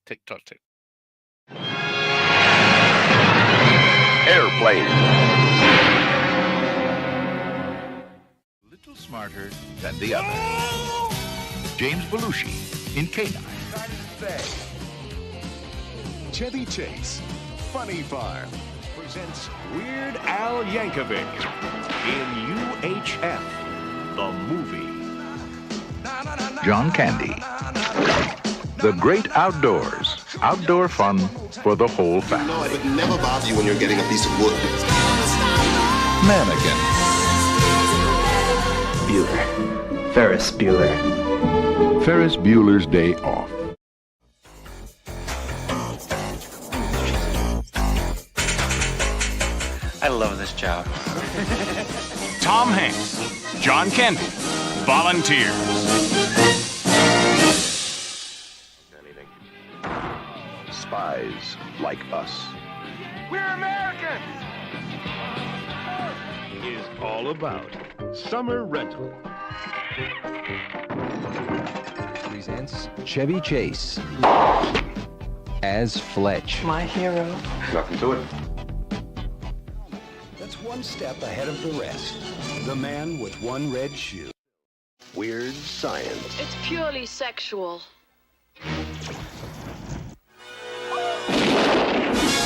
TikTok too. Airplane. Little smarter than the other. James Belushi in K9. Chevy Chase, Funny Farm, presents Weird Al Yankovic in UHF, the movie. John Candy. The Great Outdoors. Outdoor fun for the whole family. No, it would never bother you when you're getting a piece of wood. Mannequin. Bueller. Ferris Bueller. Ferris Bueller's Day Off. I love this job. Tom Hanks, John Candy, volunteers. Anything. Spies like us. We're Americans! Is all about summer rental. Presents Chevy Chase as Fletch. My hero. Nothing to it. That's one step ahead of the rest. The man with one red shoe. Weird science. It's purely sexual.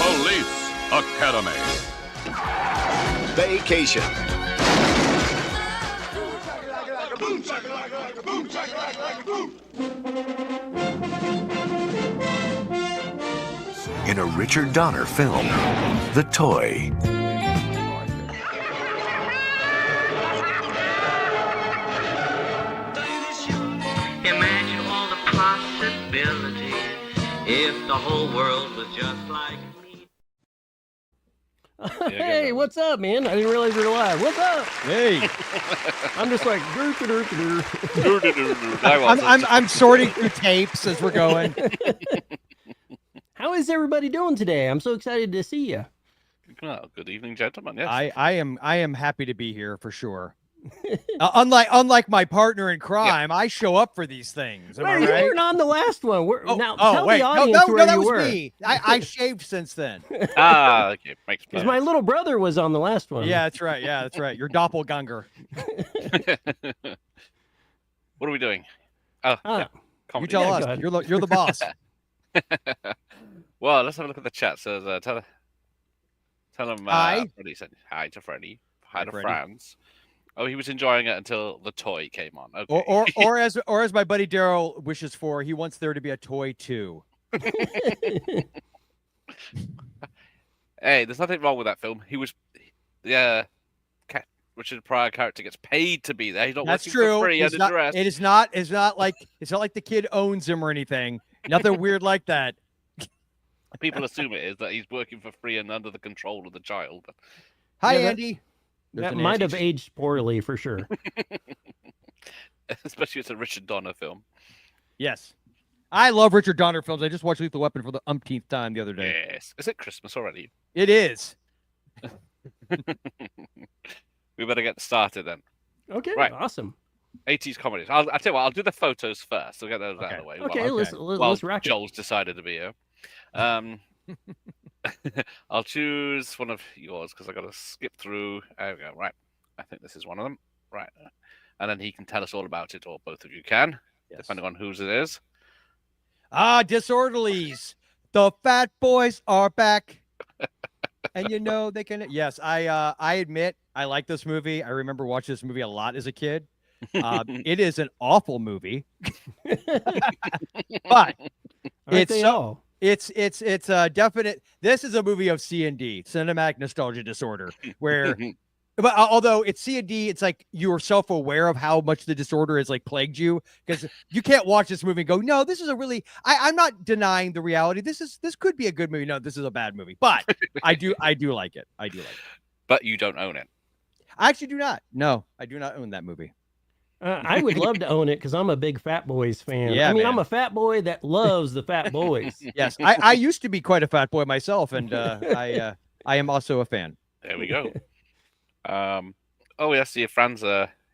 Police Academy. Vacation. In a Richard Donner film, The Toy. Imagine all the possibilities if the whole world was just like me. Hey, what's up, man? I didn't realize you were live. What's up? Hey. I'm just like, I'm sorting through tapes as we're going. How is everybody doing today? I'm so excited to see you. Oh, good evening, gentlemen. Yes. I am happy to be here for sure. Unlike my partner in crime, I show up for these things. Am I You right? weren't on the last one. Now tell wait, the audience where that you was were. me. I shaved since then. Okay, makes Because my little brother was on the last one. Yeah, that's right. Yeah, that's right. Your doppelganger. What are we doing? Oh, yeah. You tell us. You're the boss. Well, let's have a look at the chat. So tell him hi. Freddie said hi to Freddie. Hi to Freddie. Franz. Oh, he was enjoying it until the toy came on. Okay. Or as my buddy Daryl wishes for, he wants there to be a toy too. Hey, there's nothing wrong with that film. He was Richard Pryor character gets paid to be there. He's not That's working true. for free under duress. It's not like the kid owns him or anything. Nothing weird like that. People assume it is that he's working for free and under the control of the child. But... Hi, Andy. That might have aged poorly for sure. Especially it's a Richard Donner film. Yes. I love Richard Donner films. I just watched Lethal Weapon for the umpteenth time the other day. Yes. Is it Christmas already? It is. We better get started then. Okay, right. Awesome. 80s comedies. I'll tell you what, I'll do the photos first. I'll get those out of the way. Okay, let's rack it. Joel's decided to be here. I'll choose one of yours because I got to skip through. There we go. Right. I think this is one of them. Right. And then he can tell us all about it, or both of you can, depending on whose it is. Disorderlies. The fat boys are back. And you know they can. Yes, I admit I like this movie. I remember watching this movie a lot as a kid. It is an awful movie, but it's a definite. This is a movie of C&D, cinematic nostalgia disorder, where. But although it's C&D, it's like you're self-aware of how much the disorder has like plagued you, because you can't watch this movie and go, no, this is a really. I'm not denying the reality. This could be a good movie. No, this is a bad movie, but I do like it. I do like it. But you don't own it. I actually do not. No, I do not own that movie. I would love to own it because I'm a big Fat Boys fan. Yeah, I mean, man. I'm a fat boy that loves the Fat Boys. Yes, I used to be quite a fat boy myself, and I am also a fan. There we go. Oh, yes, see, Franz,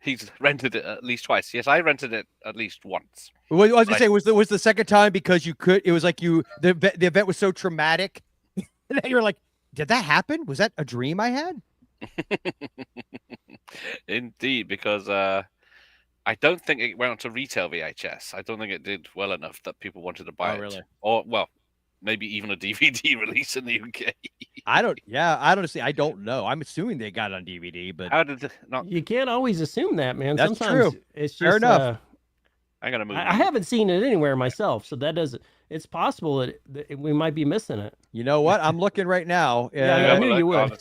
He's rented it at least twice. Yes, I rented it at least once. What I was gonna say was the second time because you could. It was like the event was so traumatic, and you were like, "Did that happen? Was that a dream I had?" Indeed, because I don't think it went on to retail VHS. I don't think it did well enough that people wanted to buy it. Really? Or well, maybe even a DVD release in the UK. I don't know. I'm assuming they got it on DVD, but how did it not? You can't always assume that, man. That's Sometimes true. it's just Fair enough. I'm gonna move. I haven't seen it anywhere myself, so that doesn't. It's possible that we might be missing it. You know what? I'm looking right now. Yeah, I knew you would.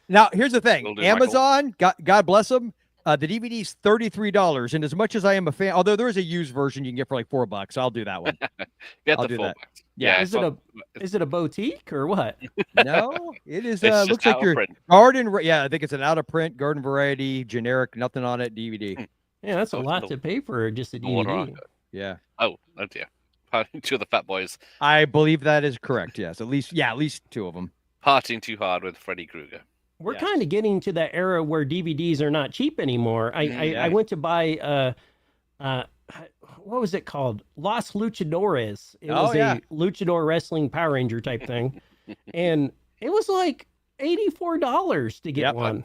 Now, here's the thing. Do, Amazon, God bless them. The DVD is $33, and as much as I am a fan, although there is a used version you can get for like $4, I'll do that one. Get I'll the do $4. that. Yeah. Is it a boutique or what? No, it is. It's Looks just like your out of print. garden. Yeah, I think it's an out of print garden variety, generic, nothing on it DVD. Yeah, that's a lot to pay for just a DVD. Yeah. Oh dear. Parting to the fat boys. I believe that is correct. Yes, at least two of them. Partying too hard with Freddy Krueger. We're kind of getting to that era where DVDs are not cheap anymore. I went to buy what was it called? Los Luchadores. It was a luchador wrestling Power Ranger type thing, and it was like $84 to get one.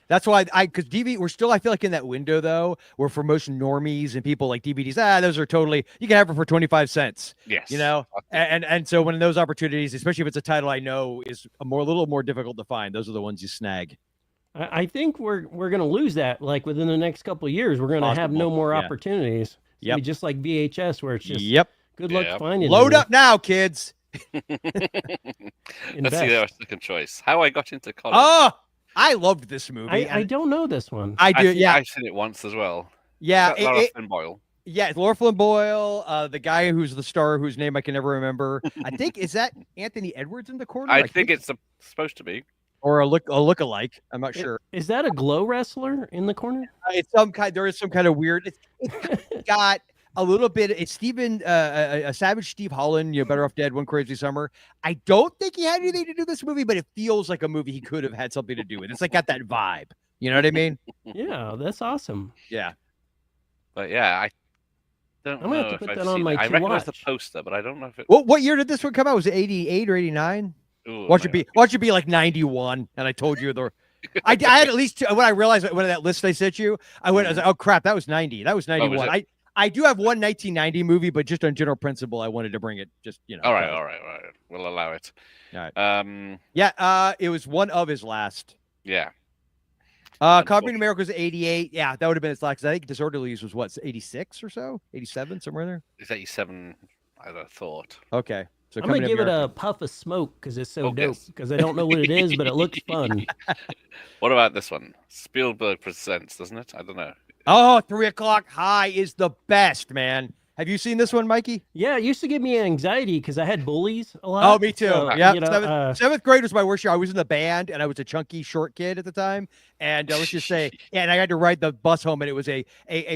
That's why because DVD, we're still, I feel like in that window though, where for most normies and people like DVDs, those are totally, you can have it for 25 cents. Yes. You know, and so when those opportunities, especially if it's a title I know is a little more difficult to find, those are the ones you snag. I think we're going to lose that. Like within the next couple of years, we're going to have no more opportunities. It's just like VHS, where it's just good luck finding. Load up now, kids. Let's see our second choice. How I Got Into College. Oh, I loved this movie. I don't know this one. I do. I've seen it once as well. Yeah. Laura Flynn Boyle. Yeah, Laura Flynn Boyle, the guy who's the star, whose name I can never remember. I think, is that Anthony Edwards in the corner? I think it's supposed to be. Or a look-alike. I'm not sure. Is that a glow wrestler in the corner? It's some kind. There is some kind of weird. It's got a little bit. It's Stephen, a Savage Steve Holland. Better Off Dead, One Crazy Summer. I don't think he had anything to do with this movie, but it feels like a movie he could have had something to do with. It's like got that vibe. You know what I mean? Yeah, that's awesome. Yeah. But yeah, I don't I'm know gonna have to if put I've that on seen my it. I to recognize the watch. poster, but I don't know if it. What year did this one come out? Was it 88 or 89? Watch it be like 91, and I told you the. I had at least two, when I realized when that list I sent you, I was like, oh crap, that was 90. That was 91. I do have one 1990 movie, but just on general principle, I wanted to bring it. Just All right. We'll allow it. All right. It was one of his last. Yeah. Coffee in America was 88. Yeah, that would have been his last. Because I think Disorderlies was what, 86 or so, 87, somewhere in there. It's 87. I'd have thought. Okay. So I'm gonna give it a puff of smoke because it's so dope. Because I don't know what it is, but it looks fun. What about this one? Spielberg Presents, doesn't it? I don't know. Oh, 3 o'clock high is the best, man. Have you seen this one, Mikey? Yeah, it used to give me anxiety because I had bullies a lot. Oh, me too. So, yeah, seventh grade was my worst year. I was in the band, and I was a chunky, short kid at the time. And let's just say, and I had to ride the bus home, and it was a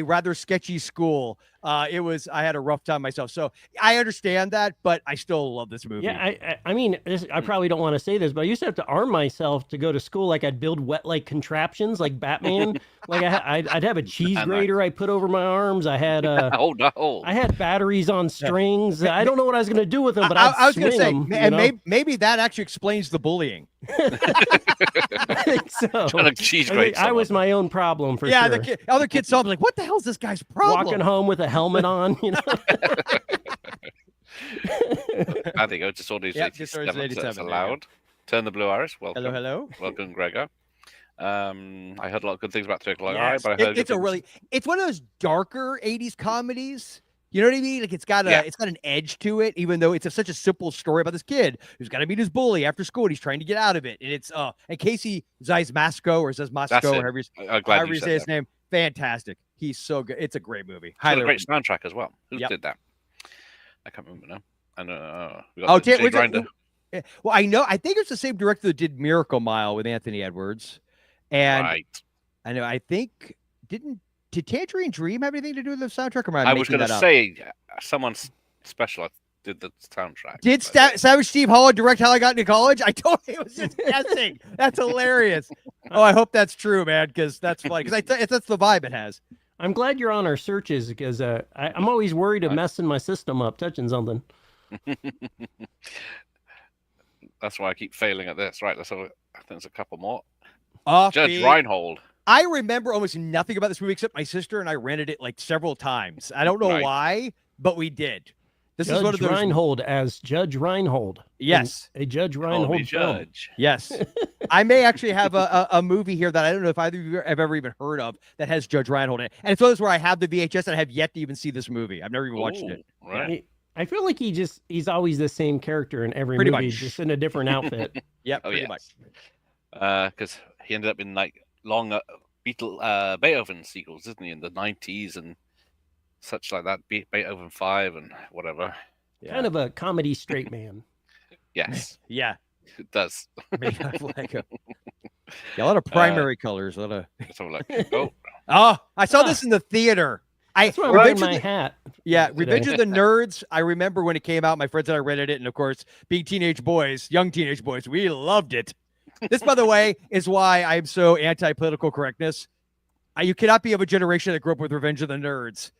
rather sketchy school. I had a rough time myself. So I understand that, but I still love this movie. Yeah, I mean, I probably don't want to say this, but I used to have to arm myself to go to school. Like I'd build like contraptions, like Batman. Like I'd have a cheese grater I put over my arms. I had I had batteries on strings. I don't know what I was going to do with them, but I was going to say, and maybe that actually explains the bullying. I think so. I was my own problem for sure. Yeah, the other kids saw me like, what the hell's this guy's problem? Walking home with a helmet on, I think it's Disorderlies 87. That's allowed. Turn the Blue Iris. Welcome. Hello. Welcome, Gregor. I heard a lot of good things about 3 o'clock. Yes. But I heard it's one of those darker 80s comedies. You know what I mean? Like it's got an edge to it, even though it's such a simple story about this kid who's got to meet his bully after school. And he's trying to get out of it, and it's and Casey Zysmasco or Zysmasco, or however you say his name, fantastic. He's so good. It's a great movie. It's a great soundtrack as well. Who did that? I can't remember now. I know. Well, I know. I think it's the same director that did Miracle Mile with Anthony Edwards, and I know. I think did Tangerine Dream have anything to do with the soundtrack? Or I was going to say someone's special. did the soundtrack. Did Savage Steve Holland direct How I Got Into College? I told you it was just guessing. That's hilarious. Oh, I hope that's true, man, because that's funny. Because that's the vibe it has. I'm glad you're on our searches because I'm always worried of messing my system up, touching something. That's why I keep failing at this. Right, I think there's a couple more. Judge Reinhold. I remember almost nothing about this movie except my sister and I rented it like several times. I don't know why, but we did. This is one of those Reinhold as Judge Reinhold. Yes, a Judge Reinhold judge. Yes, I may actually have a movie here that I don't know if either of you have ever even heard of that has Judge Reinhold in it. And it's one of those where I have the VHS and I have yet to even see this movie. I've never even watched it. Right. I feel like he's always the same character in every Pretty movie, much. just in a different outfit. Yep, pretty much. Because he ended up in like long Beethoven sequels, didn't he, in the 90s and such like that. Beethoven 5 and whatever. Kind of a comedy straight man. Yes. Yeah. It does. Yeah, a lot of primary colors. A lot of... Let's have a look. Oh, I saw this in the theater. That's why I'm wearing my hat. Yeah, Revenge of the Nerds. I remember when it came out, my friends and I rented it. And of course, being young teenage boys, we loved it. This, by the way, is why I'm so anti-political correctness. You cannot be of a generation that grew up with Revenge of the Nerds.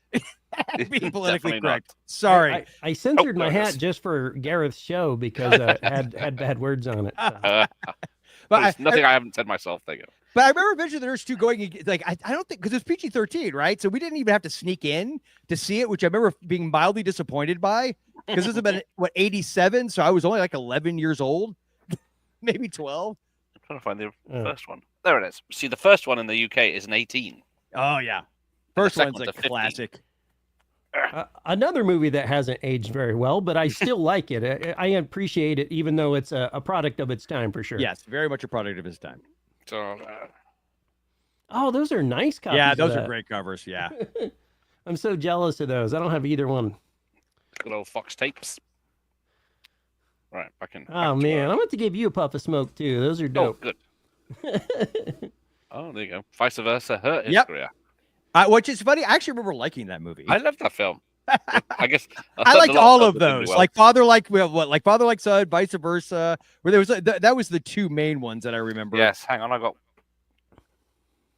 Be politically correct. Not. Sorry. I censored my hat just for Gareth's show because it had bad words on it. So. But nothing I haven't said myself. There you go. But I remember Revenge of the Nerds 2 going, like, I don't think, because it's PG-13, right? So we didn't even have to sneak in to see it, which I remember being mildly disappointed by, because this has been, 87? So I was only like 11 years old, maybe 12. I'm trying to find the first one. There it is. See, the first one in the UK is an 18. Oh, yeah. First one's one's a a 15. classic. Another movie that hasn't aged very well, but I still like it. I appreciate it, even though it's a product of its time, for sure. Yes, very much a product of its time. So, oh, those are nice copies. Yeah, those are great covers. Yeah. I'm so jealous of those. I don't have either one. Good old Fox tapes. Right, back in. Oh, man. I'm going to give you a puff of smoke, too. Those are dope. Oh, good. Oh, there you go. Vice versa. Hurt his career. Which is funny. I actually remember liking that movie. I love that film. I guess I liked all of those. Well. Like Father Like Son, Vice Versa. Where there was that was the two main ones that I remember. Yes, hang on, I got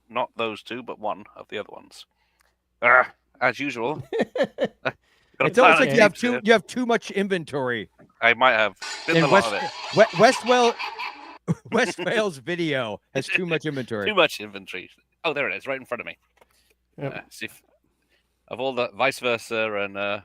not those two, but one of the other ones. As usual. It's almost like you have too much inventory. I might have. And West Wales Video has too much inventory. Too much inventory. Oh, there it is, right in front of me. Yep. See if, of all the Vice Versa and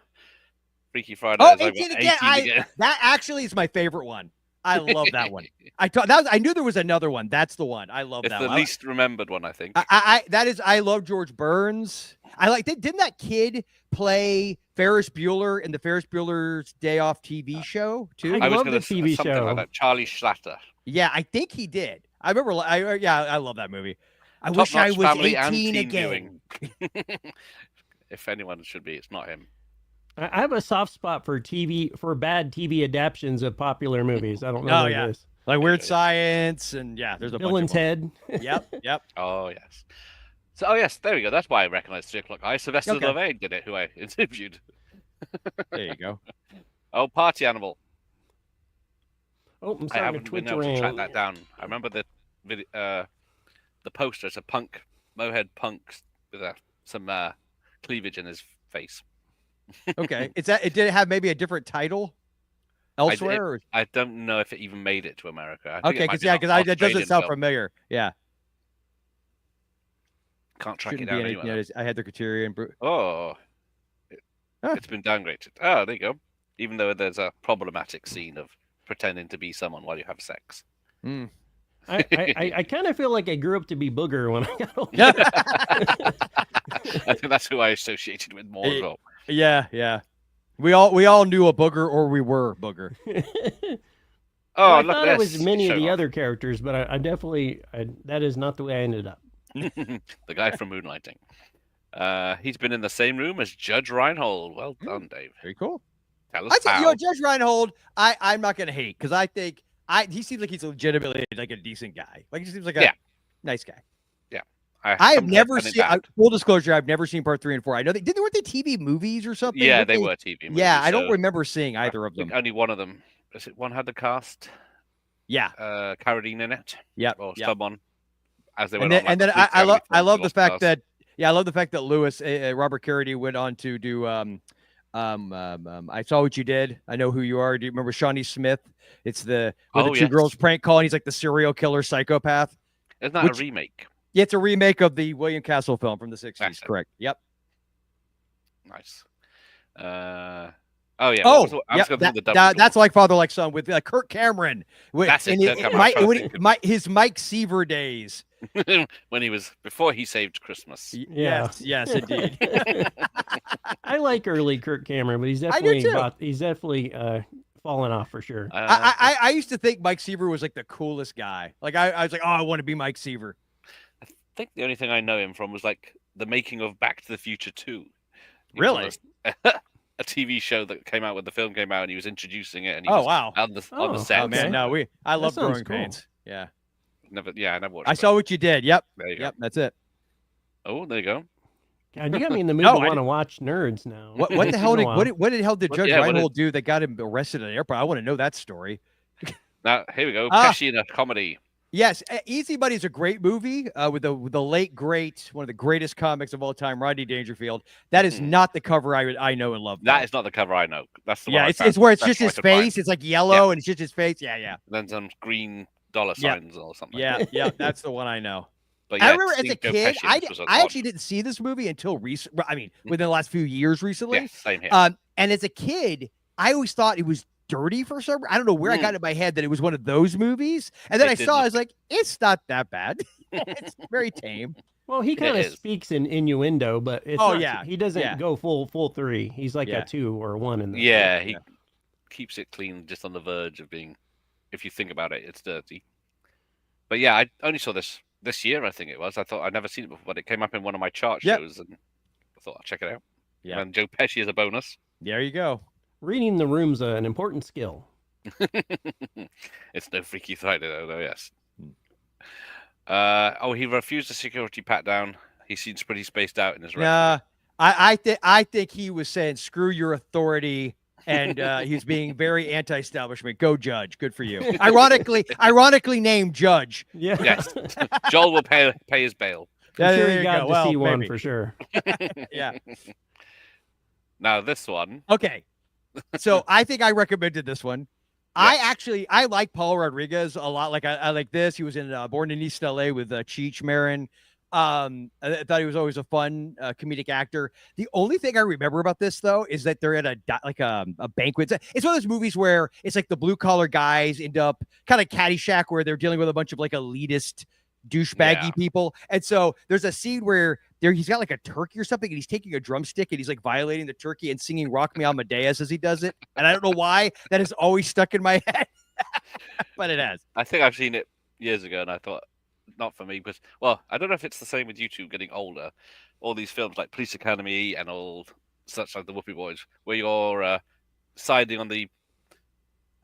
Freaky Fridays, oh, I've got 18 again. That actually is my favorite one. I love that one. I knew there was another one. That's the one. I love that one. It's the least remembered one, I think. I love George Burns. Didn't that kid play Ferris Bueller in the Ferris Bueller's Day Off TV show too? I love the TV show. Like that. Charlie Schlatter. Yeah, I think he did. I remember. I love that movie. I wish I was 18 again. If anyone should be, it's not him. I have a soft spot for bad TV adaptions of popular movies. I don't know what it is. Like Weird Science and there's a Bill and Ted. Yep. Oh yes. So yes, there we go. That's why I recognize 3 o'clock. Sylvester Levane did it, who I interviewed. There you go. Oh, Party Animal. Oh, I'm I starting haven't to been Twitter able to track that down. I remember the poster. It's a mohead punk with some cleavage in his face. Okay, did it have maybe a different title elsewhere? I don't know if it even made it to America. Okay, because that doesn't sound familiar. Yeah, can't track it down anyway. I had the Criterion. It's been downgraded. Oh, there you go. Even though there's a problematic scene of pretending to be someone while you have sex. I kind of feel like I grew up to be Booger when I got older. I think that's who I associated with more as well. Yeah. We all knew a Booger or we were Booger. I thought it was many of the other characters, but I definitely that is not the way I ended up. The guy from Moonlighting. He's been in the same room as Judge Reinhold. Well done, Dave. Very cool. Tell us how. Judge Reinhold, I'm not going to hate because I think he seems like he's legitimately like a decent guy. Like he seems like a nice guy. Yeah, I have never seen. Full disclosure, I've never seen part 3 and 4. I know weren't they TV movies or something? Yeah, they were TV movies. Yeah, I don't remember seeing either of them. Only one of them. Is it one had the cast? Yeah, Carradine in it. Yeah, or someone. As they went on. And then I love the fact that I love the fact that Lewis Robert Carradine went on to do I Saw What You Did. I Know Who You Are. Do you remember Shawnee Smith? It's the two girls prank call, and he's like the serial killer psychopath. Isn't that a remake? Yeah, it's a remake of the William Castle film from the 60s. That's correct. Yep. Nice. That's Like Father Like Son with Kirk Cameron. That's his Mike Seaver days. When he was before he saved Christmas. Yes, indeed. I like early Kirk Cameron, but he's definitely fallen off for sure. I used to think Mike Seaver was like the coolest guy. Like I was like, oh, I want to be Mike Seaver. I think the only thing I know him from was like the making of Back to the Future 2. Really? A TV show that came out when the film came out, and he was introducing it. And he wow! On the set. Oh man, no, I love Growing Pains. Yeah. I never watched. I Saw What You Did. Yep. There you go. That's it. Oh, there you go. God, you got me in the mood to want to watch Nerds now. What the hell did Judge Reinhold do that got him arrested at an airport? I want to know that story. Now here we go. Pesci in a comedy. Yes, Easy Buddy is a great movie with the late great, one of the greatest comics of all time, Rodney Dangerfield. That is not the cover I know and love. That is not the cover I know. That's the one. Yeah, it's where it's just his face. It's like yellow and it's just his face. Yeah. And then some green dollar signs or something. Yeah, that's the one I know. But I remember as a kid, I actually didn't see this movie until recent. I mean, within the last few years recently. Yeah, same here. And as a kid, I always thought it was dirty for some. I don't know where I got it in my head that it was one of those movies. And then I was like, it's not that bad. It's very tame. Well, he kind of speaks in innuendo, but it's he doesn't go full 3. He's like a 2 or a 1 in there. He keeps it clean, just on the verge of being. If you think about it, it's dirty. But yeah, I only saw this year, I think it was. I thought I'd never seen it before, but it came up in one of my chart shows, and I thought I'll check it out. Yeah. And Joe Pesci is a bonus. There you go. Reading the room's an important skill. It's no Freaky Friday, though, yes. He refused a security pat down. He seems pretty spaced out in his record. Yeah, I think he was saying, screw your authority, and he's being very anti-establishment. Go Judge. Good for you. Ironically named Judge. Yeah. Yes. Joel will pay his bail. I'm sure he got to see one for sure. Yeah. Now this one. Okay. So I think I recommended this one. Yes. I like Paul Rodriguez a lot. Like I like this. He was in Born in East LA with Cheech Marin. I thought he was always a fun comedic actor. The only thing I remember about this though is that they're at a banquet. It's one of those movies where it's like the blue collar guys end up kind of Caddyshack, where they're dealing with a bunch of like elitist douchebaggy people. And so there's a scene where he's got like a turkey or something, and he's taking a drumstick and he's like violating the turkey and singing Rock Me Amadeus as he does it. And I don't know why that is always stuck in my head, but it has. I think I've seen it years ago, and I thought, not for me, but I don't know if it's the same with you two getting older. All these films like Police Academy and all such, like the Whoopi Boys, where you're siding on the.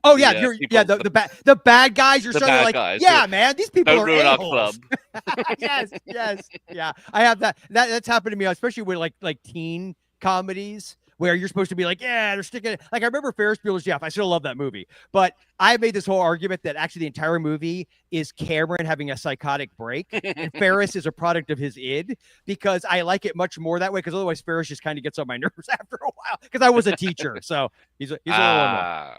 Oh yeah, the bad guys. You're starting like, guys, man, these people don't are ruin a-holes. Our club. yes, yeah. I have that. That's happened to me, especially with like teen comedies where you're supposed to be like, yeah, they're sticking. Like I remember Ferris Bueller's Jeff. I still love that movie, but I made this whole argument that actually the entire movie is Cameron having a psychotic break, and Ferris is a product of his id, because I like it much more that way. Because otherwise, Ferris just kind of gets on my nerves after a while. Because I was a teacher, so he's a little more.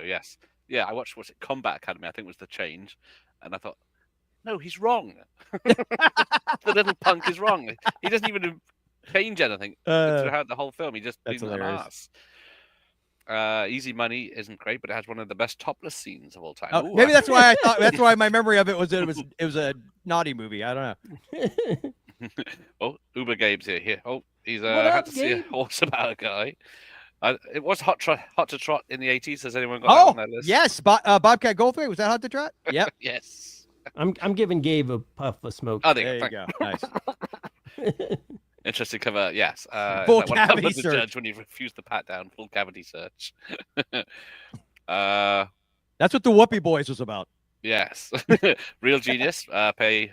Yes. Yeah, I watched Combat Academy. I think was The Change, and I thought, no, he's wrong. The little punk is wrong. He doesn't even change anything throughout the whole film. He just being an ass. Easy Money isn't great, but it has one of the best topless scenes of all time. Oh, maybe that's why I thought. That's why my memory of it was a naughty movie. I don't know. Oh, Uber Gabe's here. Oh, he's had to see a horse about a guy. It was hot to trot in the 80s. Has anyone got that on their list? Yes, Bobcat Goldthwait. Was that Hot to Trot? Yep. Yes. I'm giving Gabe a puff of smoke. Oh, there you go. Nice. Interesting cover, yes. Full cavity search. Judge when you refused the pat down. Full cavity search. That's what the Whoopi Boys was about. Yes. Real Genius. Pay.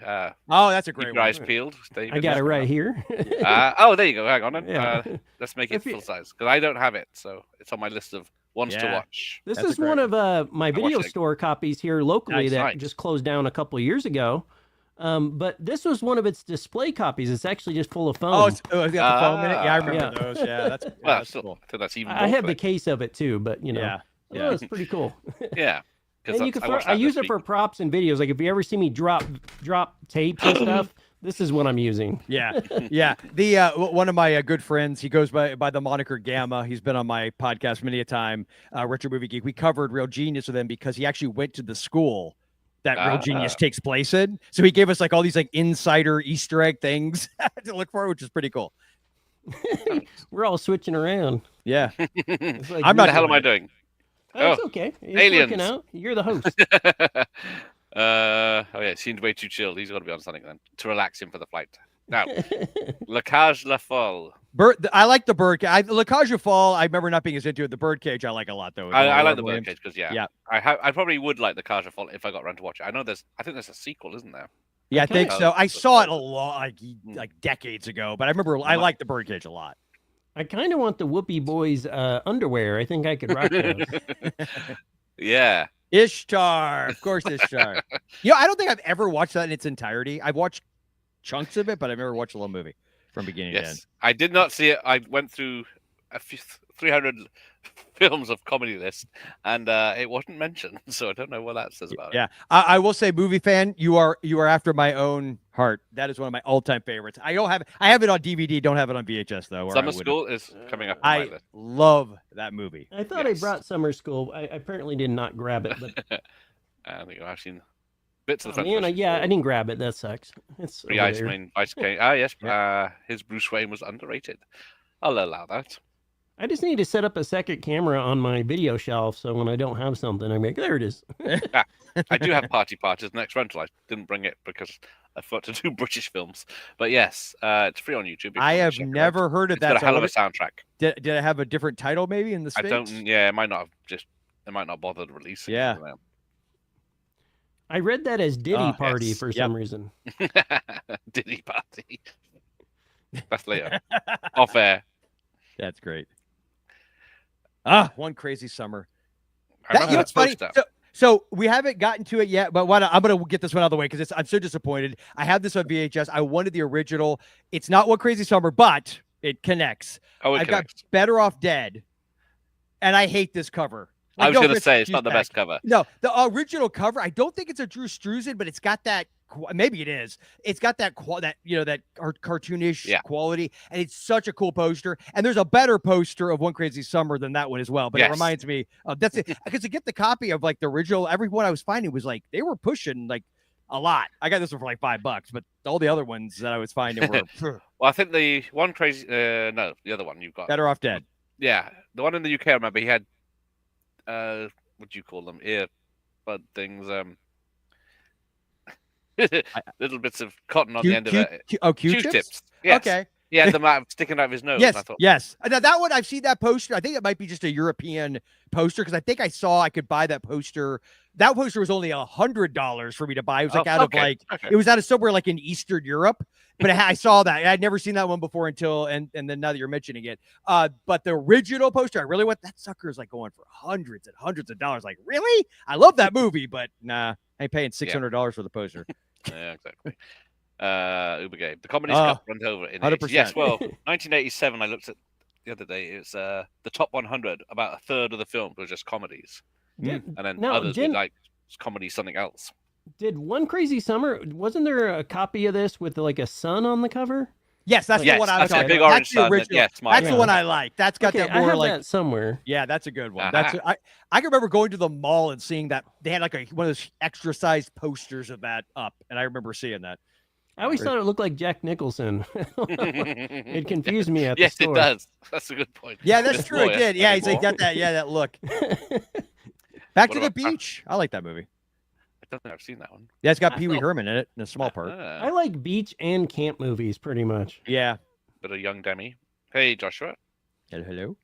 Oh, that's a great keep your eyes one. peeled. David. I got it right here. Oh, there you go. Hang on. Then. Yeah. Let's make it full size because I don't have it, so it's on my list of ones to watch. This That's is a great one one. of my video store copies here locally Nice. that just closed down a couple of years ago. But this was one of its display copies. It's actually just full of foam. Oh, it's got the foam in it. Yeah, I remember those. Yeah, that's still, cool. I think that's even. I have the case of it too, but you know, Yeah. it's pretty cool. Yeah. And you can I use it for props and videos. Like if you ever see me drop tapes and stuff, this is what I'm using. Yeah, yeah. The one of my good friends, he goes by the moniker Gamma. He's been on my podcast many a time. Retro Movie Geek. We covered Real Genius with him because he actually went to the school that Real Genius takes place in. So he gave us like all these like insider Easter egg things to look for, which is pretty cool. We're all switching around. Yeah, like, I'm not. What the hell am I doing? Oh, it's okay. It's aliens. working out. You're the host. Oh yeah, it seemed way too chilled. He's got to be on something then to relax him for the flight. Now, La Cage La Folle. I like the bird. La Cage aux Folles, I remember not being as into it. The Birdcage, I like a lot though. I like the Birdcage because yeah. I probably would like the Cage aux Folles if I got around to watch it. I think there's a sequel, isn't there? Yeah, I think so. I saw it a lot, like decades ago, but I remember I liked the Birdcage a lot. I kind of want the Whoopi Boys underwear. I think I could rock those. Yeah. Ishtar, of course, Ishtar. I don't think I've ever watched that in its entirety. I've watched chunks of it, but I've never watched the whole movie from beginning to end. I did not see it. I went through a few 300 films of comedy list, and it wasn't mentioned, so I don't know what that says about it. Yeah, I will say, movie fan, you are after my own heart. That is one of my all-time favorites. I have it on DVD. Don't have it on VHS though. Summer School is coming up. I love that movie. I thought I brought Summer School. I apparently did not grab it, but I think I've seen bits of the front. I didn't grab it. That sucks. It's Vice King. Yes. His Bruce Wayne was underrated. I'll allow that. I just need to set up a second camera on my video shelf so when I don't have something, I'm like, there it is. I do have Party Parties next rental. I didn't bring it because I thought to do British films. But yes, it's free on YouTube. I have never heard of that. It's got a hell of a soundtrack. Did it have a different title maybe in the States? I don't. Yeah, it might not bother to release it. Yeah. I read that as Diddy Party for some reason. Diddy Party. That's later. Off air. That's great. One Crazy Summer. It's funny. So we haven't gotten to it yet, but I'm going to get this one out of the way because I'm so disappointed. I have this on VHS. I wanted the original. It's not One Crazy Summer, but it connects. I've got Better Off Dead, and I hate this cover. I was going to say it's not the best cover. No, the original cover. I don't think it's a Drew Struzan, but it's got that. Maybe it is. It's got that cartoonish quality, and it's such a cool poster. And there's a better poster of One Crazy Summer than that one as well. But it reminds me of that's it. Because to get the copy of like the original, everyone I was finding was like they were pushing like a lot. I got this one for like $5, but all the other ones that I was finding were. Well, I think the One Crazy, no, the other one you've got Better Off Dead. Yeah, the one in the UK. I remember he had, what do you call them? Earbud things. Little bits of cotton on the end of it. Q-tips? Yes. Okay. Yeah, them out sticking out of his nose. Yes, yes. Now, that one, I've seen that poster. I think it might be just a European poster because I think I saw I could buy that poster. That poster was only $100 for me to buy. It was like it was out of somewhere like in Eastern Europe. But I saw that. I'd never seen that one before until and then now that you're mentioning it. But the original poster, I really want that sucker is like going for hundreds and hundreds of dollars. Like, really? I love that movie, but nah, I ain't paying $600 for the poster. Yeah, exactly. Uber Game. The comedies got run over in 100%. Yes, well, 1987, I looked at the other day. It's the top 100. About a third of the films were just comedies. And then others were like comedy something else. Did One Crazy Summer, wasn't there a copy of this with like a sun on the cover? Yes, that's the one I was talking big about. Orange sun. That's the one I like. That's got that more I have like that somewhere. Yeah, that's a good one. That's I can remember going to the mall and seeing that they had like one of those extra sized posters of that up, and I remember seeing that. I always thought it looked like Jack Nicholson. It confused me at the store. Yes, it does. That's a good point. Yeah, that's true. It did. Yeah, he's like got that. Yeah, that look. Back to the Beach. I like that movie. I don't think I've seen that one. Yeah, it's got Pee Wee Herman in it in a small part. I like beach and camp movies pretty much. Yeah. Bit of Young Demi. Hey, Joshua. Hello.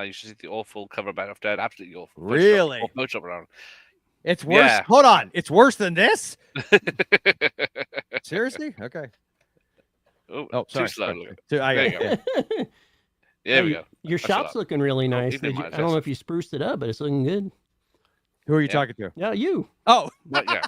You should see the awful cover Better Off Dead. Absolutely awful. Really? Photoshop around. It's worse. Yeah. Hold on. It's worse than this? Seriously? Okay. Oh, sorry. too slowly. There you go. There we go. Your shop's looking really nice. even I don't know if you spruced it up, but it's looking good. Who are you talking to? Yeah, you. Oh, yeah.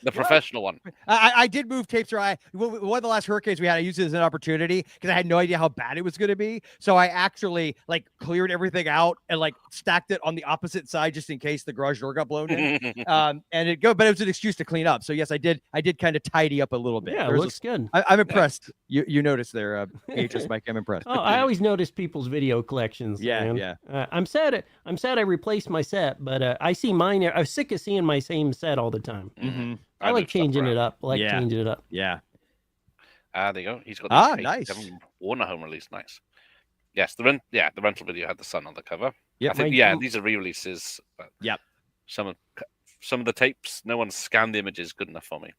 The professional one. I did move tapes around. One of the last hurricanes we had, I used it as an opportunity because I had no idea how bad it was going to be. So I actually like cleared everything out and like stacked it on the opposite side just in case the garage door got blown in. But it was an excuse to clean up. So yes, I did kind of tidy up a little bit. Yeah, it looks good. I'm impressed. You noticed there, HS Mike. I'm impressed. Oh, I always notice people's video collections. Yeah, man. yeah. I'm sad I replaced my set, but I see mine. I'm sick of seeing my same set all the time. Mm-hmm. I like changing it up. Yeah. There you go. He's got nice. Warner home release. Nice. Yes, the rental video had the sun on the cover. Yeah, I think, these are re-releases. But yep. Some of the tapes, no one's scanned the images good enough for me.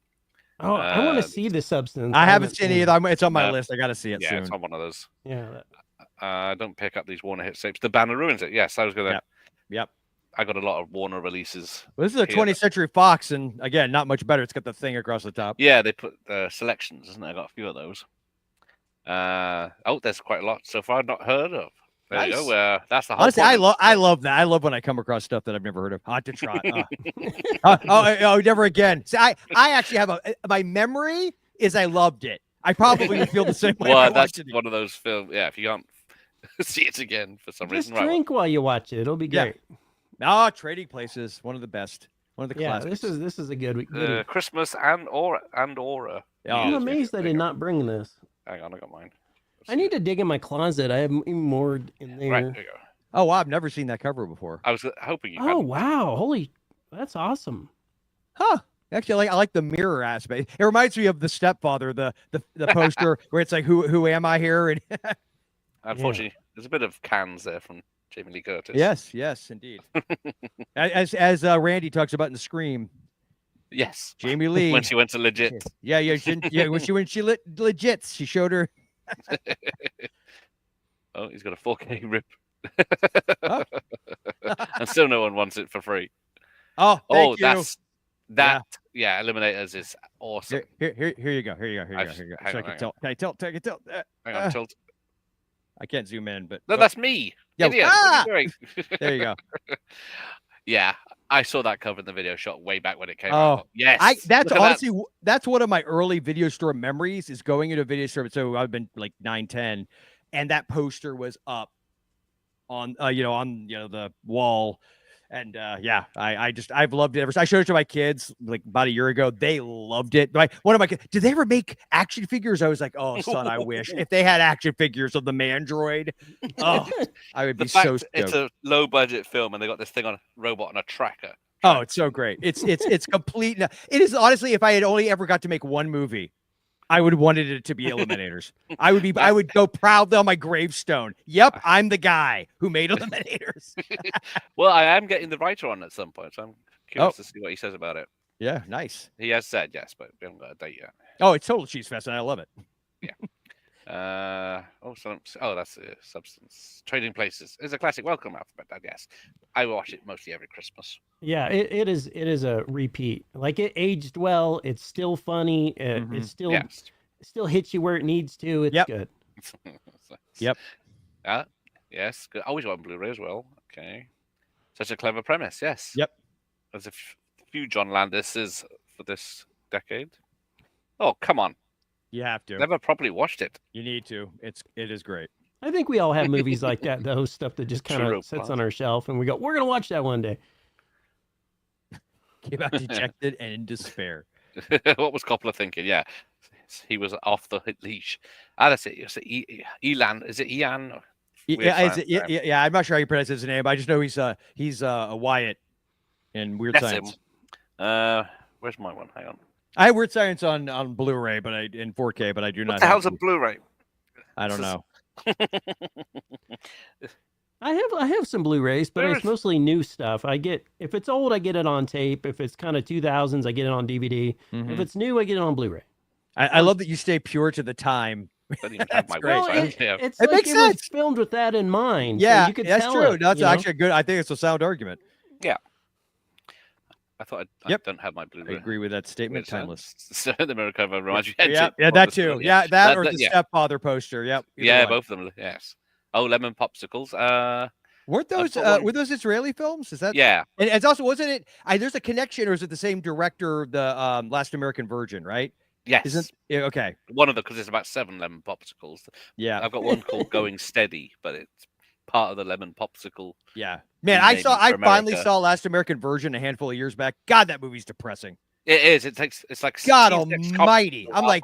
Oh, I want to see the substance. I haven't seen it either. It's on my list. I got to see it soon. Yeah, it's on one of those. Yeah. Don't pick up these Warner hit tapes. The banner ruins it. Yes, I was gonna. Yep. I got a lot of Warner releases. Well, this is a 20th Century Fox, and again, not much better. It's got the thing across the top. Yeah, they put the selections, isn't it? I got a few of those. There's quite a lot so far I've not heard of. There you go. That's the whole honestly, point. I love that. I love when I come across stuff that I've never heard of. Hot to trot. Never again. See, I actually have my memory is I loved it. I probably would feel the same way. Well, that's one of those films. Yeah, if you can't see it again for some reason, drink while you watch it. It'll be great. Oh, Trading Places, one of the best, one of the classics. This is a good Christmas and Aura. I'm amazed I did not bring this. Hang on, I got mine. I need to dig in my closet. I have even more in there. Right, there you go. Oh wow, I've never seen that cover before. I was hoping you. Oh wow, that's awesome. Huh. Actually, I like the mirror aspect. It reminds me of The Stepfather, the poster where it's like, who am I here? And unfortunately, there's a bit of cans there from Jamie Lee Curtis. Yes, indeed. as Randy talks about in the Scream. Yes, Jamie Lee when she went to legit. Yeah. When she legit, she showed her. Oh, he's got a 4K rip. And still no one wants it for free. Oh, thank you. Yeah, Eliminators is awesome. Here you go. Hang on. Can I tilt? Hang on, tilt. I can't zoom in, but no, that's me. Yeah. Idiot. What are you doing? There you go. Yeah, I saw that cover in the video shot way back when it came out. Yes, that's honestly that's one of my early video store memories is going into a video store. So I've been like 9, 10, and that poster was up on the wall. And I've loved it ever since. I showed it to my kids like about a year ago. They loved it. One of my kids, did they ever make action figures? I was like, oh, son, I wish if they had action figures of the Mandroid. Oh, I would be so stoked. It's a low budget film, and they got this thing on a robot on a tracker. Oh, it's so great. It's complete. It is honestly, if I had only ever got to make one movie, I would have wanted it to be Eliminators. I would go proudly on my gravestone. Yep, I'm the guy who made Eliminators. Well, I am getting the writer on at some point, so I'm curious to see what he says about it. Yeah, nice. He has said yes, but we haven't got a date yet. Oh, it's Total Cheese Fest, and I love it. Yeah. That's Substance. Trading Places. It's a classic welcome alphabet, I guess. I watch it mostly every Christmas. Yeah, it is a repeat. Like it aged well. It's still funny. It still hits you where it needs to. It's good. Yep. Yes. Good. Always on Blu-ray as well. Okay. Such a clever premise. Yes. Yep. There's a few John Landises for this decade. Oh, come on. You have to. Never properly watched it. You need to. It is great. I think we all have movies like that. Those stuff that just kind of sits on our shelf, and we go, "We're gonna watch that one day." Came out dejected and in despair. What was Coppola thinking? Yeah, he was off the leash. That's it. It's Elan. Is it Ian? Yeah, I'm not sure how you pronounce his name. I just know he's a Wyatt in Weird Science. Where's my one? Hang on. I have Weird Science on Blu-ray, but in 4K, but I do not. What the hell's a Blu-ray? I don't know. I have some Blu-rays, but it's mostly new stuff. If it's old, I get it on tape. If it's kind of 2000s, I get it on DVD. Mm-hmm. If it's new, I get it on Blu-ray. I love that you stay pure to the time. It's like makes it sense. was filmed with that in mind. Yeah, so you could that's tell true. it, That's actually good. I think it's a sound argument. Yeah. I thought I Yep. don't have my Blu-ray. I agree with that statement. Timeless. So the mirror cover reminds you. Yeah, that too. Yeah, that or the stepfather poster. Yep. Yeah, both of them. Yes. Oh, lemon popsicles. Weren't those were those Israeli films? Is that? Yeah. And it's also, wasn't it? There's a connection, or is it the same director? The Last American Virgin, right? Yes. Isn't? Yeah, okay. One of them, because there's about 7 lemon popsicles. Yeah. I've got one called Going Steady, but it's part of the lemon popsicle. Yeah. Man, I finally saw Last American Virgin a handful of years back. God, that movie's depressing. It is. It's like God almighty. I'm like,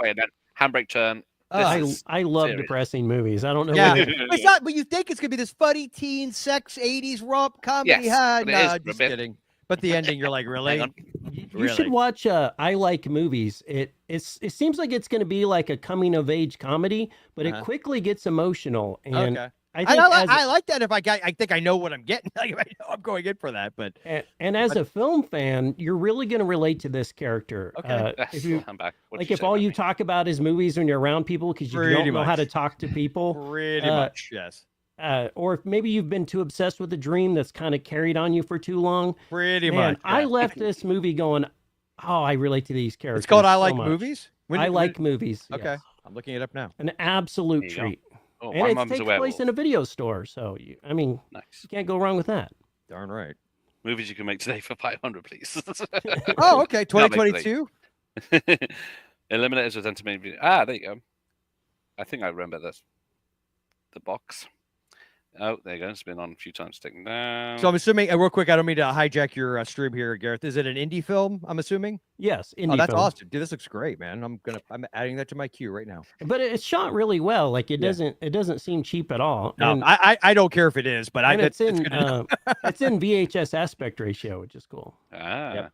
handbrake turn. I love depressing movies. I don't know. Yeah, it's not. But you think it's gonna be this funny teen sex 80s romp comedy? Yes, no, just kidding. But the ending, you're like, really? You should watch I Like Movies. It seems like it's going to be like a coming of age comedy, but it quickly gets emotional. And okay. I like that. If I think I know what I'm getting. I know I'm going in for that. But as a film fan, you're really going to relate to this character. Okay. I'm back. If all you talk about is movies when you're around people because you don't know how to talk to people. Pretty much, yes. Or if maybe you've been too obsessed with a dream that's kind of carried on you for too long. Pretty much. Yeah. I left this movie going, oh, I relate to these characters. It's called I Like Movies? I Like Movies. Okay. Yes. I'm looking it up now. An absolute treat. Oh, and it takes place in a video store. So, you can't go wrong with that. Darn right. Movies you can make today for 500, please. Oh, okay. 2022? Eliminators with entertainment. Ah, there you go. I think I remember this. The box. Oh, there you go. It's been on a few times. Taken down. So I'm assuming, real quick, I don't mean to hijack your stream here, Gareth. Is it an indie film? I'm assuming. Yes, indie. Oh, that's film. awesome, dude. This looks great, man. I'm adding that to my queue right now. But it's shot really well. Like it doesn't seem cheap at all. No, and, I don't care if it is, but it's in VHS aspect ratio, which is cool. Ah. Yep.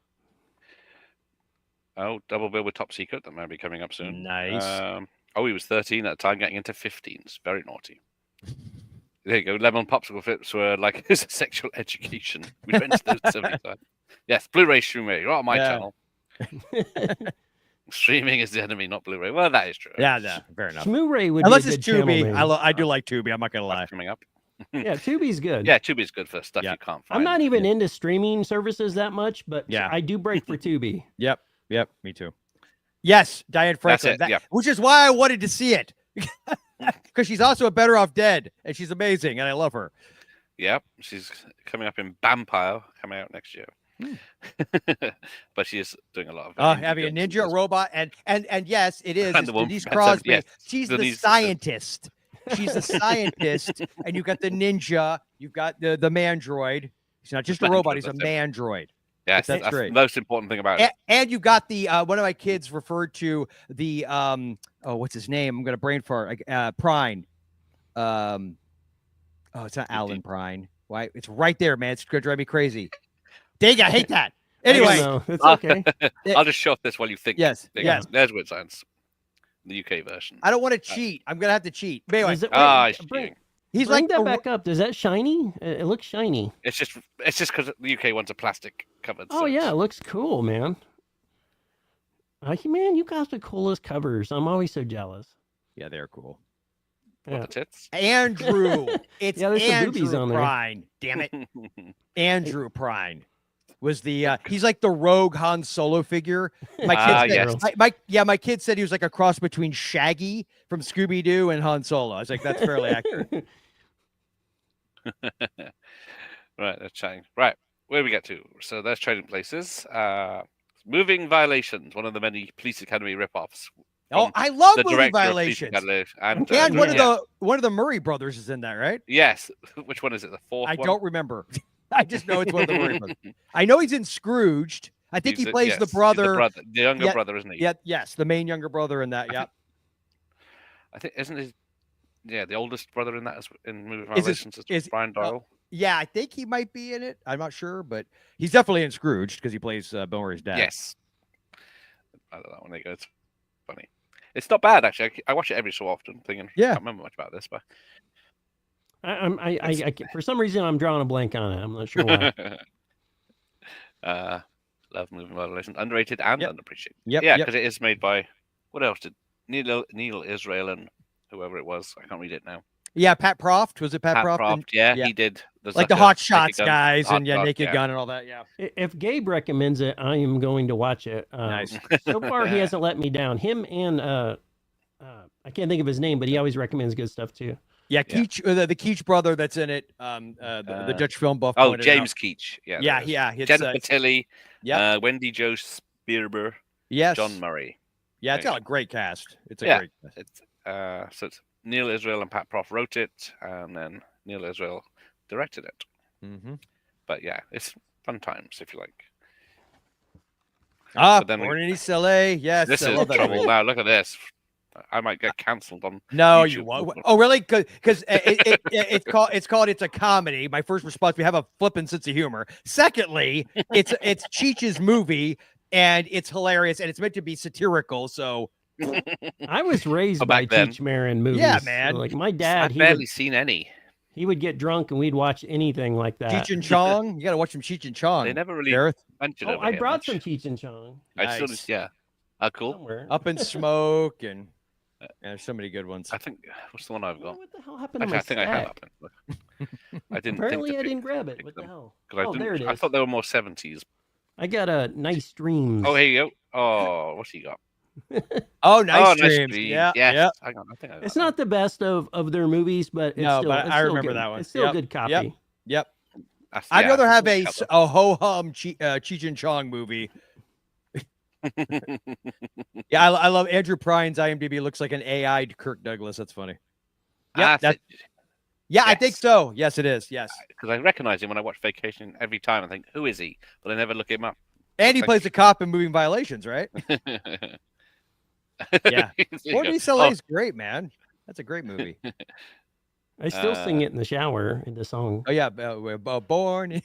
Oh, double bill with Top Secret. That might be coming up soon. Nice. He was 13 at the time, getting into 15s. Very naughty. There you go. Lemon popsicle flips were like his sexual education. We rented those 70 times. Yes, Blu-ray streaming. Right on my channel. Streaming is the enemy, not Blu-ray. Well, that is true. Yeah, fair enough. Blu-ray would unless be a it's good Tubi. channel I do like Tubi. I'm not gonna lie. Coming up. Yeah, Tubi's good. Yeah, Tubi's good for stuff you can't find. I'm not even into streaming services that much, but I do break for Tubi. Yep, me too. Yes, Diane Franklin. Which is why I wanted to see it. Because she's also a Better Off Dead, and she's amazing, and I love her. Yep, she's coming up in Vampire, coming out next year. But she is doing a lot of having a ninja, a robot, and yes, it is. And Denise Crosby. Yes. She's the scientist. She's a scientist, and you've got the ninja. You've got the mandroid. He's not just a robot; he's a mandroid. Yes, that's the most important thing about it. And you got the one of my kids referred to the what's his name? I'm gonna brain fart. Prine. It's not Alan Prine. Why? It's right there, man. It's gonna drive me crazy. Dang, I hate that. Anyway, it's okay. I'll just show this while you think. Yes. There's Weird Science, the UK version. I don't want to cheat. I'm gonna have to cheat. But anyway, he's like that back up. Does that shiny? It looks shiny. It's just because the UK one's a plastic covered. Oh yeah, it looks cool, man. Man, you got the coolest covers. I'm always so jealous. Yeah, they're cool. Yeah. The tits? Andrew. It's there's Andrew some boobies on there. Prine. Damn it. Andrew Prine was the he's like the rogue Han Solo figure. My kid said, my kid said he was like a cross between Shaggy from Scooby-Doo and Han Solo. I was like, that's fairly accurate. Right, that's chatting. Right, where do we get to? So there's Trading Places. Moving Violations, one of the many Police Academy ripoffs. Oh, I love Moving Violations. And one of the Murray brothers is in that, right? Yes. Which one is it? The fourth? I don't remember. I just know it's one of the Murray brothers. I know he's in Scrooged. I think he plays the brother. The younger brother, isn't he? Yeah, yes, the main younger brother in that. Yeah. I think isn't his the oldest brother in that in Moving Violations is Brian Doyle. Yeah, I think he might be in it. I'm not sure, but he's definitely in Scrooged because he plays Bill Murray's dad. Yes. I don't know when they go. It's funny. It's not bad actually. I watch it every so often, thinking I can't remember much about this, but I for some reason I'm drawing a blank on it. I'm not sure why. Love Moving Violations, underrated and underappreciated. Yep, because it is made by what else did Neil Israel and whoever it was. I can't read it now. Yeah, Pat Proft. Was it Pat Proft? Proft, yeah, he did. There's like the Hot Shots guys and Naked Gun and all that. Yeah. If Gabe recommends it, I am going to watch it. Nice. So far, he hasn't let me down. Him and I can't think of his name, but he always recommends good stuff too. Yeah, Keach, the Keach brother that's in it. The Dutch film buff. Oh, James Keach. Yeah. It's, Jennifer Tilly. Yeah. Wendy Jo Sperber. Yes. John Murray. Yeah, it's got a great cast. It's a great cast. So it's Neil Israel and Pat Proft wrote it, and then Neil Israel directed it. Mm-hmm. But yeah, it's fun times if you like. Born in East LA. Yes. This is trouble now. Look at this. I might get cancelled on. No, YouTube. you won't. Oh, really? Because it's called It's a Comedy. My first response: we have a flippin' sense of humor. Secondly, it's Cheech's movie, and it's hilarious, and it's meant to be satirical. So, I was raised by Cheech Marin movies. Yeah, man. Like my dad, I've barely seen any. He would get drunk, and we'd watch anything like that. Cheech and Chong. You got to watch some Cheech and Chong. They never really mentioned it. I brought some Cheech and Chong. Nice. Yeah. Cool. Somewhere. Up in Smoke and. There's so many good ones. I think what's the one I've got? What the hell happened to my I think I had stack? up. I didn't. Apparently, think I didn't grab it. What the hell? There it is. I thought they were more 70s. I got a Nice Dreams. Oh, here you go. Oh, what's he got? Nice Dreams. Yeah. Yeah. I think I got it's not the best of their movies, but it's still, but I remember that one. It's still a good copy. Yep. I'd rather have a ho hum Cheech and Chong movie. Yeah, I love Andrew Prine's IMDb. Looks like an AI Kirk Douglas. That's funny. Yeah, I think so. Yes, it is. Yes, because I recognize him when I watch Vacation every time. I think, who is he? But I never look him up. And he plays a cop in Moving Violations, right? Yeah, Born in East LA is great, man. That's a great movie. I still sing it in the shower in the song. Oh yeah, we're born in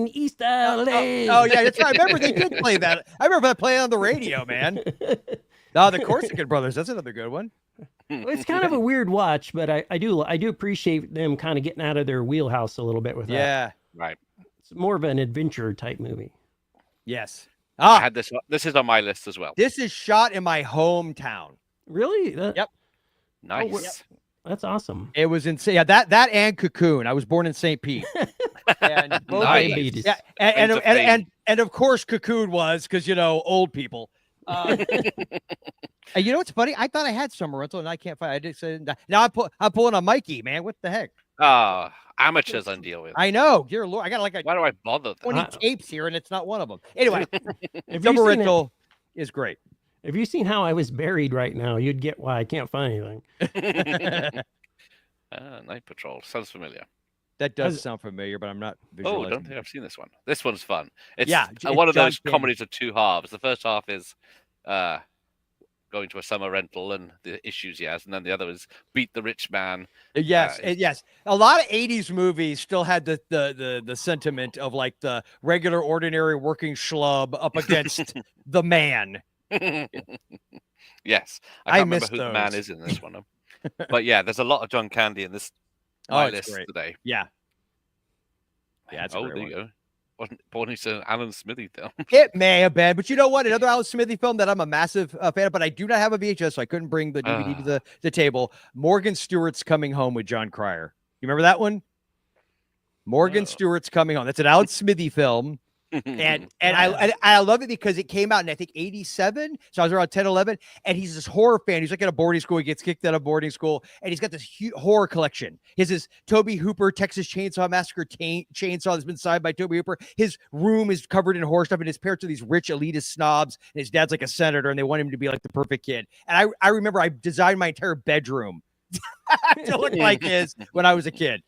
East LA. Oh yeah, that's right. I remember they did play that. I remember that playing on the radio, man. No, the Corsican Brothers. That's another good one. It's kind of a weird watch, but I do appreciate them kind of getting out of their wheelhouse a little bit with that. Yeah, right. It's more of an adventure type movie. Yes. I had this. This is on my list as well. This is shot in my hometown. Really? Yep. Nice. That's awesome. It was insane. Yeah, that and Cocoon. I was born in St. Pete. And both nice. Yeah, and of course Cocoon was because old people. And you know what's funny? I thought I had Summer Rental and I can't find. I did say now I'm pulling a Mikey, man. What the heck? Amateurs I deal with. I know. Dear Lord, I got like why do I bother? 20 tapes here and it's not one of them. Anyway, Summer Rental is great. If you seen how I was buried right now, you'd get why I can't find anything. Night Patrol sounds familiar. That does sound familiar, but I'm not visualizing. Oh, I don't think I've seen this one. This one's fun. It's it's one of John those comedies of two halves. The first half is going to a summer rental and the issues he has, and then the other is beat the rich man. Yes, yes. A lot of 80s movies still had the sentiment of like the regular, ordinary working schlub up against the man. Yes, I can't remember who the man is in this one. But yeah, there's a lot of John Candy in this list today. Yeah. Yeah, it's there you go. Born into Alan Smithy film. It may have been, but you know what? Another Alan Smithy film that I'm a massive fan of, but I do not have a VHS, so I couldn't bring the DVD to the table. Morgan Stewart's Coming Home with John Cryer. You remember that one? Morgan Stewart's Coming Home. That's an Alan Smithy film. And I love it because it came out in I think 87, so I was around 10, 11, and he's this horror fan. He's like at a boarding school. He gets kicked out of boarding school, and he's got this huge horror collection. His is Tobe Hooper Texas Chainsaw Massacre chainsaw that's been signed by Tobe Hooper. His room is covered in horror stuff, and his parents are these rich elitist snobs, and his dad's like a senator, and they want him to be like the perfect kid. And I remember I designed my entire bedroom to look like his when I was a kid.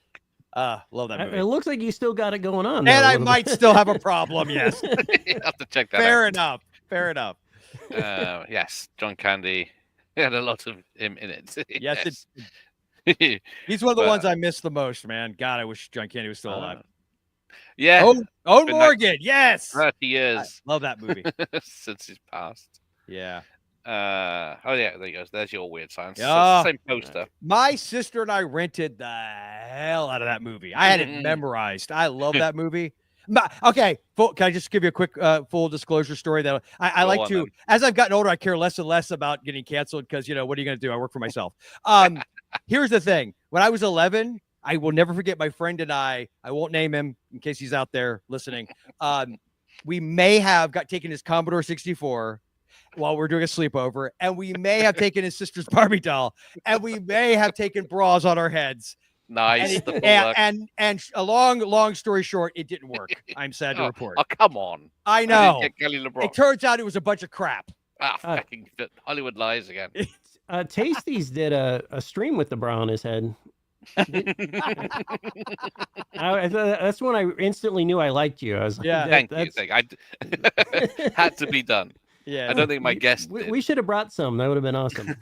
Love that movie. It looks like you still got it going on. And I might still have a problem, yes. You have to check that Fair out. enough. Yes, John Candy. He had a lot of him in it. Yes. He's one of the ones I miss the most, man. God, I wish John Candy was still alive. Yeah. Owen Morgan, yes. 30 years. I love that movie. Since he's passed. Yeah. Yeah, there you go. There's your weird science. So it's the same poster. My sister and I rented the hell out of that movie. I had it memorized. I love that movie. Okay, can I just give you a quick full disclosure story that I like to, as I've gotten older, I care less and less about getting canceled because, what are you going to do? I work for myself. here's the thing. When I was 11, I will never forget my friend and I won't name him in case he's out there listening. We may have taken his Commodore 64 while we're doing a sleepover, and we may have taken his sister's Barbie doll, and we may have taken bras on our heads. Nice. And a long story short, it didn't work. I'm sad to report. Oh, come on. I know. Kelly LeBron. It turns out it was a bunch of crap. Fucking Hollywood lies again. Tasties did a stream with the bra on his head. That's when I instantly knew I liked you. I was like, thank you. I had to be done. Yeah, I don't think my guest did. We should have brought some. That would have been awesome.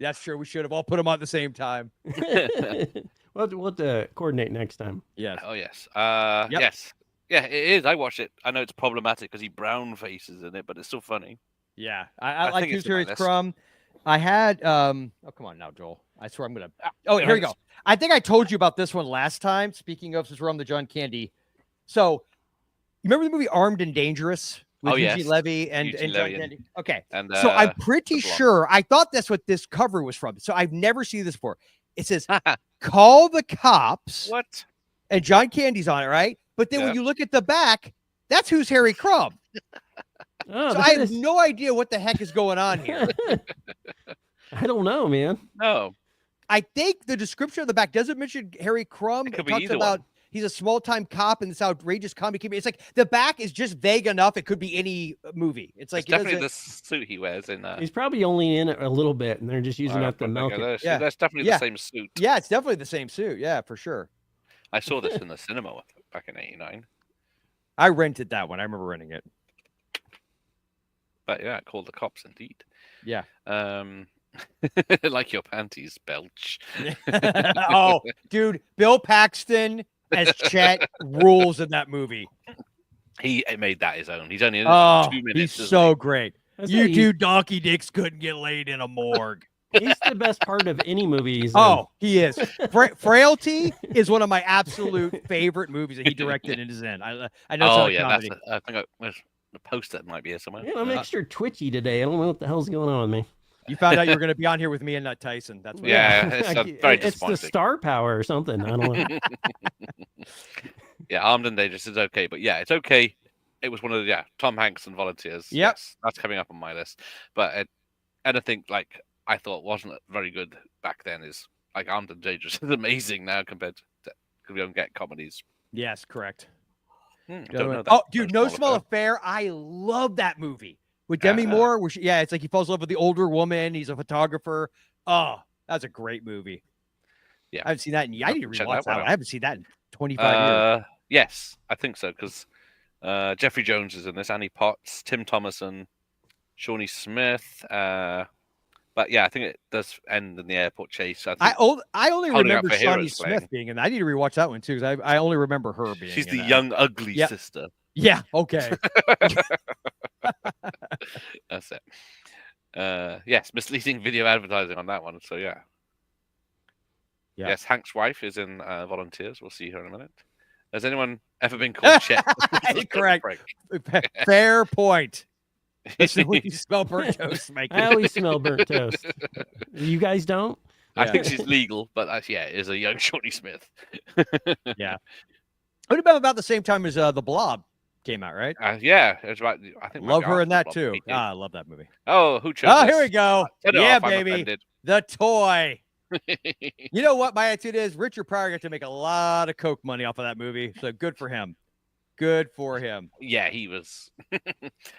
That's true. We should have all put them on at the same time. We'll have to coordinate next time. Yes. Oh yes. Yes. Yeah, it is. I watched it. I know it's problematic because he brown faces in it, but it's still funny. Yeah, I like Who's Harry's list. Crumb. I had oh come on now, Joel. I swear I'm gonna. Oh, here we go. I think I told you about this one last time. Speaking of, since we're on the John Candy, so you remember the movie Armed and Dangerous with Eugene Levy and John Candy? Okay, and so I'm pretty sure I thought that's what this cover was from. So I've never seen this before. It says "Call the cops." What? And John Candy's on it, right? But then when you look at the back, that's Who's Harry Crumb. Oh, so I have no idea what the heck is going on here. I don't know, man. No. I think the description of the back doesn't mention Harry Crumb. It talks about he's a small-time cop and this outrageous comedy. It's like the back is just vague enough. It could be any movie. It's like definitely the suit he wears in. He's probably only in it a little bit, and they're just using that to milk it. Yeah, that's definitely the same suit. Yeah, it's definitely the same suit. Yeah, for sure. I saw this in the cinema back in '89. I rented that one. I remember renting it. But yeah, called the cops indeed. Yeah. Like your panties, Belch. Oh, dude, Bill Paxton as Chet rules in that movie. He made that his own. He's only in 2 minutes. He's so great. You two donkey dicks couldn't get laid in a morgue. He's the best part of any movie he's in. He is. Frailty is one of my absolute favorite movies that he directed and is in. I know. Oh yeah, that's. I think the poster might be here somewhere. Yeah, I'm extra twitchy today. I don't know what the hell's going on with me. You found out you were going to be on here with me and not Tyson. That's what it's the star power or something. I don't know. Yeah, Armed and Dangerous is okay, but yeah, it's okay. It was one of the Tom Hanks and Volunteers. Yep. Yes, that's coming up on my list. But anything like I thought wasn't very good back then is like Armed and Dangerous is amazing now compared to because we don't get comedies. Yes, correct. Dude, No Small Affair. I love that movie with Demi Moore. It's like he falls in love with the older woman. He's a photographer. Oh, that's a great movie. Yeah, I haven't seen that I need to rewatch that. I haven't seen that in 25 years. Yes, I think so because Jeffrey Jones is in this. Annie Potts, Tim Thomason, Shawnee Smith. But yeah, I think it does end in the airport chase. I only remember Shawnee Smith being in that. I need to rewatch that one too because I only remember her being. She's the young ugly sister. Yeah. Okay. That's it. Yes, misleading video advertising on that one. So yeah. Yes, Hank's wife is in Volunteers. We'll see her in a minute. Has anyone ever been called Chet? Correct. Fair point. Listen, when you smell burnt toast, Mike. I always smell burnt toast. You guys don't? I think she's legal, but it is a young Shawnee Smith. Yeah. It would have been about the same time as The Blob came out, right? Yeah, it's right. I think love her in that too. I love that movie. Oh, who chose? Oh, here we go. Yeah, baby. The toy. You know what my attitude is? Richard Pryor got to make a lot of coke money off of that movie, so good for him. Good for him. Yeah, he was.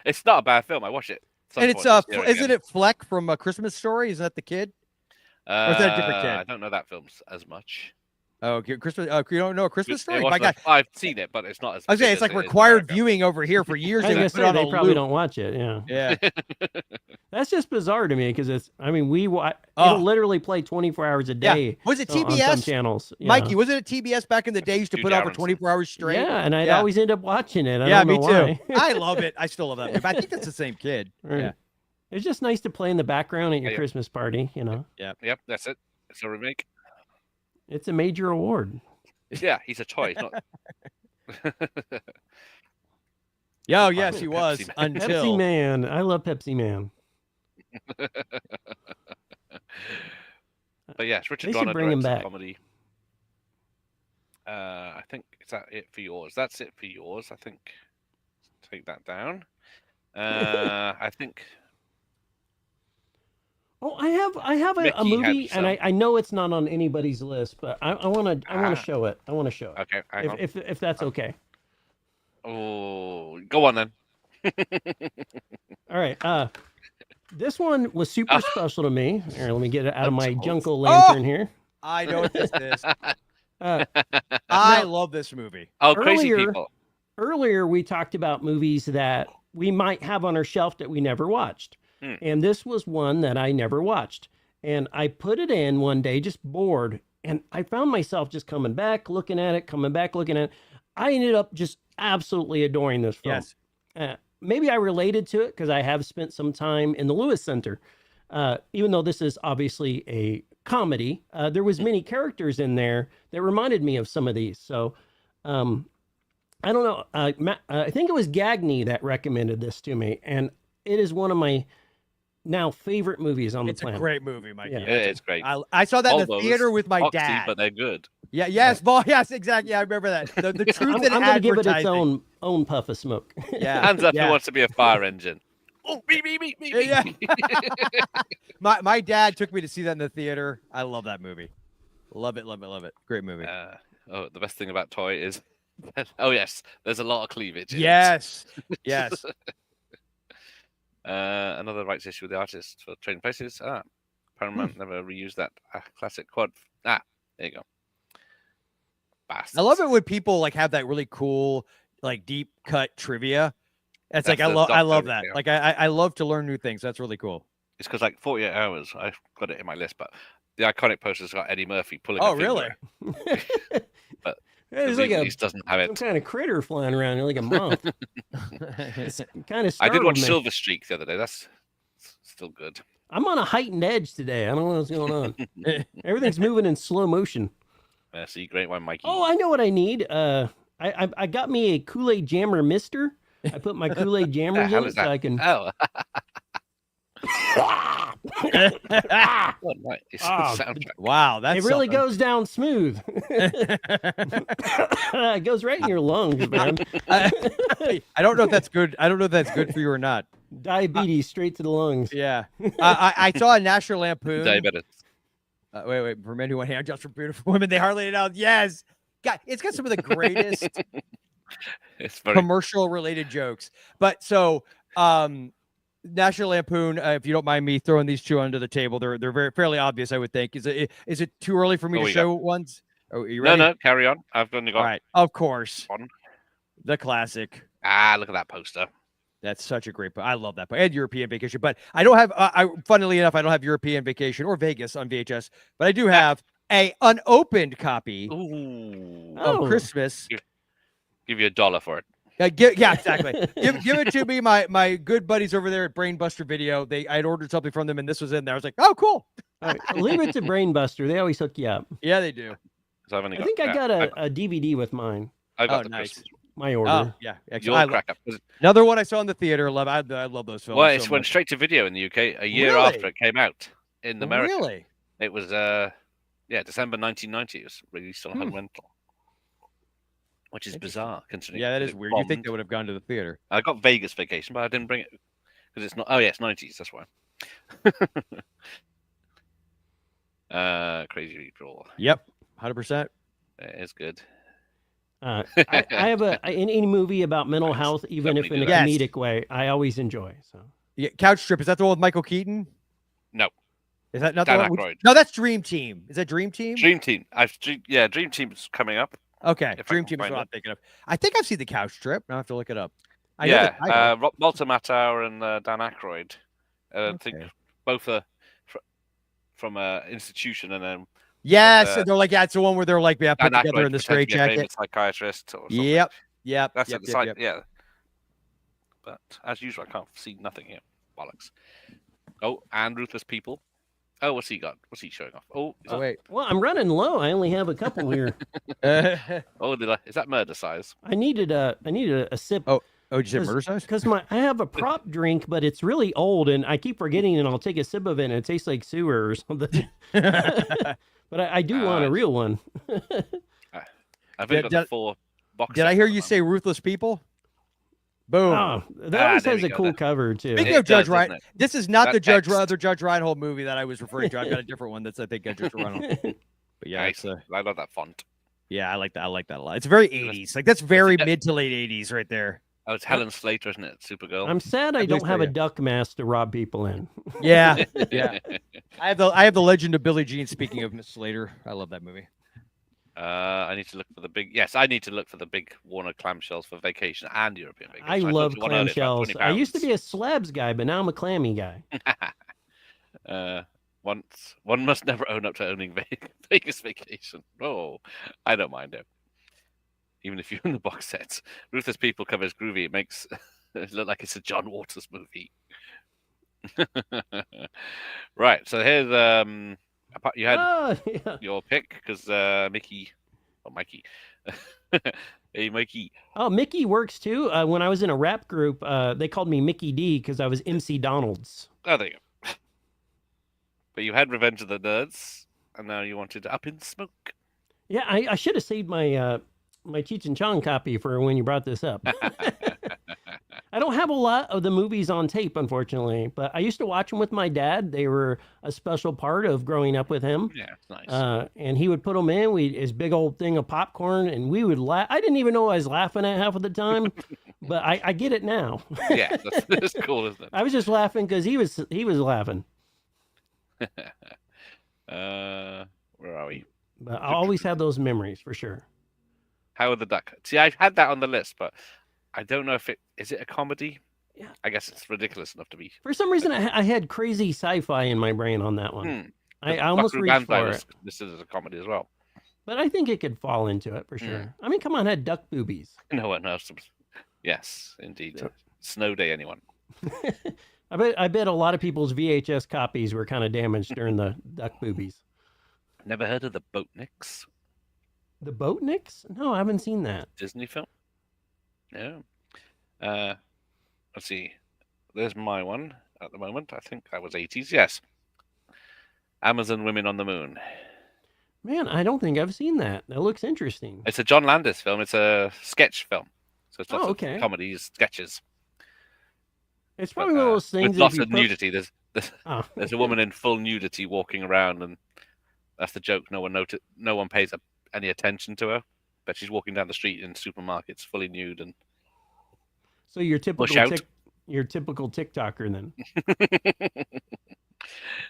It's not a bad film. I watched it. And it's isn't it Fleck from A Christmas Story? Is that the kid? Or is that a different kid? I don't know that film as much. Oh, Christmas. You don't know A Christmas Story? My God. I've seen it, but it's not as. I was saying it's like required viewing over here for years. They probably don't watch it. Yeah. That's just bizarre to me because it's. I mean, it'll literally play 24 hours a day. Yeah. Was it TBS? On some channels, Mikey, wasn't it TBS back in the day? Used to put out for 24 hours straight. Yeah, and I'd always end up watching it. I don't know me too. I love it. I still love that movie. I think that's the same kid. Right. Yeah. It's just nice to play in the background at your Christmas party. You know. Yep. That's it. It's a remake. It's a major award. Yeah, he's a toy. Not... yes, he was. Until Pepsi Man. I love Pepsi Man. But yes, Richard They should Donner bring him directs a back. comedy. I think is that it for yours? That's it for yours. I think. Take that down. I think. Oh, I have a Mickey had movie, and some. I know it's not on anybody's list, but I want to show it. I want to show it. Okay, hang on. If that's okay. Oh, go on then. All right. This one was super special to me. Here, let me get it out of my Junko Oh! lantern here. I know what this is. I love this movie. Oh, Crazy People. Earlier, we talked about movies that we might have on our shelf that we never watched. And this was one that I never watched. And I put it in one day, just bored. And I found myself just coming back, looking at it, coming back, looking at it. I ended up just absolutely adoring this film. Yes. Maybe I related to it because I have spent some time in the Lewis Center. Even though this is obviously a comedy, there was many characters in there that reminded me of some of these. So I don't know. I think it was Gagney that recommended this to me. And it is one of my now favorite movies on the planet. It's a great movie, Mikey. Yeah. It's great. I saw that in the Volvos, theater with my Foxy, dad. but they're good. Yeah, yes, yes, exactly. I remember that. The truth in I'm going to give it its advertising. own puff of smoke. Yeah. Hands up who wants to be a fire engine. Oh, me. Yeah. my dad took me to see that in the theater. I love that movie. Love it. Great movie. The best thing about Toy is, oh yes, there's a lot of cleavage. in it. Yes. Yes. Another rights issue with the artist for Trading Places. Paramount never reused that classic quad. There you go. Bastards. I love it when people like have that really cool, like deep cut trivia. It's like I love that. Yeah. Like I love to learn new things. That's really cool. It's because like 48 Hours, I've got it in my list, but the iconic poster's got Eddie Murphy pulling. Oh, a really? But There's the like release doesn't have some it. kind of critter flying around, like a moth. It's kind of. I did watch me. Silver Streak the other day. That's still good. I'm on a heightened edge today. I don't know what's going on. Everything's moving in slow motion. See, great one, Mikey. Oh, I know what I need. I got me a Kool-Aid Jammer Mister. I put my Kool-Aid Jammers in it so I can. Oh. Wow, that's it really something. goes down smooth. It goes right in your lungs, man. I don't know if that's good. I don't know if that's good for you or not. Diabetes straight to the lungs. Yeah. I saw a National Lampoon. Diabetes. Wait. For men who want hand jobs for beautiful women, they hardly know. Yes. God, it's got some of the greatest commercial related jokes. But so, National Lampoon, if you don't mind me throwing these two under the table, they're very fairly obvious, I would think. Is it too early for me to show ones? Oh, are you ready? No, carry on. I've only got. All right, of course. One. The classic. Look at that poster. That's such a great book. I love that book. And European Vacation, but I don't have. Funnily enough, I don't have European Vacation or Vegas on VHS, but I do have a unopened copy of Christmas. Give you $1 for it. Yeah, exactly. give it to me. My good buddies over there at Brainbuster Video. I'd ordered something from them, and this was in there. I was like, oh, cool. All right, leave it to Brainbuster. They always hook you up. Yeah, they do. So I think I got a DVD with mine. I got the nice. Christmas. My order. Oh, yeah, You'll crack up. Another one I saw in the theater. I love those films. Well, it went straight to video in the UK a year after it came out in America. Really? It was December 1990. It was released on home rental, which is bizarre considering. Yeah, that is weird. You think they would have gone to the theater? I got Vegas Vacation, but I didn't bring it because it's not. Oh yeah, it's 90s. That's why. Crazy People. Yep, 100%. It is good. I have any movie about mental health, even if in a comedic way, I always enjoy. So yeah, Couch Trip. Is that the one with Michael Keaton? No. Is that not Dan the one? Aykroyd. No, that's Dream Team. Is that Dream Team? Dream Team. Dream Team's coming up. Okay, Dream Team is what I'm thinking of. I think I've seen the Couch Trip. Now I have to look it up. Walter Matthau and Dan Aykroyd. I think both are from an institution, and then yes, they're like it's the one where they're like put Dan together Aykroyd in the straitjacket. Psychiatrist. Or something. Yep. That's it. Yeah. But as usual, I can't see nothing here. Bollocks. Oh, and Ruthless People. Oh, what's he got? What's he showing off? Oh, wait. Well, I'm running low. I only have a couple here. Is that murder size? I needed a sip. Oh, Oh, did you say murder size? Because I have a prop drink, but it's really old, and I keep forgetting, and I'll take a sip of it, and it tastes like sewer or something. But I do want a real one. I've got the 4 boxes. Did I hear you say Ruthless People? Boom. Oh, that always has a cool cover, too. Speaking of Judge Reinhold, this is not the other Judge Reinhold movie that I was referring to. I've got a different one that's, I think, Judge Reinhold. But yeah, nice. I love that font. Yeah, I like that. I like that a lot. It's very 80s. Like, that's very mid to late 80s right there. Oh, it's Helen Slater, isn't it? Supergirl. I'm sad I don't have a duck mask to rob people in. Yeah, yeah. I have the Legend of Billie Jean. Speaking of Miss Slater, I love that movie. I need to look for the big. Yes, I need to look for the big Warner clamshells for Vacation and European Vacation. I love clamshells. I used to be a slabs guy, but now I'm a clammy guy. One must never own up to owning Vegas Vacation. Oh, I don't mind it. Even if you're in the box sets, Ruthless People covers groovy. It makes it look like it's a John Waters movie. Right. So here's you had your pick because Mikey. Hey, Mikey. Oh, Mickey works too. When I was in a rap group, they called me Mickey D because I was MC Donald's. Oh, there you go. But you had Revenge of the Nerds, and now you wanted Up in Smoke. Yeah, I should have saved my my Cheech and Chong copy for when you brought this up. I don't have a lot of the movies on tape, unfortunately, but I used to watch them with my dad. They were a special part of growing up with him. Yeah, it's nice. And he would put them in. His big old thing of popcorn, and we would laugh. I didn't even know I was laughing at half of the time, but I get it now. Yeah, that's cool, isn't it? I was just laughing because he was laughing. Where are we? But I always have those memories for sure. Howard the Duck. See, I've had that on the list, but I don't know if is it a comedy? Yeah. I guess it's ridiculous enough to be. For some reason, I had crazy sci-fi in my brain on that one. I almost reached for it. This is a comedy as well. But I think it could fall into it for sure. I mean, come on, it had duck boobies. No one knows. Yes, indeed. Snow Day, anyone? I bet a lot of people's VHS copies were kind of damaged during the duck boobies. Never heard of the Boatniks? The Boatniks? No, I haven't seen that. Disney film? Yeah. Let's see. There's my one at the moment. I think that was 80s. Yes. Amazon Women on the Moon. Man, I don't think I've seen that. That looks interesting. It's a John Landis film. It's a sketch film. So it's lots of comedies, sketches. It's probably one of those things. With lots of nudity. There's a woman in full nudity walking around, and that's the joke. No one pays any attention to her, but she's walking down the street in supermarkets, fully nude, and so your typical TikToker then.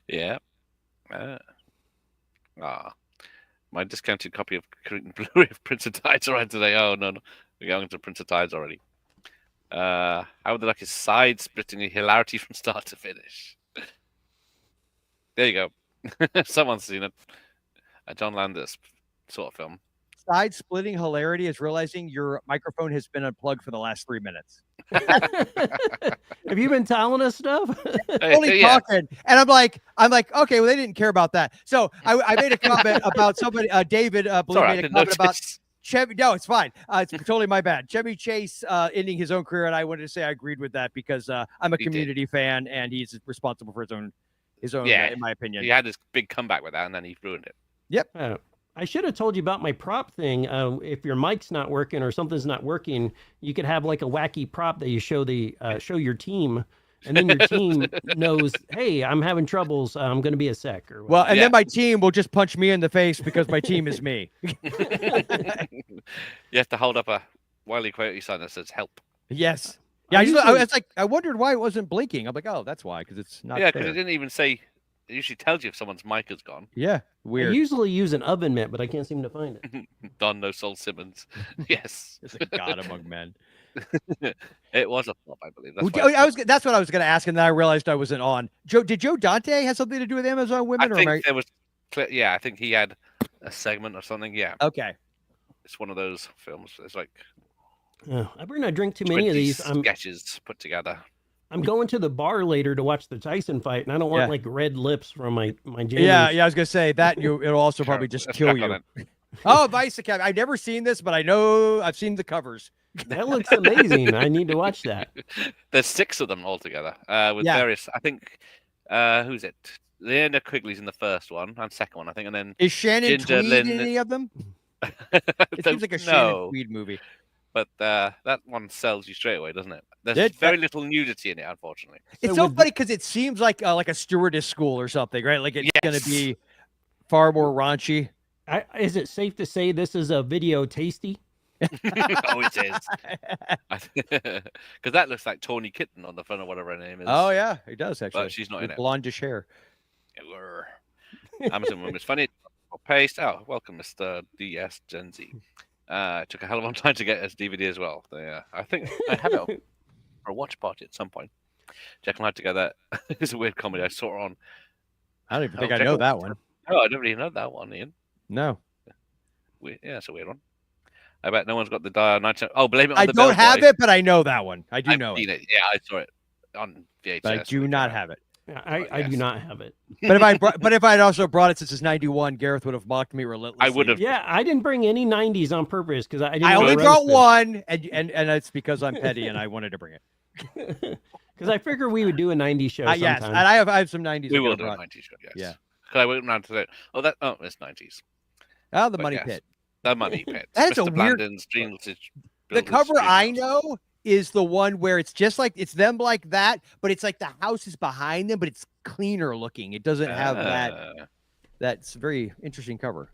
Yeah. My discounted copy of Blu-ray of Prince of Tides arrived today. Oh no, we're going to Prince of Tides already. How would they like his side splitting a hilarity from start to finish? There you go. Someone's seen it. A John Landis sort of film. Side splitting hilarity is realizing your microphone has been unplugged for the last 3 minutes. Have you been telling us stuff? Only talking, and I'm like, okay, well, they didn't care about that. So I made a comment about somebody. David, made a comment about Chevy. No, it's fine. It's totally my bad. Chevy Chase ending his own career, and I wanted to say I agreed with that because I'm a Community fan, and he's responsible for his own. In my opinion, he had his big comeback with that, and then he ruined it. Yep. I should have told you about my prop thing. If your mic's not working or something's not working, you could have like a wacky prop that you show show your team, and then your team knows, hey, I'm having troubles. I'm going to be a sec. Or well, and then my team will just punch me in the face because my team is me. You have to hold up a Wile E. Coyote sign that says "Help." Yes. Yeah. It's like I wondered why it wasn't blinking. I'm like, oh, that's why, because it's not. Yeah, because it didn't even say. It usually tells you if someone's mic has gone. Yeah, weird. I usually use an oven mitt, but I can't seem to find it. Don No Soul Simmons. Yes. It's a god among men. It was a flop, I believe. That's what I was going to ask, and then I realized I wasn't on. Did Joe Dante have something to do with Amazon Women? I think he had a segment or something. Yeah. Okay. It's one of those films. It's like. I better not drink too many of these. Sketches put together. I'm going to the bar later to watch the Tyson fight, and I don't want like red lips from my jammies. Yeah. I was gonna say that it'll also probably just kill you. Oh, Vice Academy. I've never seen this, but I know I've seen the covers. That looks amazing. I need to watch that. There's 6 of them altogether, with various. I think who's it? Leonard Quigley's in the first one and second one, I think, and then is Shannon Ginger Tweed Lynn... in any of them? It seems like a Shannon Tweed movie. But that one sells you straight away, doesn't it? There's very little nudity in it, unfortunately. It's so funny because it seems like a stewardess school or something, right? Like it's going to be far more raunchy. Is it safe to say this is a video tasty? Oh, it is. Because that looks like Tawny Kitten on the front of whatever her name is. Oh, yeah, it does, actually. But she's not in it. Blondish hair. Amazon Women's Funny. Paste. Oh, welcome, Mr. DS Gen Z. Took a hell of a long time to get this DVD as well. I think I have it for a watch party at some point. Jack and I together. It's a weird comedy. I saw it on. I don't even think I know that one. Oh, I don't really know that one, Ian. No. Yeah, it's a weird one. I bet no one's got the Dire 19. Oh, Blame It on I the don't Bellboy. have it, but I know that one. I do I've know seen it. Yeah, I saw it on VHS. But I do not have it. I do not have it. But if I'd also brought it since it's 91, Gareth would have mocked me relentlessly. I would have. Yeah, I didn't bring any 90s on purpose because I didn't. I only brought one, and it's because I'm petty and I wanted to bring it. Because I figured we would do a 90s show. Yes, and I have some 90s. We will do a 90s show. Yes. Yeah. Because I went around to say, it's 90s. Oh, the Money Pit. The Money Pit. That's Mr. a weird. The cover I know is the one where it's just like it's them like that, but it's like the house is behind them, but it's cleaner looking. It doesn't have that. That's a very interesting cover.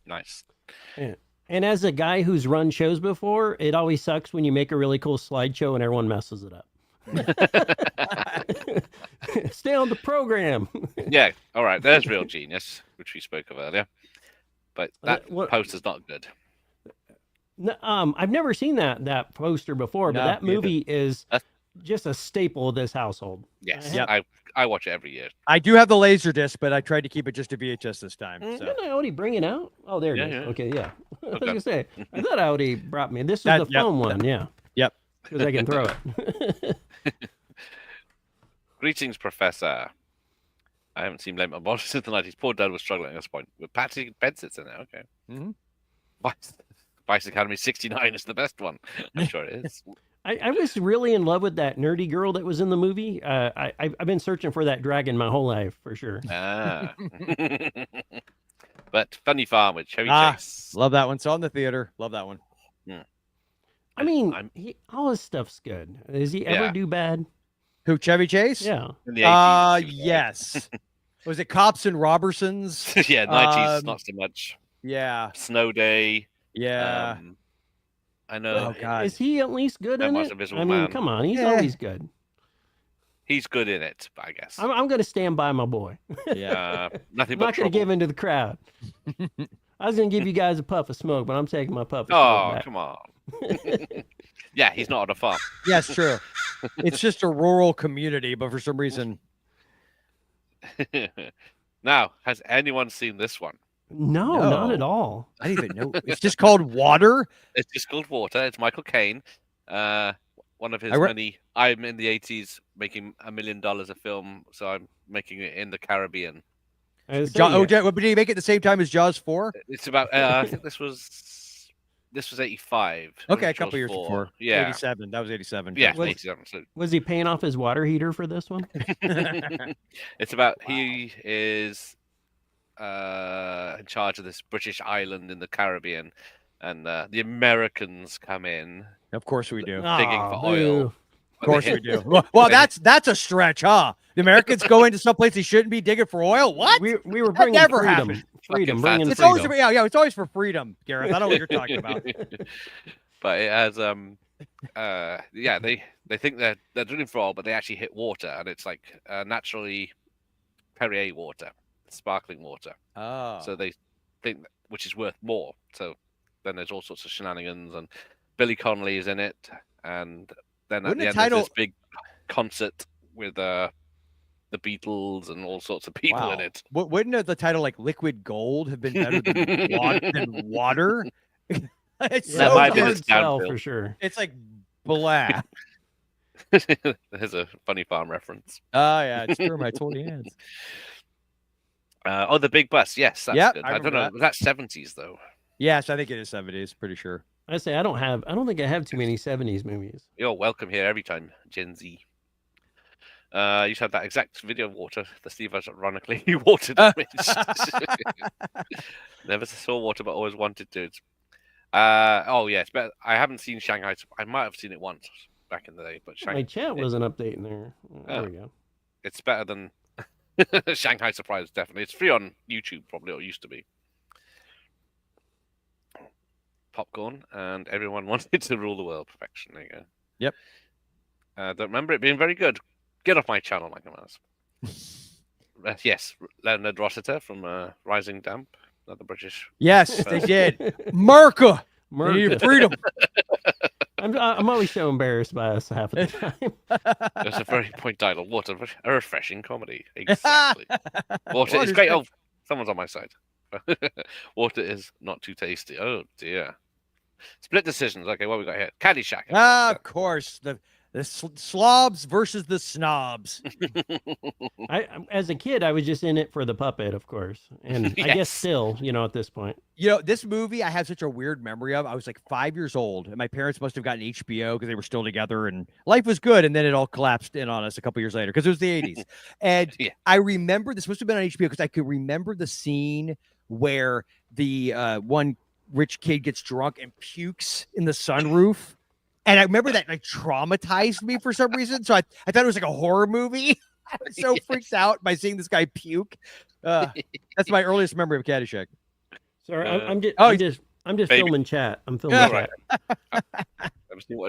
Nice. Yeah. And as a guy who's run shows before, it always sucks when you make a really cool slideshow and everyone messes it up. Stay on the program. Yeah. All right. There's Real Genius, which we spoke of earlier. But that poster's not good. No, I've never seen that poster before, but that movie is just a staple of this household. Yes, I watch it every year. I do have the laser disc, but I tried to keep it just a VHS this time. So. Didn't I already bring it out? Oh, there it is. Yeah. Okay, yeah. I was Okay. gonna say, I thought I already brought me. This is the phone one, yeah. Yep. Because I can throw it. Greetings, Professor. I haven't seen Blame It on the Bellboy since the 90s. Poor Dad was struggling at this point. With Patty Benson's in there, okay. Mm-hmm. Vice Academy 69 is the best one. I'm sure it is. I was really in love with that nerdy girl that was in the movie. I've been searching for that dragon my whole life, for sure. But Funny Farm with Chevy Chase. Love that one. Saw in the theater. Love that one. Yeah. I mean, all his stuff's good. Does he ever do bad? Who, Chevy Chase? Yeah. In the 80s. Yes. Was it Cops and Robertsons? Yeah, 90s, not so much. Yeah. Snow Day. Yeah. I know. Oh, God. Is he at least good in it? I mean, come on. He's always good. He's good in it, I guess. I'm going to stand by my boy. Yeah. Nothing I'm but not going to give in to the crowd. I was going to give you guys a puff of smoke, but I'm taking my puff of smoke back. Come on. Yeah, he's not on a farm. Yes, true. It's just a rural community, but for some reason. Now, has anyone seen this one? No, not at all. I didn't even know. It's just called Water. It's just called Water. It's Michael Caine. One of his many. I'm in the 80s making $1 million a film, so I'm making it in the Caribbean. Did he make it the same time as Jaws 4? It's about. I think this was 85. Okay, a couple years before. Yeah, 87. That was 87. Yeah, 87. So. Was he paying off his water heater for this one? It's about he is in charge of this British island in the Caribbean, and the Americans come in. Of course we do. Digging for oil. Of course we do. Well, that's a stretch, huh? The Americans go into some place they shouldn't be digging for oil. What? We were bringing never freedom. Happened. Freedom. It's always it's always for freedom, Gareth. I don't know what you're talking about. But it has they think they're drilling for oil, but they actually hit water, and it's like naturally Perrier water, sparkling water. Oh. So they think which is worth more. So then there's all sorts of shenanigans, and Billy Connolly is in it, and then at the end there's this big concert with the Beatles and all sorts of people in it. Wouldn't the title like Liquid Gold have been better than Water? It's that so might be hard the sell for sure. It's like blah. There's a Funny Farm reference. Oh yeah, it's through my 20 hands. The Big Bus. Yes, that's good. I don't know. that. Was that 70s though? Yes, I think it is 70s. Pretty sure. I say I don't think I have too many 70s movies. You're welcome here every time, Gen Z. You used to have that exact video of water. The Steve has ironically water damage. Never saw water, but always wanted to. Oh yeah, it's better. I haven't seen Shanghai. I might have seen it once back in the day, but My chat wasn't updating there. There we go. It's better than Shanghai Surprise. Definitely, it's free on YouTube. Probably, or used to be. Popcorn and everyone wanted to rule the world. Perfection. There you go. Yep. Don't remember it being very good. Get off my channel, like a mouse. Yes, Leonard Rossiter from Rising Damp, another British. Yes, they did. America. They needed freedom. I'm always so embarrassed by us half of the time. There's a very point title. What a refreshing comedy. Exactly. Water is great. Oh, someone's on my side. Water is not too tasty. Oh dear. Split decisions. Okay, what we got here? Caddyshack. Of course. The slobs versus the snobs. As a kid, I was just in it for the puppet, of course. And Yes. I guess still, at this point. This movie I have such a weird memory of. I was like 5 years old, and my parents must have gotten HBO because they were still together, and life was good. And then it all collapsed in on us a couple years later because it was the 80s. And I remember this must have been on HBO because I could remember the scene where the one rich kid gets drunk and pukes in the sunroof. And I remember that traumatized me for some reason. So I thought it was like a horror movie. I was so freaked out by seeing this guy puke. That's my earliest memory of Caddyshack. Sorry, I'm just filming chat. I'm filming chat.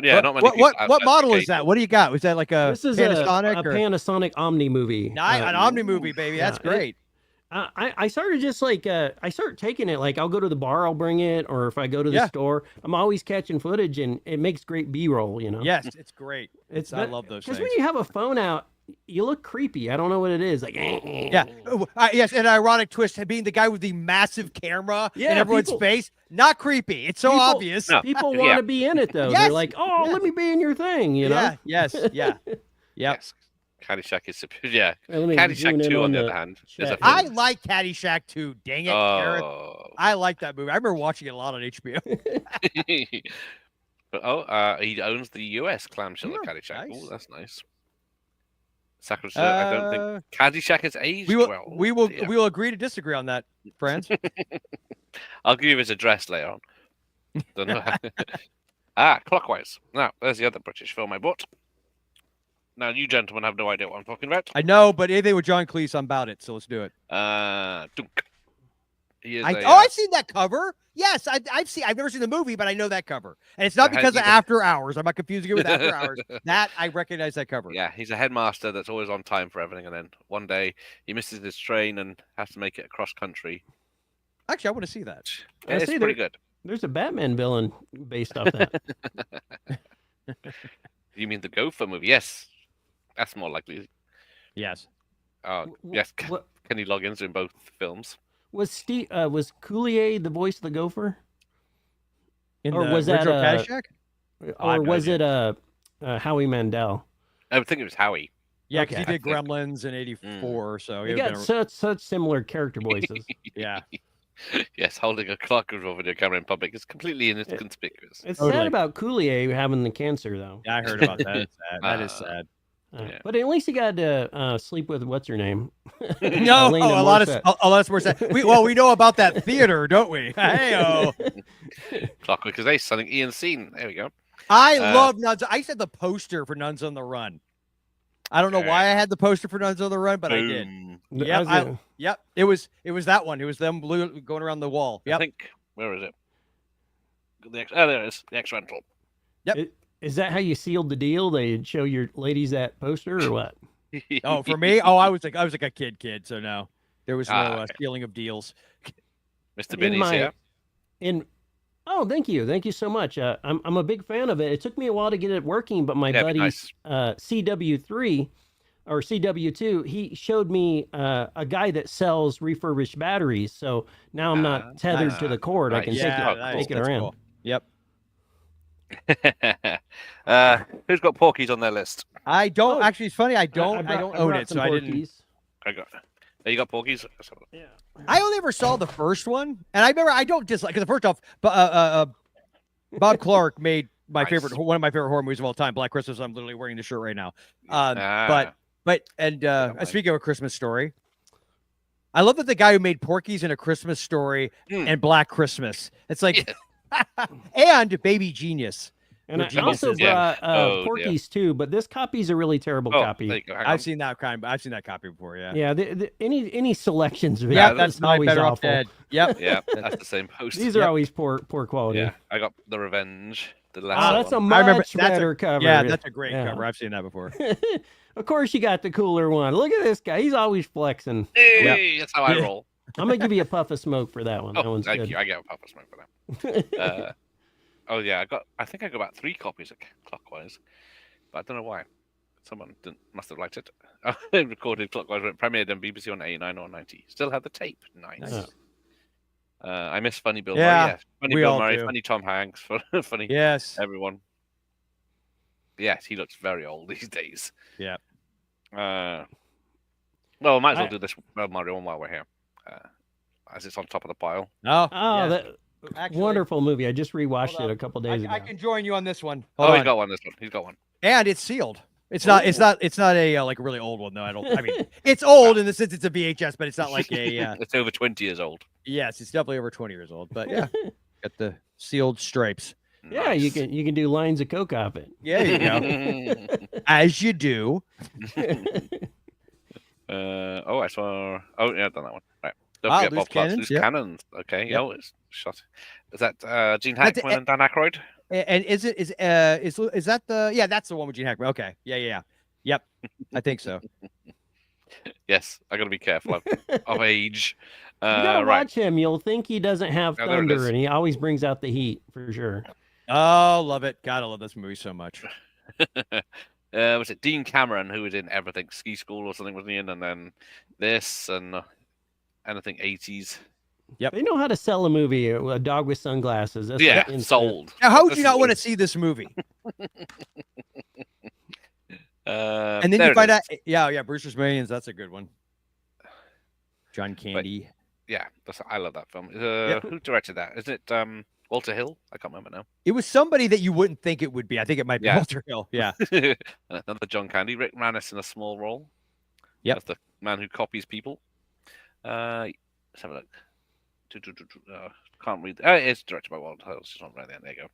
Yeah, not many what model is that? What do you got? Was that like a Panasonic? A Panasonic Omni movie. An Omni movie, baby. That's great. I started just I start taking it. Like I'll go to the bar, I'll bring it, or if I go to the store, I'm always catching footage, and it makes great B-roll. Yes, it's great. I love those things. Because when you have a phone out, you look creepy. I don't know what it is. Like yes, an ironic twist being the guy with the massive camera in everyone's face. Not creepy. It's so obvious. No. People want to be in it though. Yes. They're like, let me be in your thing. You know? Yes. Yes. Caddyshack is superior. Yeah. Caddyshack Caddyshack 2, on the other hand, is a I like Caddyshack 2. Dang it, Gareth. I like that movie. I remember watching it a lot on HBO. But he owns the US clamshell of Caddyshack. Nice. Oh, that's nice. Sacrilege. I don't think Caddyshack has aged well. We will agree to disagree on that, friends. I'll give you his address later on. Don't know. Clockwise. Now, there's the other British film I bought. Now, you gentlemen have no idea what I'm talking about. I know, but anything with John Cleese, I'm about it. So let's do it. Dunk. I've seen that cover. Yes, I've never seen the movie, but I know that cover, and it's not because of After Hours. I'm not confusing it with After Hours. That I recognize that cover. Yeah, he's a headmaster that's always on time for everything, and then one day he misses his train and has to make it across country. Actually, I want to see that. Yeah, it's pretty good. There's a Batman villain based off that. You mean the Gopher movie? Yes. That's more likely. Yes. Yes. Kenny Loggins in both films. Was Coulier the voice of the Gopher? Was that Caddyshack? Or was it Howie Mandel? I would think it was Howie. Yeah, because he did Gremlins in '84. So he got such similar character voices. Yeah. Yes, holding a clock over video camera in public is completely inconspicuous. It's sad about Coulier having the cancer, though. Yeah, I heard about that. It's sad. That is sad. But at least he got to sleep with what's her name? No, a lot of more sad. We know about that theater, don't we? Hey-o. Clockwork is Ace, something Ian Scene. There we go. I love Nuns. I used to have the poster for Nuns on the Run. I don't know why I had the poster for Nuns on the Run, but I did. Yep. It was that one. It was them going around the wall. Yep. I think, where is it? There it is. The X rental. Yep. Is that how you sealed the deal? They'd show your ladies that poster or what? Oh, for me? Oh, I was like a kid. So no, there was no stealing of deals. Mr. Binny's here. Oh, thank you so much. I'm a big fan of it. It took me a while to get it working, but my buddy CW3 or CW2, he showed me a guy that sells refurbished batteries. So now I'm not tethered to the cord. I can take it around. Cool. Yep. Who's got Porky's on their list? I don't. Actually, it's funny. I don't own it, so I didn't. I got. You got Porky's? Yeah. I only ever saw the first one, and I remember I don't dislike because first off, Bob Clark made one of my favorite horror movies of all time, Black Christmas. I'm literally wearing the shirt right now. Speaking of A Christmas Story, I love that the guy who made Porky's and A Christmas Story and Black Christmas. It's like, and Baby Genius. And I also brought Porky's too, but this copy's a really terrible copy. I've seen that copy before. Yeah. Yeah. Any selections of it? That's always Better awful. Off Dead. Yep. Yeah, that's the same poster. These are always poor quality. Yeah, I got The Revenge. The last that's one. a much better cover. Yeah, that's a great cover. I've seen that before. Of course, you got the cooler one. Look at this guy. He's always flexing. Hey, that's how I roll. I'm gonna give you a puff of smoke for that one. That one's thank good. you. I get a puff of smoke for that. Oh yeah, I think I got about 3 copies of Clockwise, but I don't know why. Someone must have liked it. They recorded Clockwise when it premiered on BBC on 89 or 90. Still had the tape. Nice. I miss Funny Bill Murray. Yeah, Funny Bill Murray, funny Tom Hanks, funny everyone. Yes, he looks very old these days. Yeah. Well, I might as well do this Mario one while we're here, as it's on top of the pile. That. Actually, wonderful movie. I just rewatched it a couple days ago. I can join you on this one. He's got one. He's got one. And it's sealed. It's not a like a really old one though. I mean, it's old in the sense it's a VHS, but it's not like a. It's over 20 years old. Yes, it's definitely over 20 years old. But yeah, got the sealed stripes. Yeah, you can do lines of coke off it. Yeah, you go. As you do. I saw. Oh yeah, I've done that one. Right. Don't forget Bob Clark's Loose Cannons. Okay. Yep. It's shot. Is that Gene Hackman and Dan Aykroyd? And is that the? Yeah, that's the one with Gene Hackman. Okay. Yeah. Yep. I think so. Yes, I got to be careful of age. You gotta watch him. You'll think he doesn't have thunder, and he always brings out the heat for sure. Oh, love it! Gotta love this movie so much. Was it Dean Cameron who was in everything? Ski School or something, wasn't he in? And then this and anything 80s. Yep. They know how to sell a movie. A dog with sunglasses. That's sold. Now, how would you not want to see this movie? And then you find out, Brewster's Millions. That's a good one. John Candy. I love that film. Who directed that? Is it Walter Hill? I can't remember now. It was somebody that you wouldn't think it would be. I think it might be Walter Hill. Yeah. Another John Candy. Rick Moranis in a small role. Yep. That's the man who copies people. Let's have a look. Can't read. It's directed by Walter Hill. It's just not right there. There you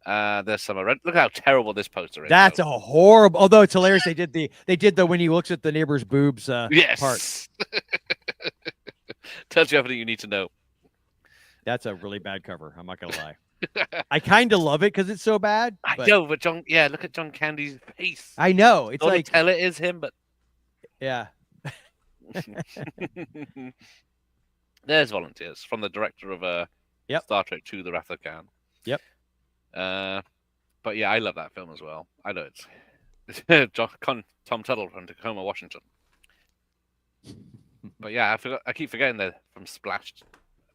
go. There's some red. Look how terrible this poster is. That's a horrible. Although it's hilarious. They did the when he looks at the neighbor's boobs. Part. Tells you everything you need to know. That's a really bad cover. I'm not gonna lie. I kind of love it because it's so bad. I know, but John. Yeah, look at John Candy's face. I know. It's like tell it is him, but yeah. There's volunteers from the director of Star Trek II: The Wrath of Khan. Yep. But yeah, I love that film as well. I know it's Tom Tuttle from Tacoma, Washington. But yeah, I keep forgetting they're from Splashed,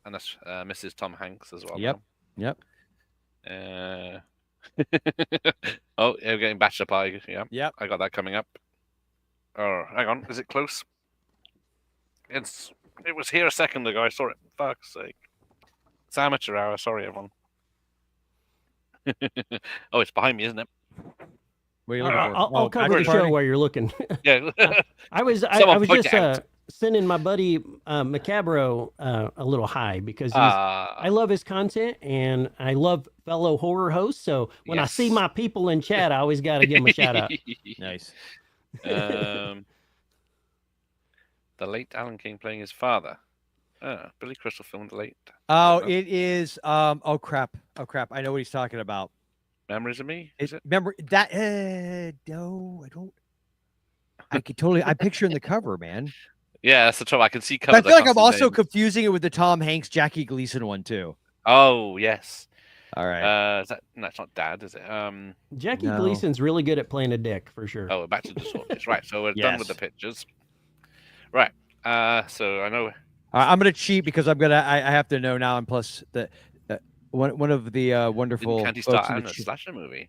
and that's Mrs. Tom Hanks as well. Yep. Yep. We're getting Bachelor Pie. Yeah. Yep. I got that coming up. Oh, hang on. Is it close? It was here a second ago. I saw it. Fuck's sake. It's amateur hour. Sorry, everyone. Oh, it's behind me, isn't it? What are you looking for? I'll cover the show while you're looking. Yeah. I was just sending my buddy Macabro a little hi because I love his content and I love fellow horror hosts. So when I see my people in chat, I always got to give them a shout out. Nice. The late Alan King playing his father. Billy Crystal filmed The Late. Oh, it is. Oh crap. I know what he's talking about. Memories of Me? Remember that? No, I don't. I could totally. I'm picturing the cover, man. Yeah, that's the trouble. I can see covers. I feel like I'm also confusing it with the Tom Hanks, Jackie Gleason one too. Oh yes. All right. No, it's not Dad, is it? Jackie Gleason's really good at playing a dick for sure. Oh, we're back to Disorders. Right. So we're done with the pictures. Right. So I know. I'm gonna cheat because I have to know now, and plus the one of the wonderful. Can't he start a slasher movie?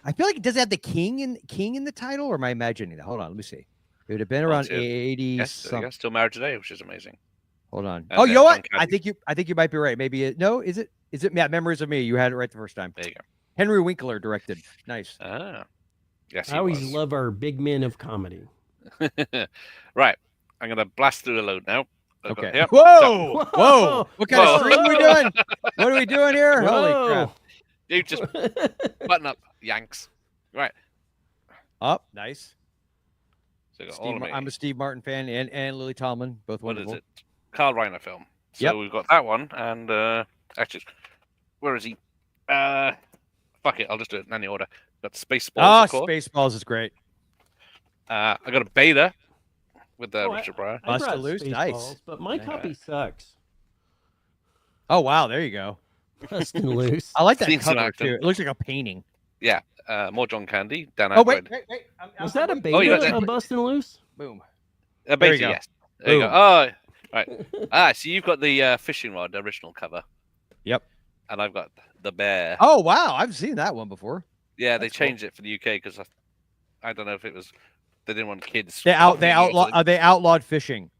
I feel like it does have the king in the title, or am I imagining that? Hold on, let me see. It would have been around 80s. Yes, still married today, which is amazing. Hold on. And Oh, you know what? John Candy. I think you might be right. Maybe no. Is it? Yeah, Memories of Me. You had it right the first time. There you go. Henry Winkler directed. Nice. Ah, yes, I always love our big men of comedy. Right, I'm gonna blast through the load now. Okay. Yep. Whoa! Whoa! What kind Whoa. of stream are we doing? What are we doing here? Holy Whoa. crap! You just button up, Yanks. Right. Up, nice. So you got all of me. I'm a Steve Martin fan, and Lily Tomlin, both What wonderful. is it? Carl Reiner film. So Yep. we've got that one, and actually, where is he? Fuck it, I'll just do it in any order. Got Spaceballs. Oh, of course. Spaceballs is great. I got a beta with Oh, Richard Pryor. I Busted brought Loose, Spaceballs, nice. but my copy sucks. Oh wow, there you go. Bustin' Loose. I like that Seen some cover action. too. It looks like a painting. Yeah, more John Candy. Dan Oh wait, Aykroyd. wait. Was that a beta Oh, you got that. of Bustin' Loose? Boom. A There beta, you go. yes. There you go. Boom. Oh, right. So you've got the fishing rod original cover. Yep. And I've got the bear. Oh wow, I've seen that one before. Yeah, they That's cool. changed it for the UK because I don't know if it was they didn't want kids. They popping in or they outlawed fishing.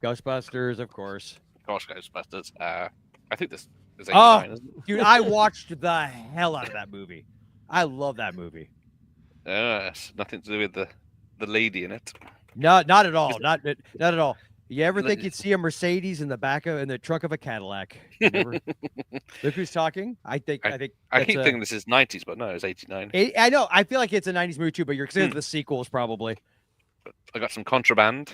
Ghostbusters, of course. Gosh, Ghostbusters. I think this is Oh, 89, isn't it? dude, I watched the hell out of that movie. I love that movie. It's nothing to do with the lady in it. No, not at all. Not at all. You ever think you'd see a Mercedes in the trunk of a Cadillac? You never- Look who's talking. I keep I keep thinking this is 90s, but no, it's 89. I know. I feel like it's a 90s movie too, but you're considering the sequels probably. I got some Contraband.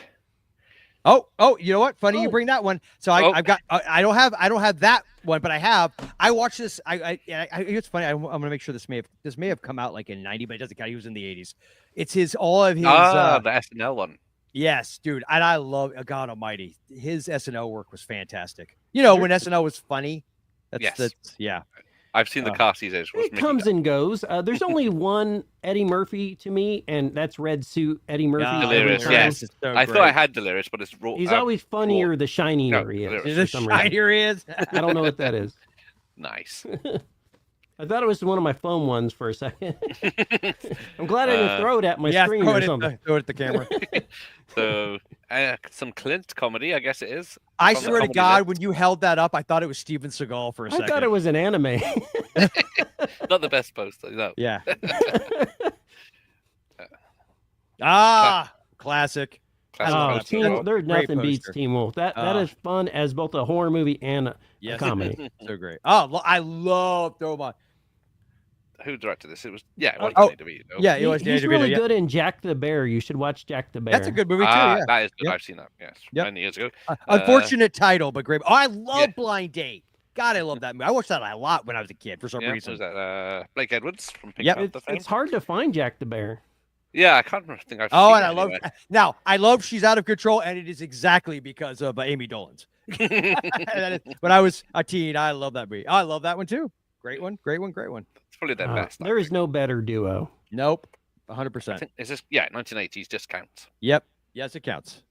Oh, you know what? Funny you bring that one. So I've got. I don't have that one, but I watched this. It's funny. I'm gonna make sure this may have come out like in 90, but it doesn't count. He was in the 80s. It's all of his. The SNL one. Yes, dude, and I love God Almighty. His SNL work was fantastic. You know when SNL was funny. That's yeah. I've seen the cast these days. It comes and goes. There's only one Eddie Murphy to me, and that's Red Suit Eddie Murphy. Delirious, yes. I thought I had Delirious, but it's raw. He's always funnier the shinier he is. The shinier he is. I don't know what that is. Nice. I thought it was one of my phone ones for a second. I'm glad I didn't throw it at my screen throw or it something. Throw it at the camera. So some Clint comedy, I guess it is. I From the swear to comedy God, list. when you held that up, I thought it was Steven Seagal for a second. I thought it was an anime. Not the best poster, no. Yeah. Classic. Oh, there's Great nothing beats poster. Teen Wolf. That is fun as both a horror movie and a comedy. So great. Oh, I love Throwback. Who directed this? It was it was oh, Danny DeVito. yeah, it was Danny He's really DeVito, good in Jack the Bear. You should watch Jack the Bear. That's a good movie too. Yeah. That is good. Yep. I've seen that. Yes, Yep. many years ago. Unfortunate title, but great. Oh, I love Blind Date. God, I love that movie. I watched that a lot when I was a kid for some reason. Was that Blake Edwards from Pink Yep. Panther fame? It's hard to find Jack the Bear. Yeah, I can't remember. I think I've Oh, seen and it I love anywhere. now. I love She's Out of Control, and it is exactly because of Amy Dolan's. When I was a teen, I love that movie. Oh, I love that one too. Great one. It's probably their best. There is no better duo. Nope, I 100%. think is this 1980s just counts. Yep. Yes, it counts.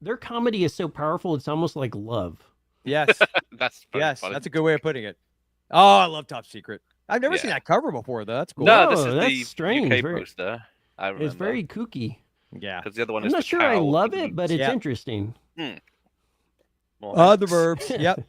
Their comedy is so powerful; it's almost like love. Yes. That's very Yes, funny. that's a good way of putting it. Oh, I love Top Secret. I've never seen that cover before, though. That's cool. No, this Oh, is that's the strange. UK Very- poster. I remember. It's very kooky. Yeah. Because the other one I'm is not the sure I cow love with it, but it's interesting. The Burbs. Yep.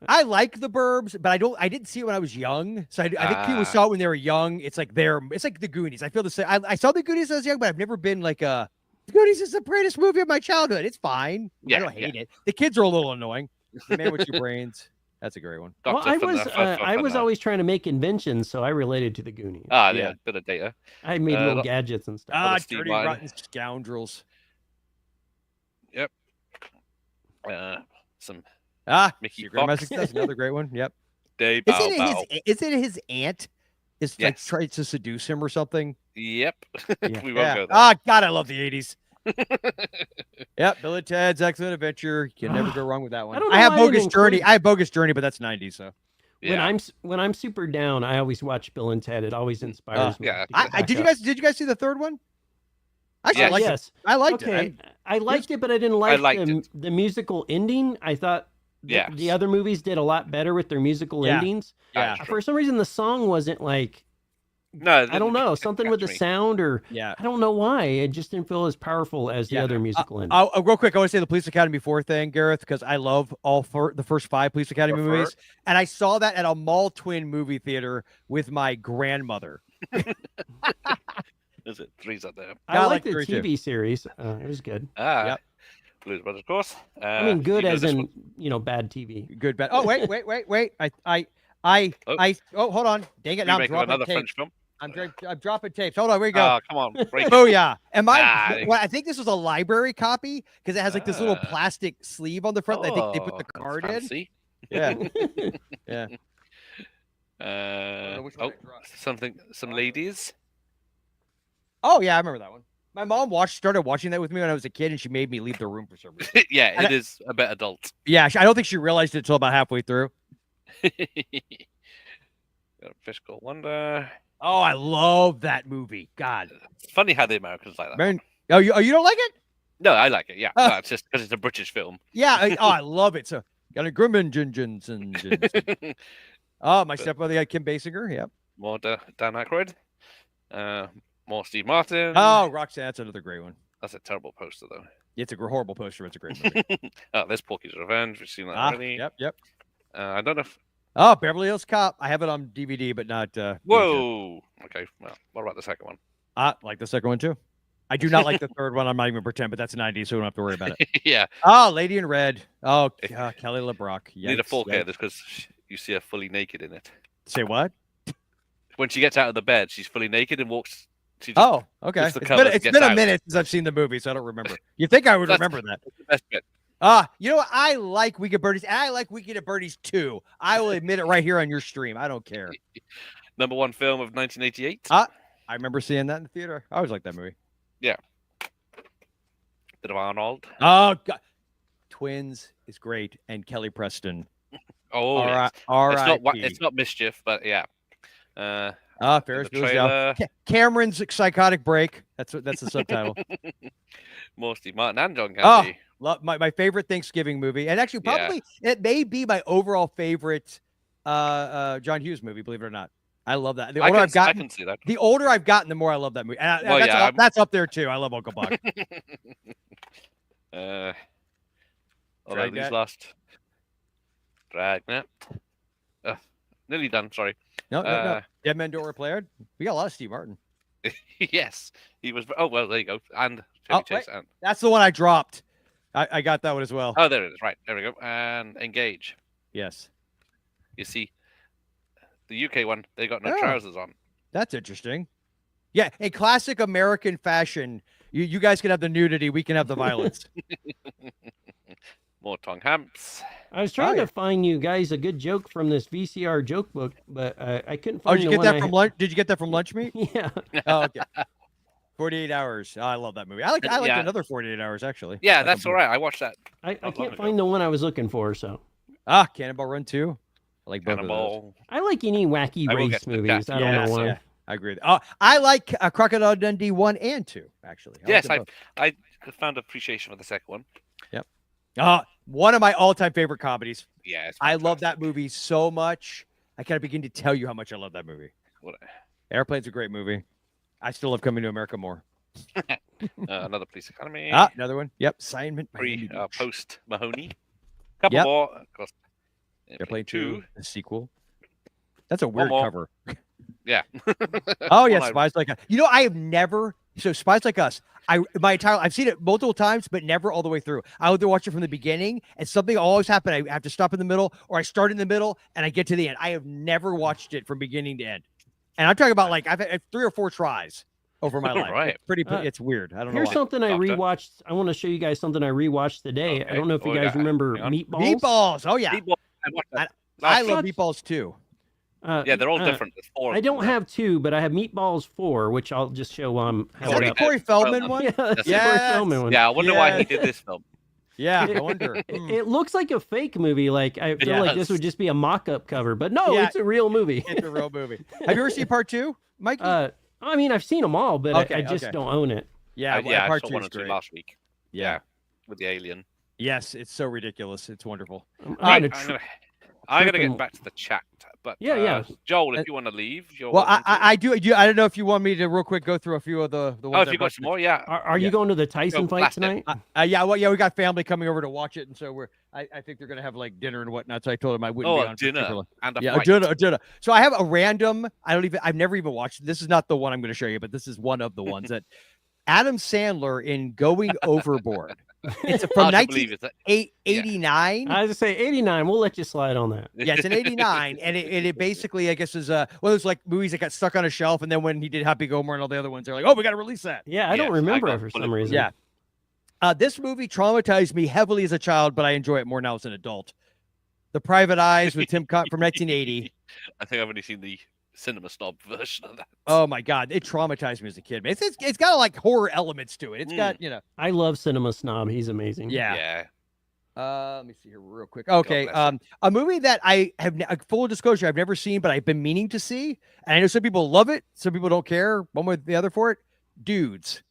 I like The Burbs, but I didn't see it when I was young. So I think people saw it when they were young. It's like the Goonies. I feel the same. I saw the Goonies when I was young, but I've never been like the Goonies is the greatest movie of my childhood. It's fine. I don't hate it. The kids are a little annoying. The Man with Two Brains. That's a great one. Well, I was always trying to make inventions, so I related to the Goonies. Yeah, bit of data. I made little gadgets and stuff. Dirty Rotten Scoundrels. Yep. Some Mickey Secret of My Fox. Success, another great one. Yep. Day Isn't it his aunt is like tries to seduce him or something? Yep. Yeah. We won't go there. Ah, God, I love the 80s. Yep, Bill and Ted's Excellent Adventure. You can never go wrong with that one. I have Bogus Journey. I have Bogus Journey, but that's 90s. So when I'm super down, I always watch Bill and Ted. It always inspires me. Yeah. Did you guys see the third one? I liked it. I liked it. I liked it, but I didn't like the musical ending. I thought the other movies did a lot better with their musical endings. Yeah. For some reason, the song wasn't like No, I don't know, something with the sound, or yeah, I don't know why it just didn't feel as powerful as the other musical ending. Real quick, I want to say the Police Academy 4 thing, Gareth, because I love the first 5 Police Academy movies, and I saw that at a mall twin movie theater with my grandmother. Is it 3's up there? I like the TV series. It was good. Yep. Blues Brothers, of course. I mean, good as in bad TV. Good, bad. Oh, wait. Hold on. Dang it! Now I'm dropping another tapes. French film. I'm dropping tapes. Hold on, where you go? Oh, come on. Oh yeah. I think this was a library copy because it has like this little plastic sleeve on the front that I think they put the card in. Yeah. Yeah. Some ladies. Oh yeah, I remember that one. My mom started watching that with me when I was a kid, and she made me leave the room for some reason. Yeah, it is a bit adult. Yeah, I don't think she realized it until about halfway through. Got a Fish Called Wonder. Oh, I love that movie. God, it's funny how the Americans like that. Man, you don't like it? No, I like it. Yeah, no, it's just because it's a British film. Yeah, I love it. So got a Grimmin Gins and oh, my stepmother had Kim Basinger. Yep. More Dan Aykroyd. More Steve Martin. Oh, Roxanne, that's another great one. That's a terrible poster, though. It's a horrible poster. It's a great movie. There's Porky's Revenge. We've seen that already. Yep. I don't know if... Oh, Beverly Hills Cop. I have it on DVD, but not... Whoa! Okay, well, what about the second one? I like the second one, too. I do not like the third one. I'm not even pretend, but that's 90s, so we don't have to worry about it. Yeah. Oh, Lady in Red. Oh, Kelly LeBrock. You need a 4K just because you see her fully naked in it. Say what? When she gets out of the bed, she's fully naked and walks... Okay. It's been a minute since I've seen the movie, so I don't remember. You think I would remember that? That's the best bit. You know what? I like Weekend at Bernie's, and I like Weekend at Bernie's too. I will admit it right here on your stream. I don't care. Number 1 film of 1988. I remember seeing that in the theater. I always liked that movie. Yeah. Bit of Arnold. Oh, God. Twins is great, and Kelly Preston. Oh, yes. It's not Mischief, but yeah. Ferris Bueller's Down. Cameron's Psychotic Break. That's the subtitle. More Steve Martin and John Candy. Love my favorite Thanksgiving movie, and actually probably it may be my overall favorite John Hughes movie. Believe it or not, I love that. I can see that. The older I've gotten, the more I love that movie. And that's up there too. I love Uncle Buck. These last Dragnet. Nearly done. Sorry. No. Dead Men Don't Wear Plaid. We got a lot of Steve Martin. Yes, he was. Oh well, there you go. And Chevy Chase. And... That's the one I dropped. I got that one as well. Oh, there it is. Right, there we go. And Engage. Yes. You see, the UK one, they got no trousers on. That's interesting. Yeah, in classic American fashion, you guys can have the nudity, we can have the violence. More Tom Hanks. I was trying to find you guys a good joke from this VCR joke book, but I couldn't find. Did you get that from lunch? Did you get that from Lunch Meat? Yeah. Oh, okay. 48 Hours. Oh, I love that movie. I like another 48 Hours actually. Yeah, that's all right. I watched that. I can't find the one I was looking for. So. Cannonball Run 2. I like both of those. I like any wacky race movies. I don't know why. Yeah, I agree. I like Crocodile Dundee 1 and 2 actually. I found appreciation for the second one. Yep. One of my all-time favorite comedies. Yeah, I love that movie so much. I can't begin to tell you how much I love that movie. Airplane's a great movie. I still love Coming to America more. Another Police Academy. Another one. Yep. Assignment. Post Mahoney. Couple more. Of course. Airplane 2, the sequel. That's a weird cover. Yeah. Oh yeah, Spies Like Us. I have never. So Spies Like Us. I've seen it multiple times, but never all the way through. I would watch it from the beginning, and something always happen. I have to stop in the middle, or I start in the middle and I get to the end. I have never watched it from beginning to end. And I'm talking about I've had 3 or 4 tries over my life. Right. It's weird. I don't know. Here's something I rewatched. I want to show you guys something I rewatched today. Okay. I don't know if you guys remember Meatballs. Meatballs. Oh yeah. I love Meatballs too. Yeah, they're all different. There's 4. I don't have 2, but I have Meatballs 4, which I'll just show. Is that the Corey Feldman one? Yeah, that's the Corey Feldman one. Yeah, I wonder why he did this film. Yeah, I wonder. It looks like a fake movie. I feel like this would just be a mock-up cover, but no, it's a real movie. It's a real movie. Have you ever seen part 2, Mike? I mean, I've seen them all, but I just don't own it. Yeah, I part saw 1 or 2 last week. Yeah, with the alien. Yes, it's so ridiculous. It's wonderful. I'm gonna get back to the chat But Yeah. Joel, if you want to leave, you're well, welcome to. I do. I don't know if you want me to real quick go through a few of the ones. Oh, if you got some more, yeah. Are you going to the Tyson fight blast it. tonight? Yeah, well, yeah, we got family coming over to watch it, and so I think they're gonna have like dinner and whatnot. So I told them I wouldn't be on dinner particular. and a Yeah, fight. a dinner. So I have a random. I've never even watched. This is not the one I'm going to show you, but this is one of the ones that Adam Sandler in Going Overboard. It's from 1989. I was to say 89. We'll let you slide on that. Yeah, it's an 89, and it basically, I guess, is one of those like movies that got stuck on a shelf, and then when he did Happy Gilmore and all the other ones, they're like, oh, we got to release that. Yeah, I don't remember it for some reason. Yeah. This movie traumatized me heavily as a child, but I enjoy it more now as an adult. The Private Eyes with Tim Conn from 1980. I think I've only seen the Cinema Snob version of that. Oh my God, it traumatized me as a kid, man. It's got like horror elements to it. It's got, you know. I love Cinema Snob. He's amazing. Yeah. Let me see here real quick. Okay, a movie that I have full disclosure I've never seen, but I've been meaning to see, and I know some people love it, some people don't care one way or the other for it. Dudes.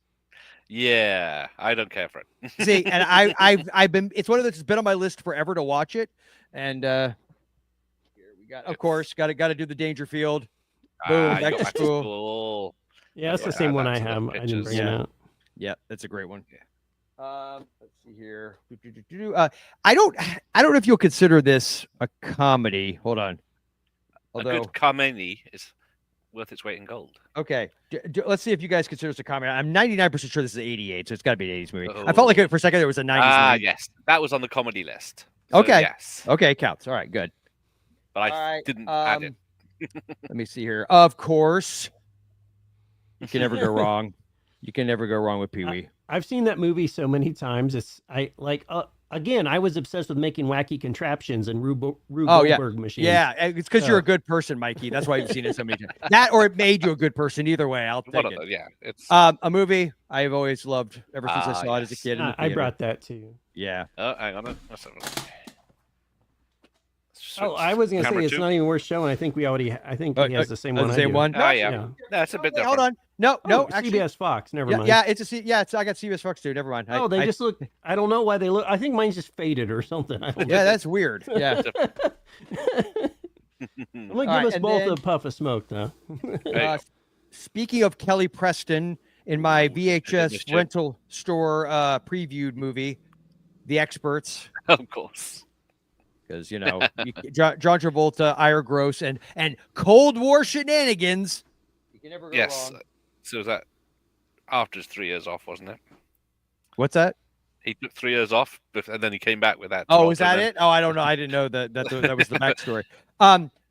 Yeah, I don't care for it. See, and I've been. It's one of those that's been on my list forever to watch it, and here we got. Of course, got to do the Dangerfield. Boom, back to school. Yeah, that's the same one I have. I didn't bring it out. Yeah, that's a great one. Let's see here. I don't know if you'll consider this a comedy. Hold on. A good comedy is worth its weight in gold. Okay, let's see if you guys consider this a comedy. I'm 99% sure this is 88, so it's got to be an 80s movie. I felt like for a second there was a 90s movie. Yes, that was on the comedy list. So Okay. Yes. Okay, counts. All right, good. But I didn't add it. Let me see here. Of course, you can never go wrong. You can never go wrong with Pee-wee. I've seen that movie so many times. Again, I was obsessed with making wacky contraptions and Rube Goldberg machines. Yeah, it's because you're a good person, Mikey. That's why you've seen it so many times. That or it made you a good person. Either way, I'll take it. Yeah, it's a movie I've always loved ever since I saw it as a kid. I brought that to you. Yeah. Oh, hang on. I was going to say it's not even worth showing. I think he has the same one. The same one? Yeah. That's a bit different. Hold on. No, actually, CBS Fox. Never mind. Yeah, I got CBS Fox too. Never mind. They just look. I don't know why they look. I think mine's just faded or something. Yeah, that's weird. Yeah. I'm gonna give us both a puff of smoke now. Speaking of Kelly Preston, in my VHS rental store previewed movie, The Experts. Of course. Because John Travolta, Ira Gross, and Cold War shenanigans. You can never go wrong. So was that after his 3 years off, wasn't it? What's that? He took 3 years off, and then he came back with that. Oh, is that it? Oh, I don't know. I didn't know that was the backstory.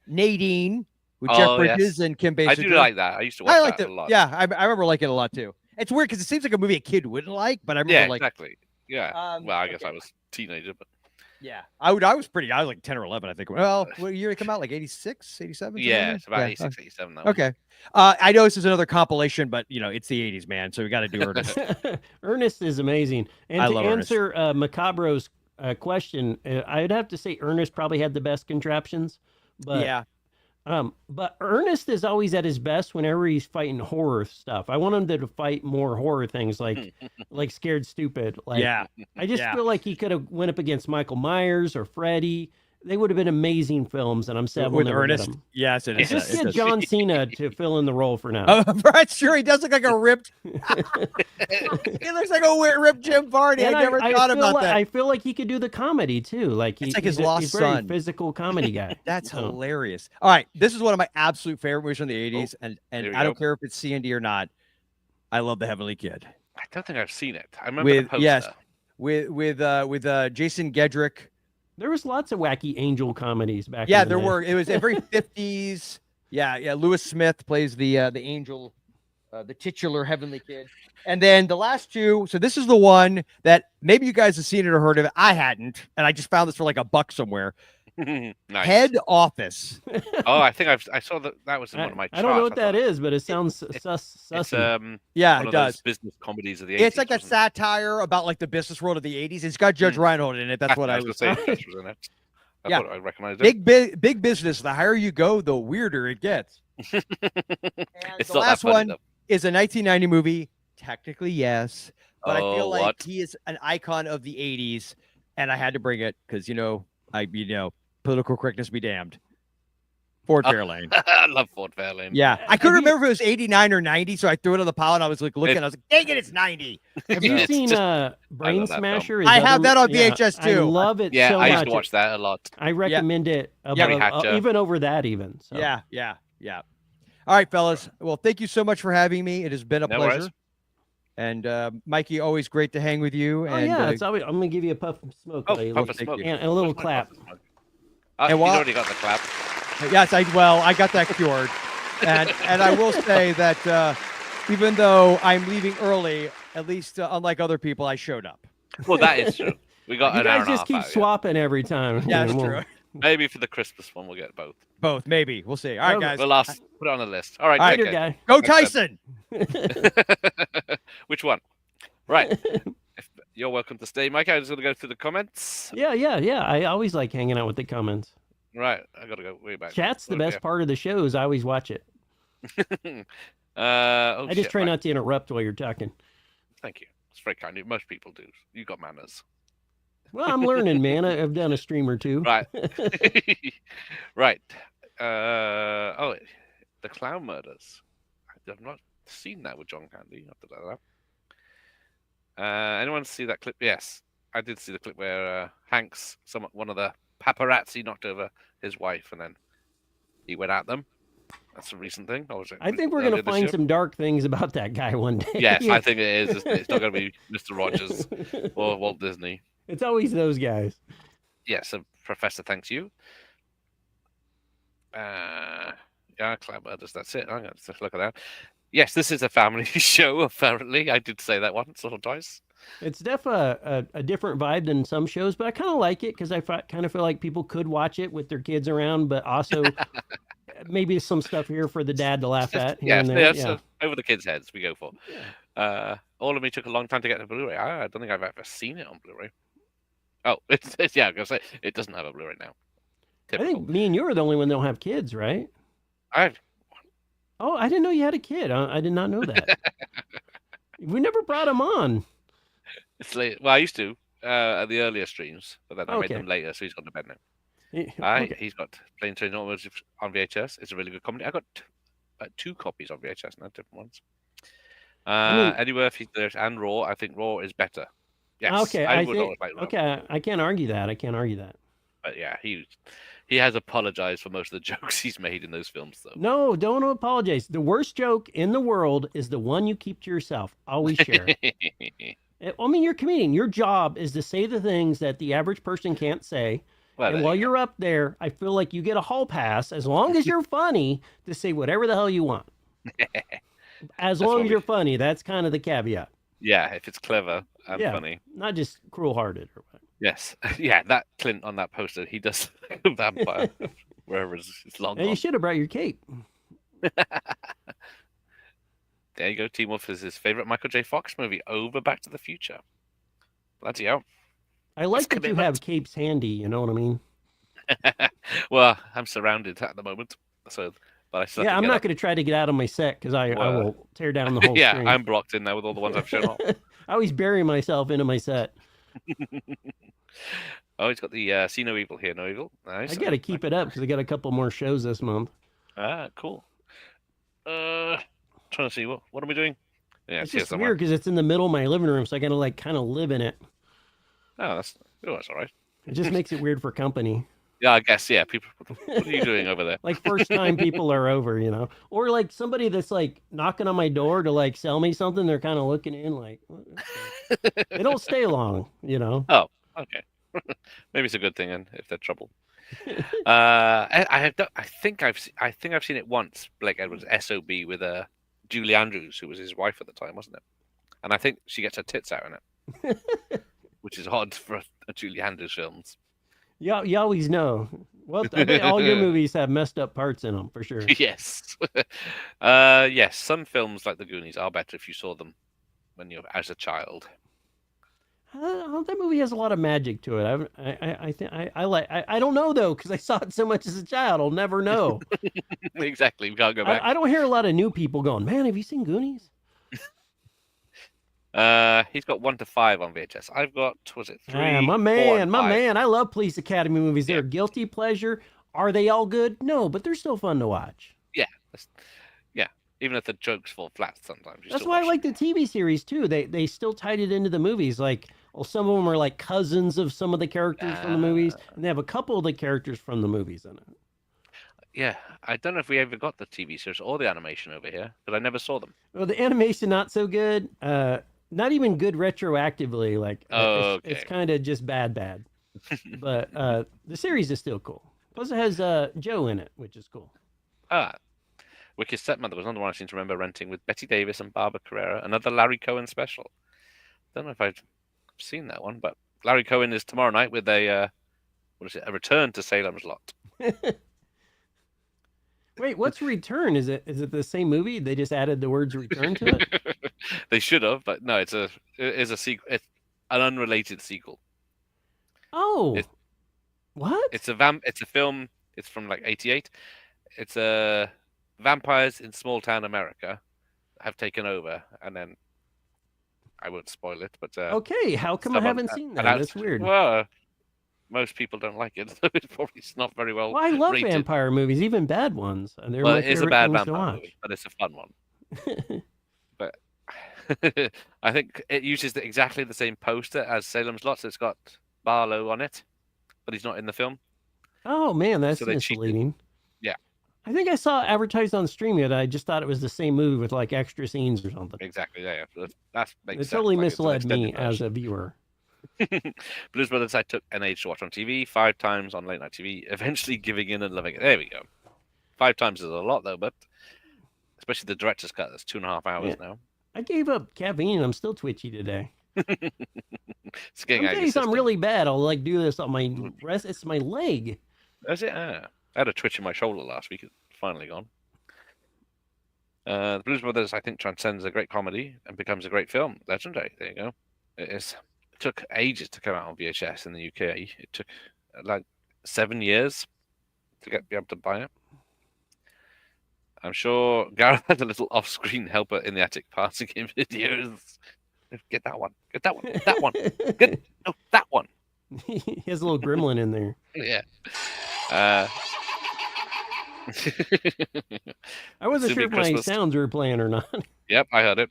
Nadine with Jeff Bridges and Kim Basinger. I do like that. I used to watch that a lot. Yeah, I remember liking it a lot too. It's weird because it seems like a movie a kid wouldn't like, but I remember exactly. Yeah. Well, I guess I was a teenager, but. Yeah, I was like 10 or 11, I think. Well, what year did it come out? Like 86, 87? Yeah, it's about 86, 87. Okay. I know this is another compilation, but it's the 80s, man. So we got to do Ernest. Ernest is amazing. And to answer Macabro's question, I'd have to say Ernest probably had the best contraptions. But yeah. But Ernest is always at his best whenever he's fighting horror stuff. I want him to fight more horror things like Scared Stupid. I just feel like he could have went up against Michael Myers or Freddy. They would have been amazing films, and I'm sad with Ernest. Yes, it is. Just get John Cena to fill in the role for now. Right, sure. He does look like a ripped. He looks like a ripped Jim Varney. I never thought about that. I feel like he could do the comedy too. It's like his lost son. Physical comedy guy. That's hilarious. All right, this is one of my absolute favorite movies from the 80s, and I don't care if it's C&D or not. I love The Heavenly Kid. I don't think I've seen it. I remember the poster. Yes, with Jason Gedrick. There was lots of wacky angel comedies back. Yeah, there were. It was very 50s. Yeah. Lewis Smith plays the angel, the titular Heavenly Kid. And then the last two. So this is the one that maybe you guys have seen it or heard of it. I hadn't, and I just found this for like $1 somewhere. Nice. Head Office. Oh, I think I saw that was in one of my charts. I don't know what that is, but it sounds sus. It's yeah, one it of does. Those business comedies of the 80s. It's like a satire about like the business world of the 80s. It's got Judge Reinhold in it. That's what I was saying. Was in it. Yeah, I recognized it. Big business. The higher you go, the weirder it gets. And it's the last one is a 1990 movie. Technically, yes, but I feel like he is an icon of the 80s, and I had to bring it because political correctness be damned. Ford Fairlane. I love Ford Fairlane. Yeah, I couldn't remember if it was 89 or 90, so I threw it on the pile and I was like looking. I was like, "Dang it, it's 90." Have you seen Brain Smasher? I have that on VHS too. I love it. Yeah, so I much. used to watch that a lot. I recommend it even over that even. So. Yeah. All right, fellas. Well, thank you so much for having me. It has been a pleasure. Worries. And Mikey, always great to hang with you. Oh, and yeah, it's always, I'm gonna give you a puff of smoke, puff of smoke. and a little clap. And you already got the clap. Yes, I got that cured. And I will say that even though I'm leaving early, at least unlike other people, I showed up. Well, that is true. We got you guys just keep swapping every time. Yeah, that's true. Maybe for the Christmas one, we'll get both. Both, maybe. We'll see. All right, guys. We'll put it on the list. All right, later, guy. Go Tyson. Which one? Right. You're welcome to stay, Mike. I'm just going to go through the comments. Yeah. I always like hanging out with the comments. Right. I got to go way back. Chat's the best part of the shows. I always watch it. I just try not to interrupt while you're talking. Thank you. It's very kind. Most people do. You got manners. Well, I'm learning, man. I've done a stream or two. Right. Right. The Clown Murders. I've not seen that with John Candy. Anyone see that clip? Yes, I did see the clip where Hanks, one of the paparazzi, knocked over his wife, and then he went at them. That's a recent thing. I think we're going to find some dark things about that guy one day. Yes, I think it is. It's not going to be Mr. Rogers or Walt Disney. It's always those guys. Yes, so Professor thanks you. Clown Murders, that's it. I'm going to look at that. Yes, this is a family show, apparently. I did say that once or twice. It's definitely a different vibe than some shows, but I kind of like it because I kind of feel like people could watch it with their kids around, but also maybe some stuff here for the dad to laugh at. So over the kids' heads we go for. Yeah. All of me took a long time to get the Blu-ray. I don't think I've ever seen it on Blu-ray. Oh, it's I was going to say, it doesn't have a Blu-ray now. Typical. I think me and you are the only one that don't have kids, right? Oh, I didn't know you had a kid. I did not know that. We never brought him on. It's late. Well, I used to at the earlier streams, but then I made them later, so he's gone to bed now. He's got Plain Train Automotive on VHS. It's a really good comedy. I got 2 copies on VHS, not different ones. Eddie Murphy and Raw. I think Raw is better. Yes. Okay. I can't argue that. But yeah, he has apologized for most of the jokes he's made in those films, though. No, don't apologize. The worst joke in the world is the one you keep to yourself. Always share. I mean, you're a comedian. Your job is to say the things that the average person can't say. Well, and while you're up there, I feel like you get a hall pass, as long as you're funny, to say whatever the hell you want. As long as you're funny, that's kind of the caveat. Yeah, if it's clever and funny. Not just cruel-hearted or whatever. Yes. Yeah, that Clint on that poster, he does a vampire wherever it's long. And you should have brought your cape. There you go. Team Wolf is his favorite Michael J. Fox movie over Back to the Future. Bloody hell. I like that you have capes handy, you know what I mean? Well, I'm surrounded at the moment. So, but I'm not going to try to get out of my set because I will tear down the whole screen. I'm blocked in now with all the ones I've shown off. I always bury myself into my set. Oh, he's got the See No Evil, Hear No Evil. Nice. I got to keep it up because I got a couple more shows this month. Ah, cool. Trying to see what am I doing? Yeah, it's just weird because it's in the middle of my living room, so I got to kind of live in it. Oh, that's all right. It just makes it weird for company. Yeah, I guess. Yeah, people. What are you doing over there? Like first time people are over, or like somebody that's like knocking on my door to like sell me something. They're kind of looking in like, they don't stay long, Oh, okay. Maybe it's a good thing, and if they're trouble. I think I've seen it once. Blake Edwards SOB with Julie Andrews, who was his wife at the time, wasn't it? And I think she gets her tits out in it, which is odd for a Julie Andrews films. Yeah, you always know. Well, I bet all your movies have messed up parts in them for sure. Yes, yes. Some films like The Goonies are better if you saw them when you're as a child. That movie has a lot of magic to it. I don't know though because I saw it so much as a child. I'll never know. Exactly, we can't go back. I don't hear a lot of new people going, "Man, have you seen Goonies?" He's got 1 to 5 on VHS. I've got 3. My man. I love Police Academy movies. They're guilty pleasure. Are they all good? No, but they're still fun to watch. Yeah. Yeah. Even if the jokes fall flat sometimes. That's why I like the TV series too. They still tied it into the movies. Like, well, some of them are like cousins of some of the characters from the movies, and they have a couple of the characters from the movies in it. Yeah, I don't know if we ever got the TV series or the animation over here, because I never saw them. Well, the animation not so good. Not even good retroactively. Like, it's kind of just bad. But the series is still cool. Plus, it has Joe in it, which is cool. Wicked Stepmother was another one I seem to remember renting with Betty Davis and Barbara Carrera, another Larry Cohen special. Don't know if I've seen that one, but Larry Cohen is tomorrow night with a a return to Salem's Lot. Wait, what's Return? Is it the same movie? They just added the words "return" to it. They should have, but no, it is a sequel. It's an unrelated sequel. Oh, what? It's a film. It's from like '88. It's vampires in small town America have taken over, and then I won't spoil it. But okay, how come I haven't seen that? That's weird. Well, most people don't like it, so it's probably not very well. Well, I love rated. vampire movies, even bad ones. They're well, my it is a favorite bad things to vampire watch. movie, but it's a fun one. But I think it uses exactly the same poster as Salem's Lot. So it's got Barlow on it, but he's not in the film. Oh man, that's So they misleading. Yeah, I think I saw advertised on Stream it. I just thought it was the same movie with like extra scenes or something. exactly. Yeah. That makes It sense. totally Like, it's an misled me extended as a viewer. Blues Brothers I took an age to watch on TV 5 times on late night TV, eventually giving in and loving it. There we go. 5 times is a lot though, but especially the director's cut, that's 2.5 hours now. I gave up caffeine and I'm still twitchy today. It's getting Some out of your days I'm system. really bad. I'll like do this on my rest. It's my leg. That's it. I had a twitch in my shoulder last week. It's finally gone. The Blues Brothers, I think, transcends a great comedy and becomes a great film. Legendary. There you go. It took ages to come out on VHS in the UK. It took like 7 years to be able to buy it. I'm sure Gareth had a little off-screen helper in the attic passing him videos. Get that one. Get that one. That one. No, that one. He has a little gremlin in there. Yeah. I wasn't sure if my sounds were playing or not. Yep, I heard it.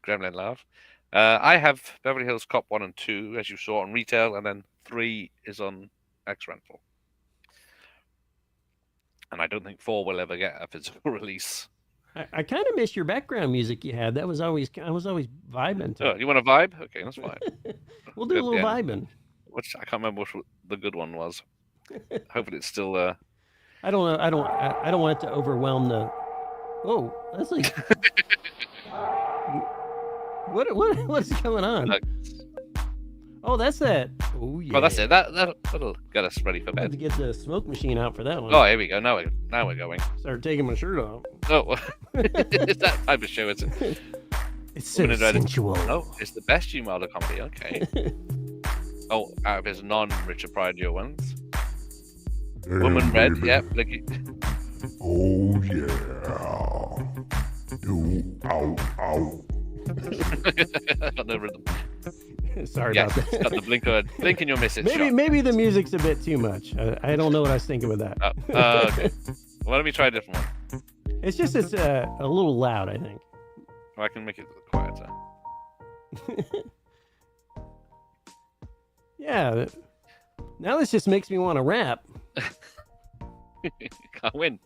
Gremlin laugh. I have Beverly Hills Cop 1 and 2, as you saw, on retail, and then 3 is on X Rental. And I don't think 4 will ever get a physical release. I kind of miss your background music you had. I was always vibing to. Oh, you want a vibe? Okay, that's fine. We'll do a little vibing. Which I can't remember what the good one was. Hopefully it's still I don't know. I don't want it to overwhelm the. Oh, that's like. What's going on? Oh, that's that. Oh yeah. Well, that's it. That'll get us ready for I have bed. to get the smoke machine out for that one. Oh, here we go. Now we're going. Start taking my shirt off. Oh, it's that type of show, isn't it? It's so sensual. Oh, it's the best Gene Wilder comedy. Okay. Oh, out of his non-Richard Pryor Joe ones. Woman Red, yeah. Oh yeah. Ooh, ow, ow. Got no rhythm. Sorry about that. It's got the blink and you'll miss it. Maybe the music's a bit too much. I don't know what I was thinking with that. Okay. Well, let me try a different one. It's just a little loud, I think. Well, I can make it quieter. Yeah. Now this just makes me want to rap. Can't win.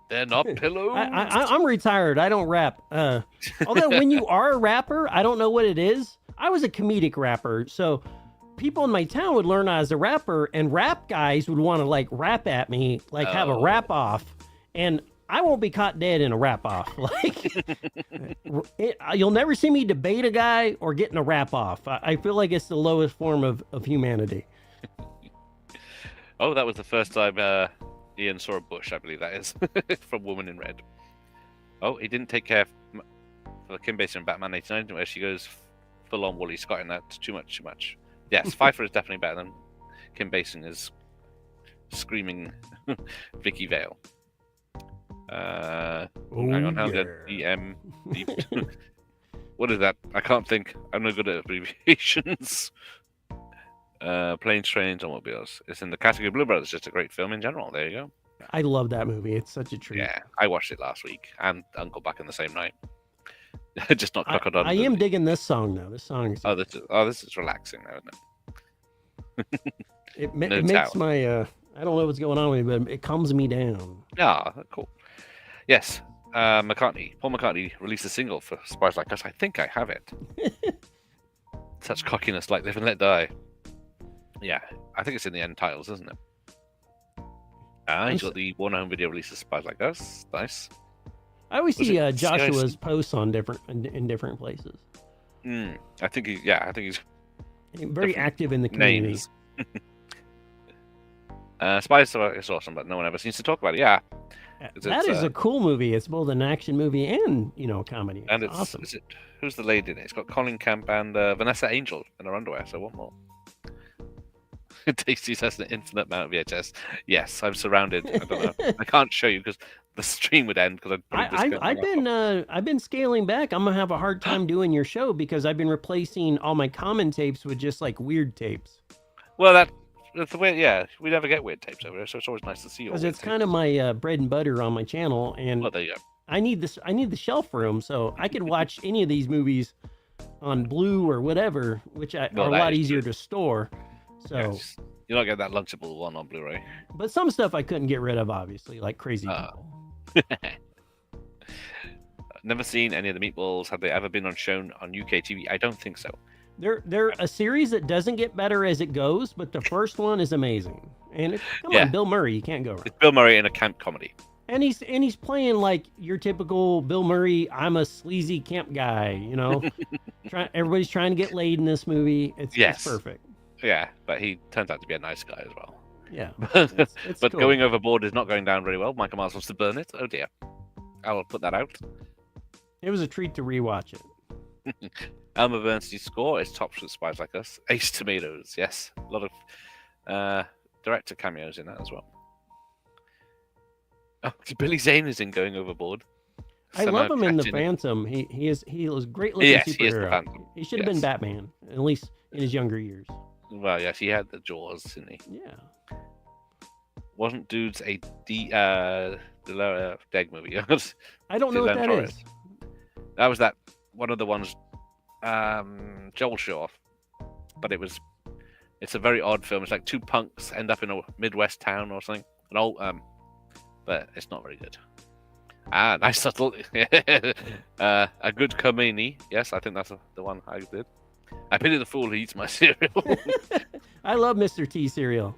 They're not pillows. I'm retired. I don't rap. Although when you are a rapper, I don't know what it is. I was a comedic rapper, so people in my town would learn I was a rapper, and rap guys would want to like rap at me, like have a rap off, and I won't be caught dead in a rap off. Like, you'll never see me debate a guy or get in a rap off. I feel like it's the lowest form of humanity. Oh, that was the first time Ian saw a bush, I believe that is, from Woman in Red. Oh, he didn't take care for Kim Basinger in Batman 89, where she goes full on Wooly Scott in that. Too much. Yes, Pfeiffer is definitely better than Kim Basinger's screaming Vicky Vale. Hang on, how's that? EM. What is that? I can't think. I'm no good at abbreviations. Planes, Trains, Automobiles. It's in the category of Blue Brothers. It's just a great film in general. There you go. I love that movie. It's such a treat. Yeah, I watched it last week and Uncle back in the same night. Just not Crocodile. I am digging this song though. This song is. This is relaxing now, isn't it? It makes my I don't know what's going on with me, but it calms me down. Ah, cool. Yes, Paul McCartney released a single for Spies Like Us. I think I have it. Such cockiness, like Live and Let Die. Yeah, I think it's in the end titles, isn't it? He's got the one home video release of Spies Like Us. Nice. I always see Joshua's posts on in different places. I think he's very active in the community. Spies is awesome, but no one ever seems to talk about it. Yeah, that is a cool movie. It's both an action movie and comedy. And it's awesome. Who's the lead in it? It's got Colin Camp and Vanessa Angel in her underwear. So what more? Tasty has an infinite amount of VHS. Yes, I'm surrounded. I don't know. I can't show you because the stream would end. Because I've been scaling back. I'm gonna have a hard time doing your show because I've been replacing all my common tapes with just like weird tapes. Well, that's the way. Yeah, we never get weird tapes over there, so it's always nice to see you. Because it's kind of my bread and butter on my channel, and there you go. I need the shelf room so I could watch any of these movies on Blue or whatever, which are a lot easier to store. So yes. You're not getting that Lunchable one on Blu-ray. But some stuff I couldn't get rid of, obviously, like Crazy People. Never seen any of the Meatballs. Have they ever been shown on UK TV? I don't think so. They're a series that doesn't get better as it goes, but the first one is amazing. And come on, Bill Murray, you can't go wrong. It's Bill Murray in a camp comedy. And he's playing like your typical Bill Murray. I'm a sleazy camp guy, Everybody's trying to get laid in this movie. It's perfect. Yeah, but he turns out to be a nice guy as well. Yeah, but cool. Going Overboard is not going down very well. Michael Myers wants to burn it. Oh dear, I'll put that out. It was a treat to rewatch it. Elmer Bernstein's score is tops with Spies Like Us. Ace Tomatoes, yes, a lot of director cameos in that as well. Oh, Billy Zane is in Going Overboard. I love him in The Phantom. He was great looking superhero. He is the Phantom. He should have been Batman, at least in his younger years. Well, yes, he had the Jaws, didn't he? Yeah. Wasn't Dudes a Deg movie? I don't know what that is. That was one of the ones Joel showed off, but it's a very odd film. It's like two punks end up in a Midwest town or something. But it's not very good. Nice subtle. A good comedy. Yes, I think that's the one I did. I pity the fool who eats my cereal. I love Mr. T cereal.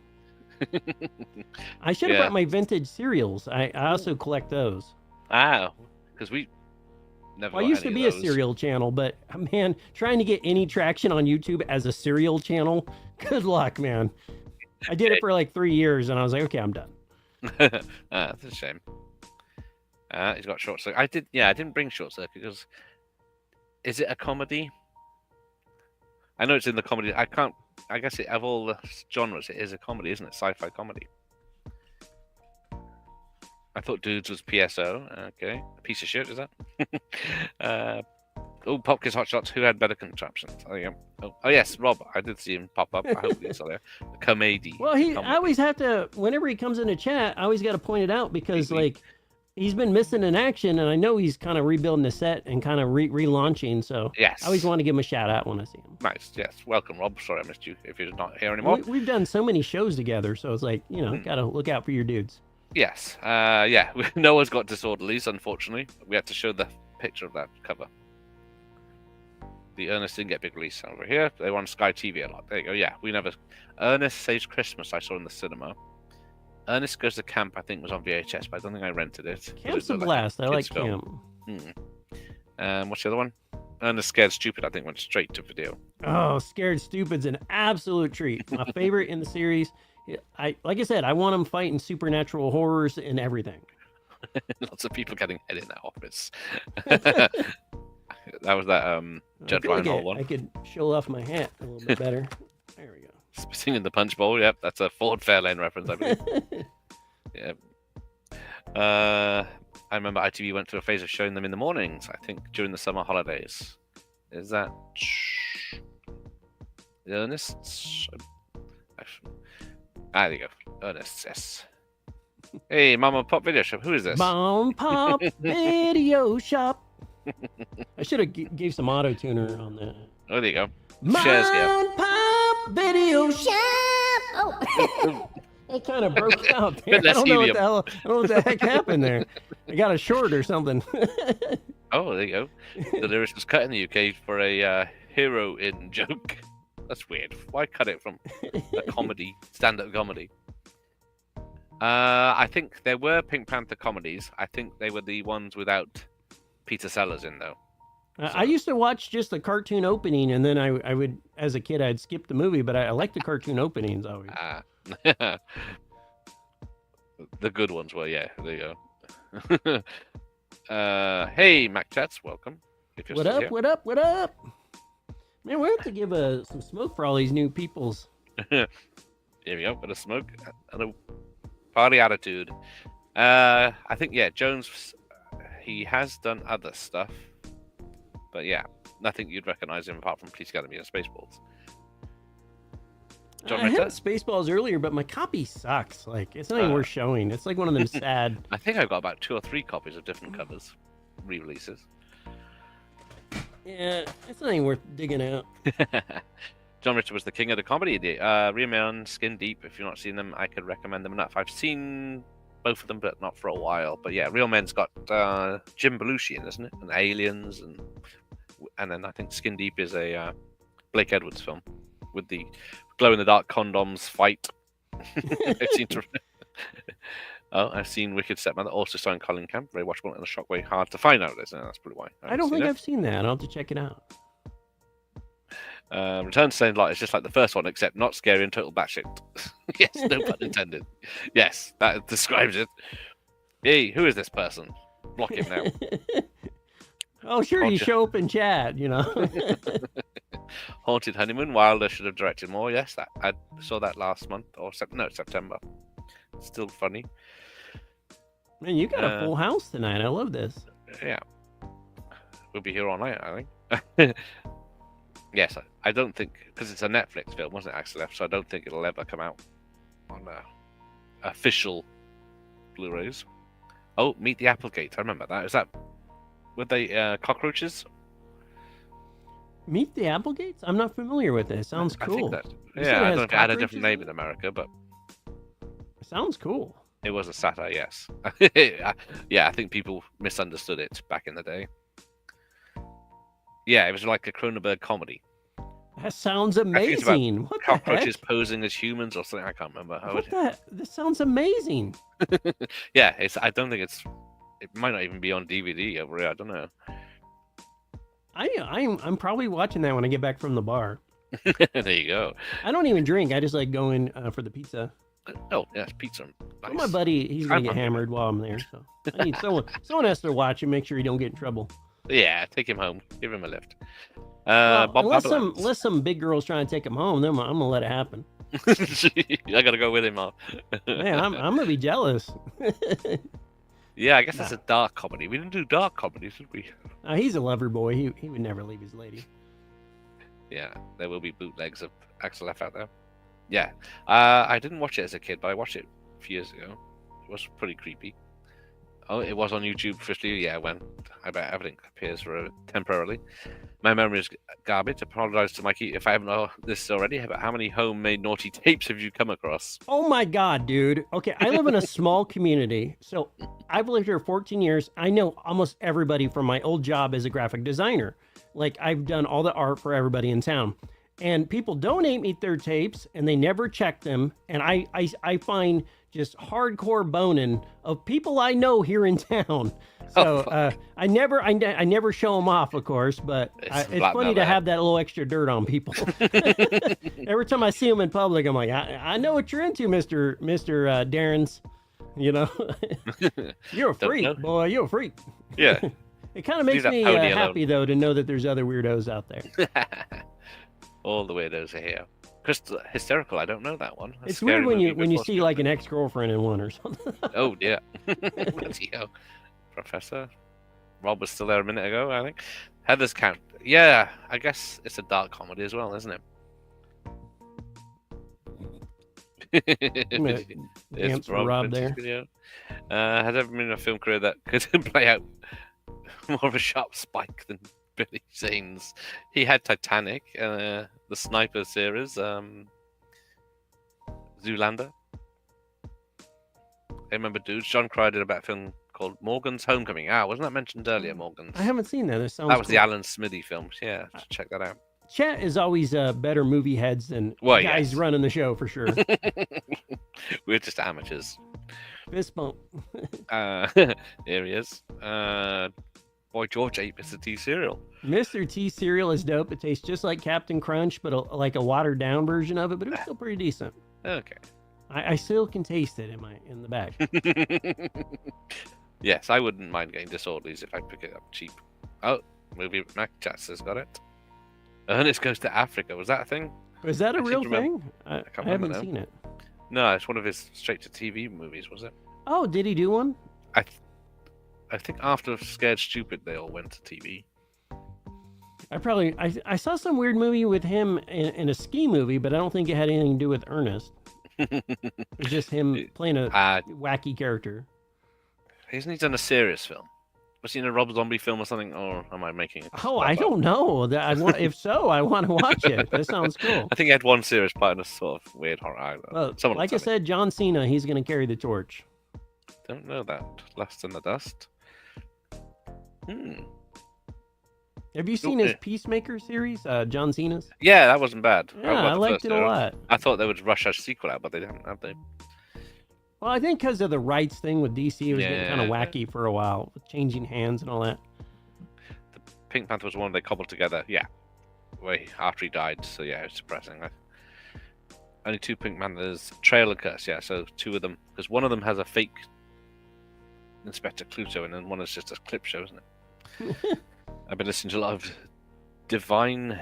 I should have brought my vintage cereals. I also collect those. Because we never. Well, I used to be a cereal channel, but man, trying to get any traction on YouTube as a cereal channel, good luck, man. I did it for like 3 years, and I was like, okay, I'm done. That's a shame. He's got Short Circuit. I didn't bring Short Circuit because is it a comedy? I know it's in the comedy. I guess of all the genres, it is a comedy, isn't it? Sci-fi comedy. I thought Dudes was PSO. Okay, a piece of shit is that? Popkins Hot Shots. Who had better contraptions? Oh yes, Rob. I did see him pop up. I hope he's still there. The comedy. Well, I always have to. Whenever he comes into chat, I always got to point it out because he's been missing in action, and I know he's kind of rebuilding the set and kind of relaunching. So yes, I always want to give him a shout out when I see him. Nice, yes, welcome, Rob. Sorry I missed you if you're not here anymore. We've done so many shows together, so it's like got to look out for your dudes. Yes, no one's got Disorderlies. Unfortunately, we had to show the picture of that cover. The Ernest didn't get big release over here. They were on Sky TV a lot. There you go. Yeah, we never. Ernest Saves Christmas. I saw in the cinema. Ernest Goes to Camp, I think, was on VHS, but I don't think I rented it. Camp's a blast. I like Camp. What's the other one? Ernest Scared Stupid, I think, went straight to video. Oh, Scared Stupid's an absolute treat. My favorite in the series. Like I said, I want them fighting supernatural horrors and everything. Lots of people getting head in that office. That was that Judge Reinhold one. I could show off my hat a little bit better. There we go. Spitting in the punch bowl. Yep, that's a Ford Fairlane reference, I believe. Yep. I remember ITV went through a phase of showing them in the mornings, I think, during the summer holidays. Is that Ernest? There you go. Ernest, yes. Hey, Mom and Pop Video Shop. Who is this? Mom Pop Video Shop. I should have gave some auto tuner on that. Oh, there you go. Mom Pop Video Shop. Oh, it kind of broke out there. I don't know what the heck happened there. I got a short or something. Oh, there you go. The lyrics was cut in the UK for a hero in joke. That's weird. Why cut it from a comedy, stand-up comedy? I think there were Pink Panther comedies. I think they were the ones without Peter Sellers in, though. I used to watch just the cartoon opening, and then I would, as a kid, I'd skip the movie, but I like the cartoon openings always. The good ones were, yeah. There you go. Hey, Mac Chats, welcome. What up? What up? What up? Man, we have to give some smoke for all these new peoples. Here we go. Bit of smoke and a party attitude. I think, yeah, Jones, he has done other stuff. But yeah, nothing you'd recognize him apart from Police Academy and Spaceballs. I had Spaceballs earlier, but my copy sucks. Like, it's not even worth showing. It's like one of them sad. I think I've got about 2 or 3 copies of different covers, re-releases. Yeah, it's not even worth digging out. John Richard was the king of the comedy. Reminiscing, Skin Deep. If you've not seen them, I could recommend them enough. I've seen both of them, but not for a while. But yeah, Real Men's got Jim Belushi in, isn't it? And Aliens, and then I think Skin Deep is a Blake Edwards film with the glow-in-the-dark condoms fight. I've seen Wicked Stepmother, also starring Colin Camp. Very watchable and a shockwave hard to find nowadays. That's probably why. I don't think I've seen that. I'll have to check it out. Return to Same Light is just like the first one, except not scary and total batshit. Yes, no pun intended. Yes, that describes it. Hey, who is this person? Block him now. Oh, sure, you show up in chat, you know. Haunted Honeymoon. Wilder should have directed more. Yes, I saw that last month or September. Still funny. Man, you got a full house tonight. I love this. Yeah, we'll be here all night, I think. Yes, I don't think, because it's a Netflix film, wasn't it, Axel F? So I don't think it'll ever come out on official Blu-rays. Oh, Meet the Applegate. I remember that. Is that with the cockroaches? Meet the Applegates? I'm not familiar with it. Sounds cool. I think that, yeah, I don't know if it had a different name in America, but it sounds cool. It was a satire, yes. Yeah, I think people misunderstood it back in the day. Yeah, it was like a Cronenberg comedy. That sounds amazing. What the heck? Cockroaches posing as humans or something. I can't remember. This sounds amazing. Yeah, I don't think it might not even be on DVD over here. I don't know. I'm probably watching that when I get back from the bar. There you go. I don't even drink. I just like going for the pizza. Oh, yeah, it's pizza. Nice. Well, my buddy, he's gonna get hammered while I'm there. So I need someone has to watch and make sure he don't get in trouble. Yeah, take him home. Give him a lift. Unless some big girl's trying to take him home, then I'm gonna let it happen. I gotta go with him, Mark. Man, I'm gonna be jealous. Yeah, I guess that's a dark comedy. We didn't do dark comedies, did we? He's a lover boy. He would never leave his lady. Yeah, there will be bootlegs of Axel F out there. Yeah, I didn't watch it as a kid, but I watched it a few years ago. It was pretty creepy. Oh, it was on YouTube officially. Yeah, when I bet everything appears for temporarily. My memory is garbage. Apologize to Mikey if I haven't know this already. But how many homemade naughty tapes have you come across? Oh my God, dude. Okay, I live in a small community, so I've lived here 14 years. I know almost everybody from my old job as a graphic designer. Like, I've done all the art for everybody in town. And people donate me their tapes, and they never check them. And I find just hardcore boning of people I know here in town. So I never show them off, of course, but it's funny to have that little extra dirt on people. Every time I see them in public, I'm like, I know what you're into, Mr. Darren's. You know, you're a freak, boy. You're a freak. Yeah. It kind of makes me happy, though, to know that there's other weirdos out there. All the weirdos are here. Hysterical, I don't know that one. It's weird when you see like an ex-girlfriend in one or something. Oh, yeah. Professor. Rob was still there a minute ago, I think. Heather's Count. Yeah, I guess it's a dark comedy as well, isn't it? Dance for Rob there. Video. Has ever been in a film career that could play out more of a sharp spike than Billy Zane's? He had Titanic, the Sniper series, Zoolander. I remember dudes. John Cryer did about a film called Morgan's Homecoming. Wasn't that mentioned earlier, Morgan's? I haven't seen that. That was the Alan Smithy film. Yeah, check that out. Chat is always better movie heads than guys running the show, for sure. We're just amateurs. Fist bump. Here he is. Boy, George ate Mr. T cereal. Mr. T cereal is dope. It tastes just like Captain Crunch, but like a watered down version of it, but it was still pretty decent. Okay. I still can taste it in the bag. Yes, I wouldn't mind getting Disorderlies if I pick it up cheap. Oh, movie Mac Chats has got it. Ernest Goes to Africa. Was that a thing? Was that a real thing? I haven't now. seen it. No, it's one of his straight-to-TV movies, was it? Oh, did he do one? I think after Scared Stupid, they all went to TV. I saw some weird movie with him in a ski movie, but I don't think it had anything to do with Ernest. It's just him playing a wacky character. Hasn't he done a serious film? Was he in a Rob Zombie film or something? Or am I making it? Oh, I don't know. If so, I want to watch it. That sounds cool. I think he had one serious part in a sort of weird horror. Well, like I said, John Cena, he's going to carry the torch. Don't know that. Lust in the Dust. Have you seen his Peacemaker series, John Cena's? Yeah, that wasn't bad. Yeah, I liked it a lot. I thought they would rush a sequel out, but they haven't, have they? Well, I think because of the rights thing with DC, it was getting kind of wacky for a while, with changing hands and all that. The Pink Panther was one they cobbled together, way after he died, so yeah, it's depressing. Only 2 Pink Panthers, Trail and Curse, so 2 of them, because one of them has a fake Inspector Cluto, and then one is just a clip show, isn't it? I've been listening to a lot of Divine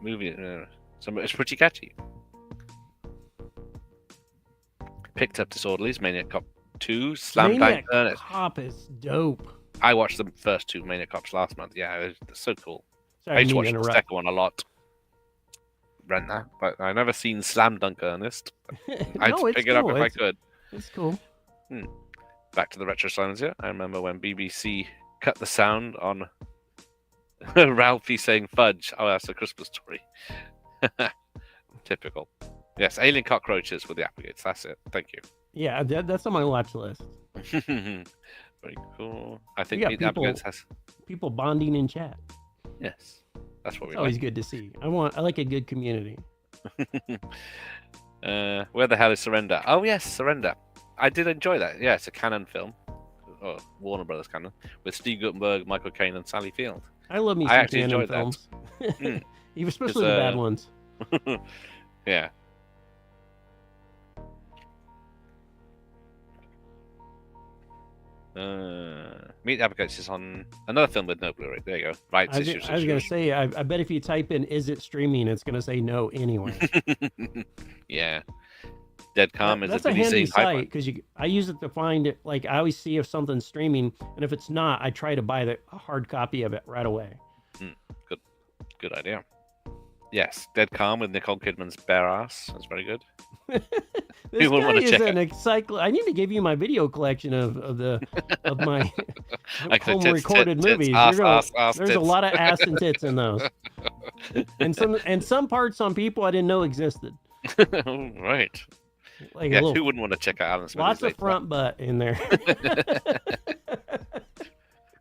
movie, so it's pretty catchy. Picked up Disorderlies, Maniac Cop 2, Slam Dunk Ernest. Maniac Cop is dope. I watched the first 2 Maniac Cops last month. Yeah, it's so cool. Sorry, I used to watch the second one a lot. Rent that, but I've never seen Slam Dunk Ernest. I'd pick it up if I could. It's cool. Back to the retro silence here. I remember when BBC cut the sound on Ralphie saying fudge. Oh, that's a Christmas story. Typical. Yes, alien cockroaches with the Applegates. That's it. Thank you. Yeah, that's on my watch list. Very cool. I think Meet the Applegates has people bonding in chat. Yes, that's what we. Always good to see. I like a good community. Where the hell is Surrender? Oh yes, Surrender. I did enjoy that. Yeah, it's a Canon film, Warner Brothers Canon, with Steve Guttenberg, Michael Caine, and Sally Field. I love me some Canon films. Especially the bad ones. Yeah. Meet the Applegates is on another film with no Blu-ray. There you go. Right. I was going to say, I bet if you type in "is it streaming," it's going to say no anyway. Yeah. Dead Calm is a handy site because I use it to find it. Like I always see if something's streaming, and if it's not, I try to buy a hard copy of it right away. Good idea. Yes, Dead Calm with Nicole Kidman's bare ass. That's very good. This guy is an encyclopedia. I need to give you my video collection of my home recorded movies. There's a lot of ass and tits in those, and some parts on people I didn't know existed. Right. Like who wouldn't want to check out Alan Smith's lots of front butt in there.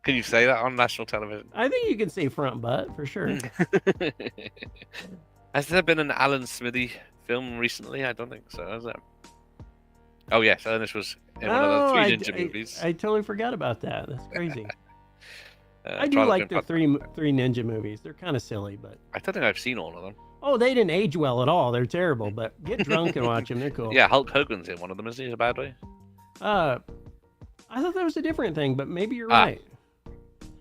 Can you say that on national television? I think you can say front butt for sure. Has there been an Alan Smithy film recently? I don't think so, has there? Oh yes, Ernest was in one of the 3 Ninja movies. I totally forgot about that. That's crazy. I do like the three Ninja movies. They're kind of silly, but I don't think I've seen all of them. Oh, they didn't age well at all. They're terrible, but get drunk and watch them. They're cool. Yeah, Hulk Hogan's in one of them, isn't he? In a bad way? I thought that was a different thing, but maybe you're right.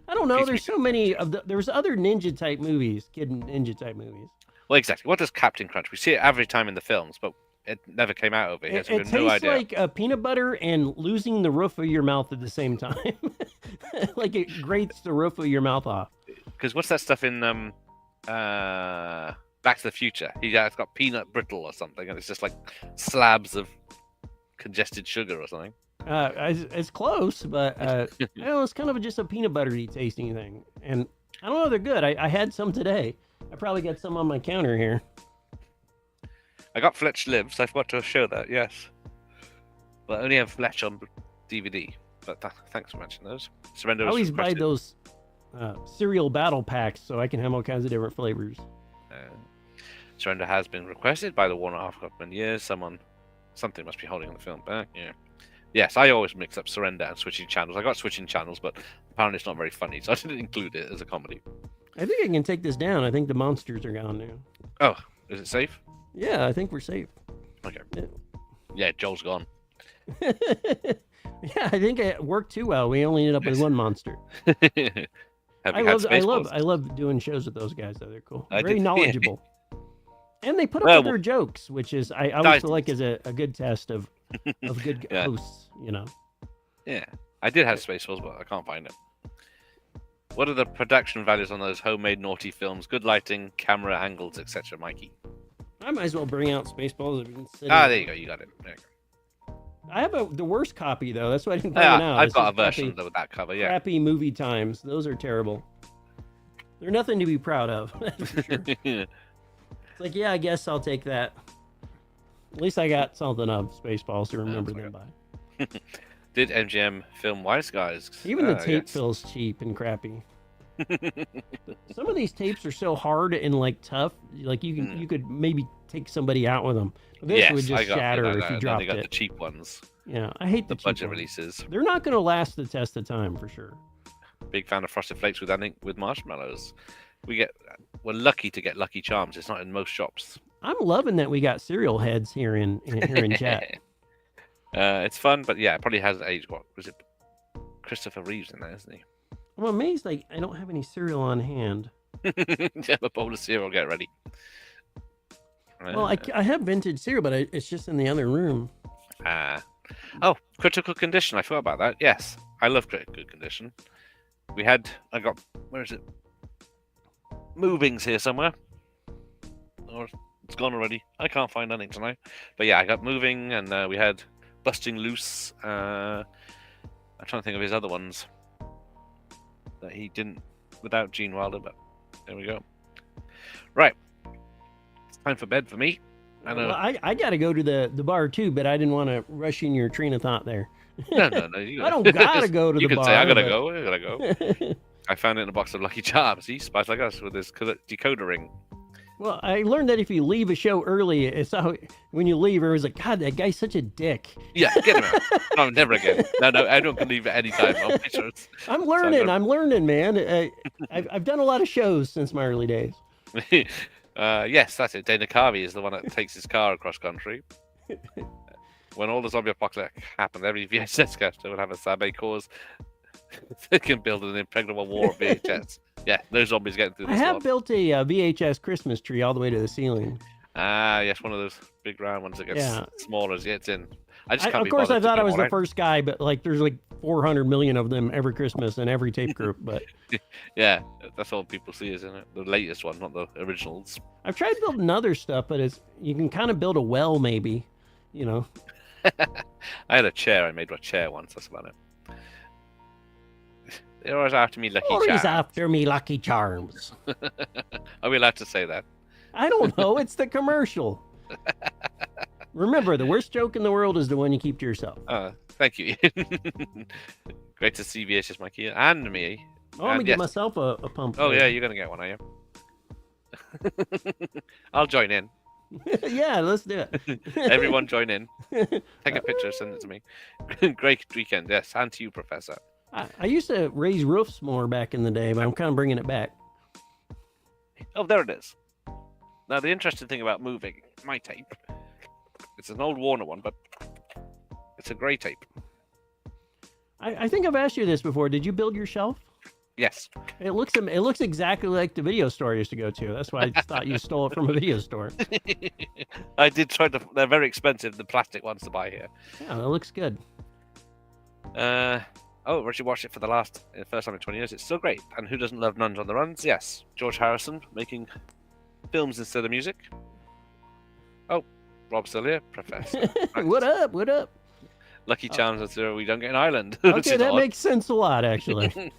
I don't know. There's so many there's other ninja type movies, kid ninja type movies. Well, exactly. What does Captain Crunch? We see it every time in the films, but it never came out over here. So we have no idea. It tastes like peanut butter and losing the roof of your mouth at the same time. Like it grates the roof of your mouth off. Because what's that stuff in Back to the Future. It's got peanut brittle or something, and it's just like slabs of congested sugar or something. It's close, but it's kind of just a peanut buttery tasting thing. And I don't know, they're good. I had some today. I probably got some on my counter here. I got Fletch Lives. I forgot to show that, yes. But I only have Fletch on DVD. But thanks for mentioning those. Surrender. I always buy those cereal battle packs so I can have all kinds of different flavors. Surrender has been requested by the 1.5 government years. Something must be holding the film back. Yeah. Yes, I always mix up Surrender and switching channels. I got switching channels, but apparently it's not very funny, so I didn't include it as a comedy. I think I can take this down. I think the monsters are gone now. Oh, is it safe? Yeah, I think we're safe. Okay. Yeah, Joel's gone. Yeah, I think it worked too well. We only ended up with one monster. I love doing shows with those guys, though. They're cool. Very knowledgeable. And they put up with their jokes, which is I always feel like is a good test of good hosts, you know. Yeah. I did have Spaceballs, but I can't find it. What are the production values on those homemade naughty films? Good lighting, camera angles, etc., Mikey? I might as well bring out Spaceballs. There you go. You got it. There you go. I have the worst copy, though. That's why I didn't bring it out. I've got a version with that cover, yeah. Crappy movie times. Those are terrible. They're nothing to be proud of. That's for sure. It's like, yeah, I guess I'll take that. At least I got something of Spaceballs to remember them by. Did MGM film Wise Guys? Even the tape feels cheap and crappy. Some of these tapes are so hard and like tough. Like you could maybe take somebody out with them. This would just shatter if you dropped it. They got the cheap ones. Yeah, I hate the cheap budget ones. releases. They're not going to last the test of time for sure. Big fan of Frosted Flakes with marshmallows. We're lucky to get Lucky Charms. It's not in most shops. I'm loving that we got cereal heads here in chat. It's fun, but yeah, it probably hasn't aged. What was it? Christopher Reeves in there, isn't he? I'm amazed I don't have any cereal on hand. Have a bowl of cereal, get ready. Well, I have vintage cereal, but it's just in the other room. Critical Condition. I forgot about that. Yes, I love Critical Condition. Where is it? Moving's here somewhere. Or it's gone already. I can't find anything tonight. But yeah, I got Moving, and we had Busting Loose. I'm trying to think of his other ones that he didn't without Gene Wilder, but there we go. Right. It's time for bed for me. Well, I got to go to the bar too, but I didn't want to rush in your train of thought there. No. I don't gotta go to the bar. You can say, I gotta go. I found it in a box of Lucky Charms. He spies like us with his decoder ring. Well, I learned that if you leave a show early, it's when you leave, everyone's like, God, that guy's such a dick. Yeah, get him out. No, never again. No, I don't believe at any time. I'm learning, man. I've done a lot of shows since my early days. Yes, that's it. Dana Carvey is the one that takes his car across country. When all the zombie apocalypse happens, every VHS caster will have a Sabe cause. They can build an impregnable wall of VHS. Yeah, no zombies getting through this. I have built a VHS Christmas tree all the way to the ceiling. Yes, one of those big round ones that gets smaller as it gets in. I just can't of course, I thought I was the first guy, but like there's like 400 million of them every Christmas in every tape group. But yeah, that's all people see, isn't it? The latest one, not the originals. I've tried building other stuff, but you can kind of build a well, maybe, you know. I had a chair. I made a chair once. That's about it. They're always after me, Lucky Charms. Always after me, Lucky Charms. Are we allowed to say that? I don't know. It's the commercial. Remember, the worst joke in the world is the one you keep to yourself. Thank you. Great to see VHS Mikey and me. Oh, I'm going to get myself a pump. Oh, yeah, you're going to get one, are you? I'll join in. Yeah, let's do it. Everyone join in. Take a picture, send it to me. Great weekend. Yes, and to you, Professor. I used to raise roofs more back in the day, but I'm kind of bringing it back. Oh, there it is. Now, the interesting thing about Moving, my tape, it's an old Warner one, but it's a grey tape. I think I've asked you this before. Did you build your shelf? Yes. It looks exactly like the video store I used to go to. That's why I just thought you stole it from a video store. I did try to. They're very expensive, the plastic ones to buy here. Yeah, that looks good. I've actually watched it for the first time in 20 years. It's still great. And who doesn't love Nuns on the Runs? Yes. George Harrison making films instead of music. Oh, Rob's still here, Professor. What up? What up? Lucky Charms is there. We don't get an island. Okay, that makes sense a lot, actually.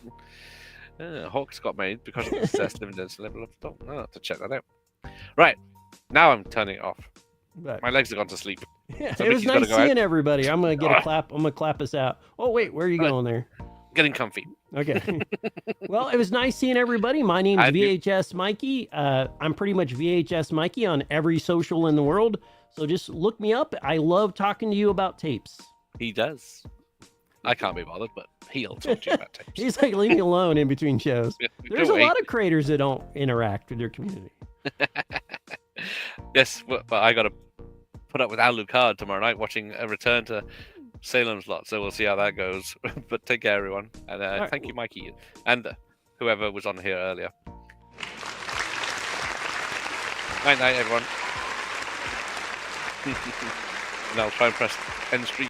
Hawks got made because of the excess dividends level of thought. I'll have to check that out. Right. Now I'm turning it off. But, my legs have gone to sleep. Yeah, So it was Mickey's nice gotta go seeing everybody. I'm gonna get a clap. I'm gonna clap us out. Oh wait, where are you going there? Getting comfy. Okay. Well, it was nice seeing everybody. My name's VHS Mikey. I'm pretty much VHS Mikey on every social in the world. So just look me up. I love talking to you about tapes. He does. I can't be bothered, but he'll talk to you about tapes. He's like, leave me alone in between shows. There's a lot of creators that don't interact with their community. Yes, but I got to put up with Alucard tomorrow night watching a return to Salem's Lot, so we'll see how that goes. But take care, everyone. And thank you, Mikey, and whoever was on here earlier. Night, everyone. And I'll try and press end street.